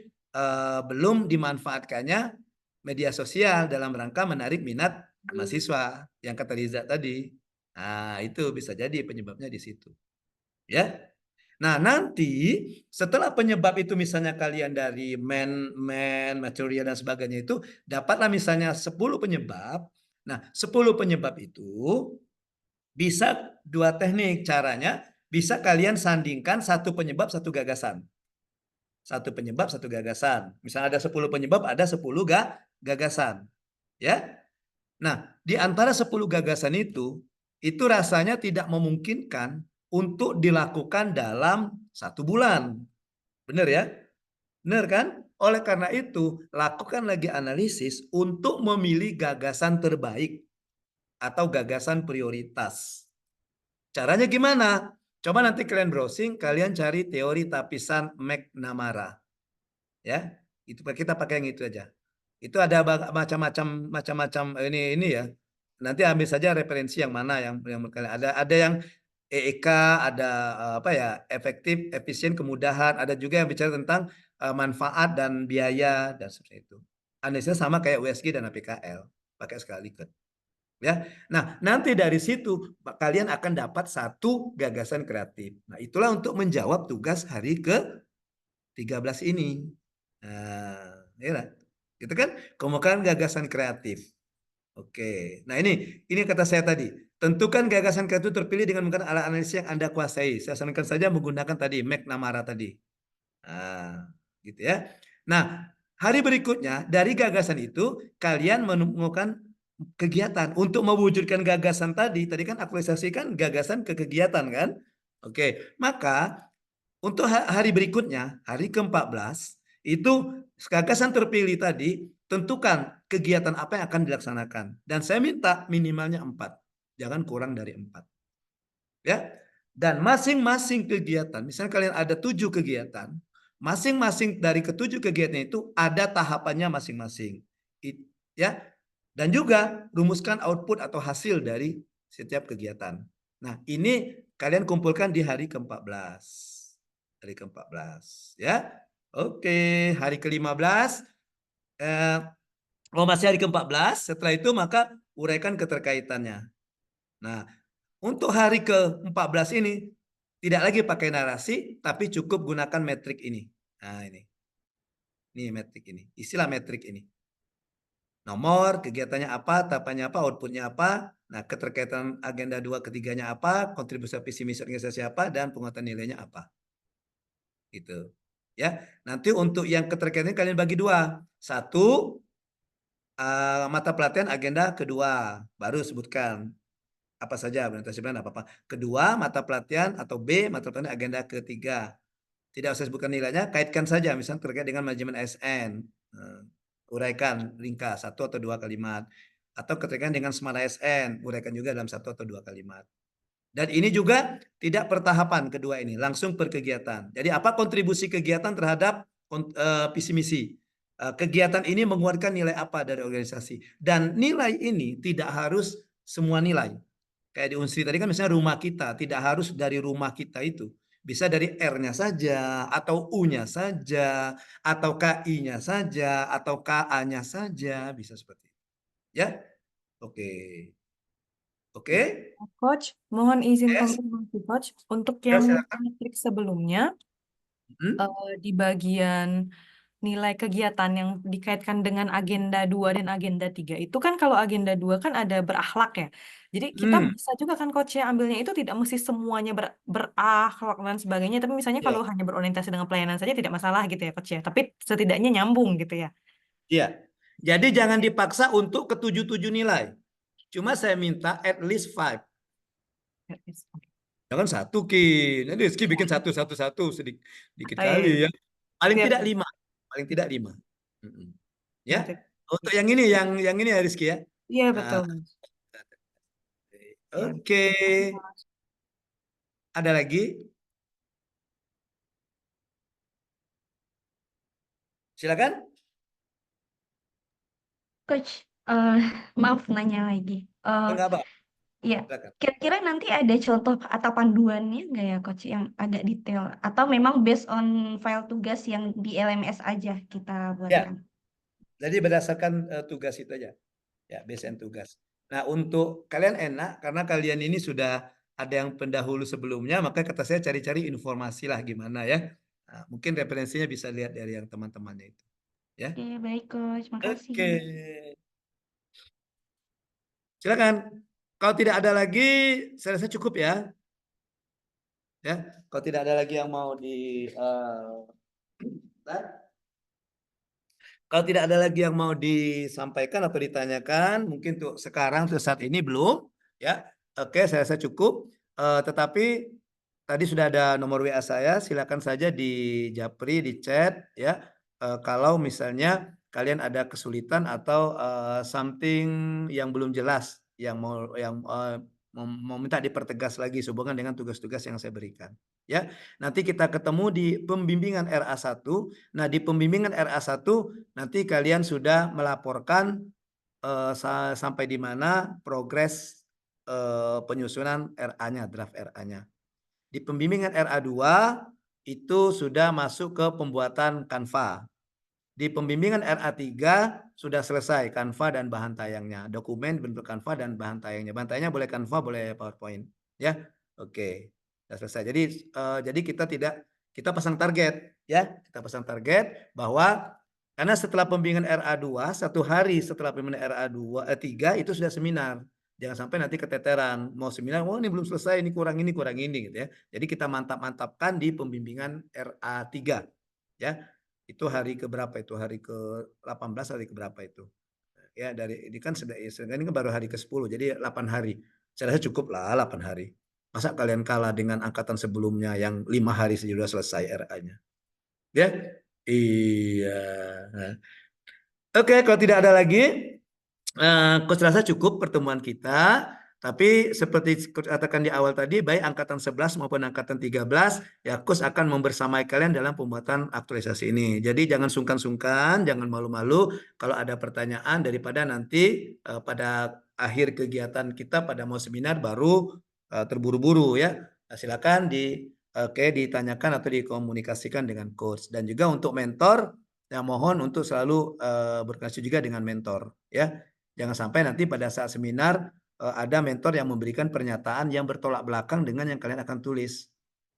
belum dimanfaatkannya media sosial dalam rangka menarik minat mahasiswa yang kata Riza tadi. Nah, itu bisa jadi penyebabnya di situ. Ya. Nah, nanti setelah penyebab itu misalnya kalian dari material dan sebagainya itu dapatlah misalnya 10 penyebab. Nah, 10 penyebab itu bisa 2 teknik caranya. Bisa kalian sandingkan 1 penyebab 1 gagasan. 1 penyebab 1 gagasan. Misalnya ada 10 penyebab, ada 10 gagasan. Ya. Nah, di antara 10 gagasan itu rasanya tidak memungkinkan untuk dilakukan dalam 1 bulan. Benar ya? Benar kan? Oleh karena itu, lakukan lagi analisis untuk memilih gagasan terbaik atau gagasan prioritas. Caranya gimana? Coba nanti kalian browsing, kalian cari teori tapisan McNamara. Ya, itu kita pakai yang itu aja. Itu ada macam-macam ini ya. Nanti ambil saja referensi yang mana yang kalian ada yang EEK, ada apa ya, efektif, efisien, kemudahan, ada juga yang bicara tentang manfaat dan biaya dan seperti itu. Analisisnya sama kayak USG dan APKL, pakai sekali kan. Ya. Nah, nanti dari situ kalian akan dapat satu gagasan kreatif. Nah, itulah untuk menjawab tugas hari ke-13 ini. Nah, ya, gitu kan? Kemukakan gagasan kreatif. Oke. Nah, ini kata saya tadi. Tentukan gagasan kreatif terpilih dengan menggunakan alat analisis yang Anda kuasai. Saya sarankan saja menggunakan tadi McNamara tadi. Nah, gitu ya. Nah, hari berikutnya dari gagasan itu kalian menemukan kegiatan untuk mewujudkan gagasan tadi kan aktualisasikan gagasan ke kegiatan kan? Oke, maka untuk hari berikutnya, hari ke-14 itu gagasan terpilih tadi tentukan kegiatan apa yang akan dilaksanakan dan saya minta minimalnya 4. Jangan kurang dari 4. Ya. Dan masing-masing kegiatan, misalnya kalian ada 7 kegiatan, masing-masing dari ke-7 kegiatan itu ada tahapannya masing-masing. Ya. Dan juga rumuskan output atau hasil dari setiap kegiatan. Nah, ini kalian kumpulkan di hari ke-14. Hari ke-14 ya. Oke, hari ke-15 masih hari ke-14, setelah itu maka uraikan keterkaitannya. Nah, untuk hari ke-14 ini tidak lagi pakai narasi, tapi cukup gunakan metrik ini. Nah, ini metrik ini, istilah metrik ini. Nomor, kegiatannya apa, tahapannya apa, outputnya apa, nah keterkaitan agenda 2 ketiganya apa, kontribusi visi misi organisasi apa, dan penguatan nilainya apa. Gitu. Ya, nanti untuk yang keterkaitannya kalian bagi 2. 1 mata pelatihan agenda kedua, baru sebutkan apa saja orientasi plan apa-apa. Kedua, mata pelatihan atau B, mata pelatihan agenda ketiga. Tidak usah sebutkan nilainya, kaitkan saja misalnya terkait dengan manajemen ASN. Uraikan ringkas 1 atau 2 kalimat. Atau terkait dengan Smart ASN, uraikan juga dalam 1 atau 2 kalimat. Dan ini juga tidak pertahapan kedua ini, langsung per kegiatan. Jadi apa kontribusi kegiatan terhadap visi misi? Kegiatan ini menguatkan nilai apa dari organisasi. Dan nilai ini tidak harus semua nilai. Kayak di Unsri tadi kan misalnya rumah kita, tidak harus dari rumah kita itu. Bisa dari R-nya saja, atau U-nya saja, atau KI-nya saja, atau KA-nya saja, bisa seperti itu. Ya, oke. Oke.
Coach, mohon izin
Yes.
konfirmasi Coach. Untuk
Ya,
yang
silakan.
metrik sebelumnya, di bagian nilai kegiatan yang dikaitkan dengan agenda 2 dan agenda 3 itu kan kalau agenda 2 kan ada berakhlak ya. Jadi kita bisa juga kan Coach ya ambilnya itu tidak mesti semuanya berakhlak dan sebagainya, tapi misalnya kalau hanya berorientasi dengan pelayanan saja tidak masalah gitu ya Coach ya. Tapi setidaknya nyambung gitu ya.
Iya. Jadi jangan dipaksa untuk ke 7 nilai. Cuma saya minta at least 5. Jangan 1 Ki. Nanti Rizky bikin 1 sedikit kali ya. Paling tidak 5. Paling tidak 5. Ya. Untuk yang ini ya Rizky ya.
Iya betul.
Oke. Ada lagi? Silakan.
Coach, maaf nanya lagi.
Enggak apa.
Ya, kira-kira nanti ada contoh atau panduannya nggak ya Coach yang agak detail? Atau memang based on file tugas yang di LMS aja kita buatkan?
Jadi berdasarkan tugas itu aja. Ya, based on tugas. Nah, untuk kalian enak karena kalian ini sudah ada yang pendahulu sebelumnya, maka kata saya cari-cari informasi lah gimana ya. Nah, mungkin referensinya bisa lihat dari yang teman-temannya itu. Ya.
Oke, baik Coach, makasih.
Oke. Silakan. Kalau tidak ada lagi, saya rasa cukup ya. Ya, kalau tidak ada lagi yang mau kalau tidak ada lagi yang mau disampaikan atau ditanyakan, mungkin untuk sekarang untuk saat ini belum, ya. Oke, saya rasa cukup. Tetapi tadi sudah ada nomor WA saya, silakan saja di japri, di chat, ya. kalau misalnya kalian ada kesulitan atau something yang belum jelas, yang mau minta dipertegas lagi sehubungan dengan tugas-tugas yang saya berikan. Ya, nanti kita ketemu di pembimbingan RA1. Nah, di pembimbingan RA1 nanti kalian sudah melaporkan sampai di mana progres penyusunan RA-nya, draft RA-nya. Di pembimbingan RA2 itu sudah masuk ke pembuatan Canva. Di pembimbingan RA3 sudah selesai Canva dan bahan tayangnya. Dokumen bentuk Canva dan bahan tayangnya. Bahan tayangnya boleh Canva, boleh PowerPoint. Ya, oke. Sudah selesai. Jadi kita pasang target, ya. Kita pasang target bahwa karena setelah pembimbingan RA2, 1 hari setelah pembimbingan RA3 itu sudah seminar. Jangan sampai nanti keteteran, mau seminar, ini belum selesai, ini kurang ini gitu ya. Jadi kita mantap-mantapkan di pembimbingan RA3. Ya, itu hari keberapa itu? Hari ke-18, hari keberapa itu? Ya, ini kan ini kan baru hari ke-10, jadi 8 hari. Saya rasa cukup lah 8 hari. Masa kalian kalah dengan angkatan sebelumnya yang 5 hari saja sudah selesai RA-nya? Ya, iya. Oke, kalau tidak ada lagi, Coach rasa cukup pertemuan kita. Tapi seperti katakan di awal tadi, baik angkatan 11 maupun angkatan 13, ya Coach akan membersamai kalian dalam pembuatan aktualisasi ini. Jadi jangan sungkan-sungkan, jangan malu-malu kalau ada pertanyaan, daripada nanti pada akhir kegiatan kita pada mau seminar baru terburu-buru ya. Silakan ditanyakan atau dikomunikasikan dengan Coach. Dan juga untuk mentor, ya mohon untuk selalu berkomunikasi juga dengan mentor ya. Jangan sampai nanti pada saat seminar ada mentor yang memberikan pernyataan yang bertolak belakang dengan yang kalian akan tulis.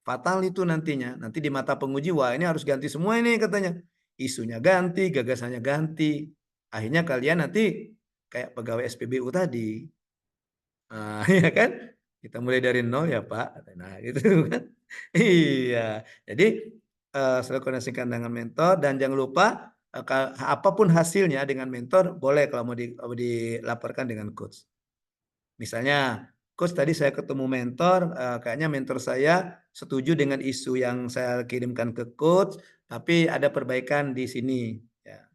Fatal itu nantinya. Nanti di mata penguji, wah ini harus ganti semua ini katanya. Isunya ganti, gagasannya ganti. Akhirnya kalian nanti kayak pegawai SPBU tadi. Nah, ya kan? Kita mulai dari nol ya Pak. Nah, gitu kan. Iya. Jadi selalu koordinasikan dengan mentor dan jangan lupa apapun hasilnya dengan mentor boleh kalau mau dilaporkan dengan coach. Misalnya, coach tadi saya ketemu mentor, kayaknya mentor saya setuju dengan isu yang saya kirimkan ke coach, tapi ada perbaikan di sini. Ya.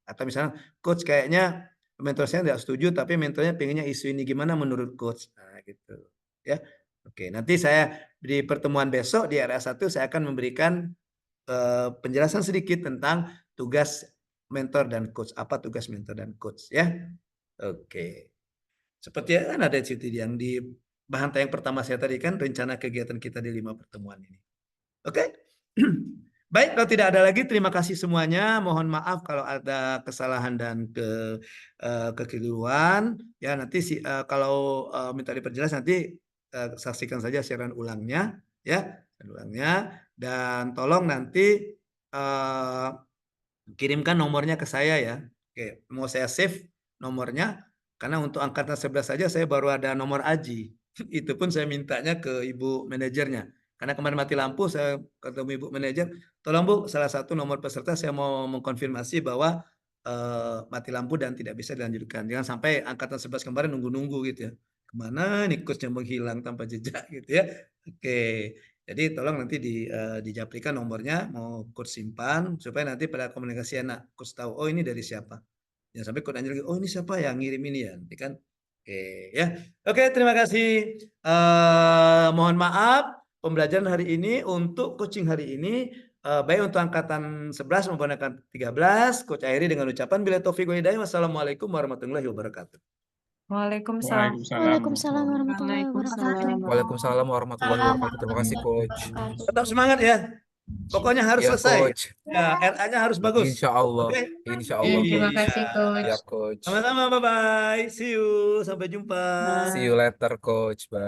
Atau misalnya, coach kayaknya mentor saya tidak setuju, tapi mentornya pengennya isu ini gimana menurut coach. Nah, gitu. Ya. Oke, nanti saya di pertemuan besok di RA1 saya akan memberikan penjelasan sedikit tentang tugas mentor dan coach. Apa tugas mentor dan coach ya? Oke. Seperti kan ada situ yang di bahan tayang pertama saya tadi kan rencana kegiatan kita di 5 pertemuan ini. Oke. Baik, kalau tidak ada lagi terima kasih semuanya. Mohon maaf kalau ada kesalahan dan kekeliruan. Ya nanti kalau minta diperjelas nanti saksikan saja siaran ulangnya ya, dan tolong nanti kirimkan nomornya ke saya ya. Oke, mau saya save nomornya. Karena untuk angkatan 11 saja saya baru ada nomor Aji. Itu pun saya mintanya ke ibu manajernya. Karena kemarin mati lampu saya ketemu ibu manajer. Tolong Bu, salah satu nomor peserta saya mau mengkonfirmasi bahwa mati lampu dan tidak bisa dilanjutkan. Jangan sampai angkatan 11 kemarin nunggu-nunggu gitu ya. Kemana nih coachnya menghilang tanpa jejak gitu ya. Oke. Jadi tolong nanti dijaplikan nomornya, mau coach simpan supaya nanti pada komunikasi anak coach tahu, oh ini dari siapa. Jangan sampai kode lagi, oh ini siapa yang ngirim ini ya, nanti kan. Oke ya. Oke, terima kasih. Mohon maaf pembelajaran hari ini untuk coaching hari ini baik untuk angkatan 11 maupun angkatan 13. Coach akhiri dengan ucapan bila taufiq wal hidayah. Wassalamualaikum warahmatullahi wabarakatuh.
Waalaikumsalam.
Waalaikumsalam warahmatullahi wabarakatuh.
Waalaikumsalam warahmatullahi wabarakatuh. Terima kasih coach.
Tetap semangat ya. Pokoknya harus
Ya,
selesai.
coach.
Ya, RA-nya harus bagus.
Insya Allah.
Oke?
Insya Allah.
Terima kasih coach.
Ya coach.
Sama-sama, bye-bye. See you. Sampai jumpa.
See you later coach. Bye.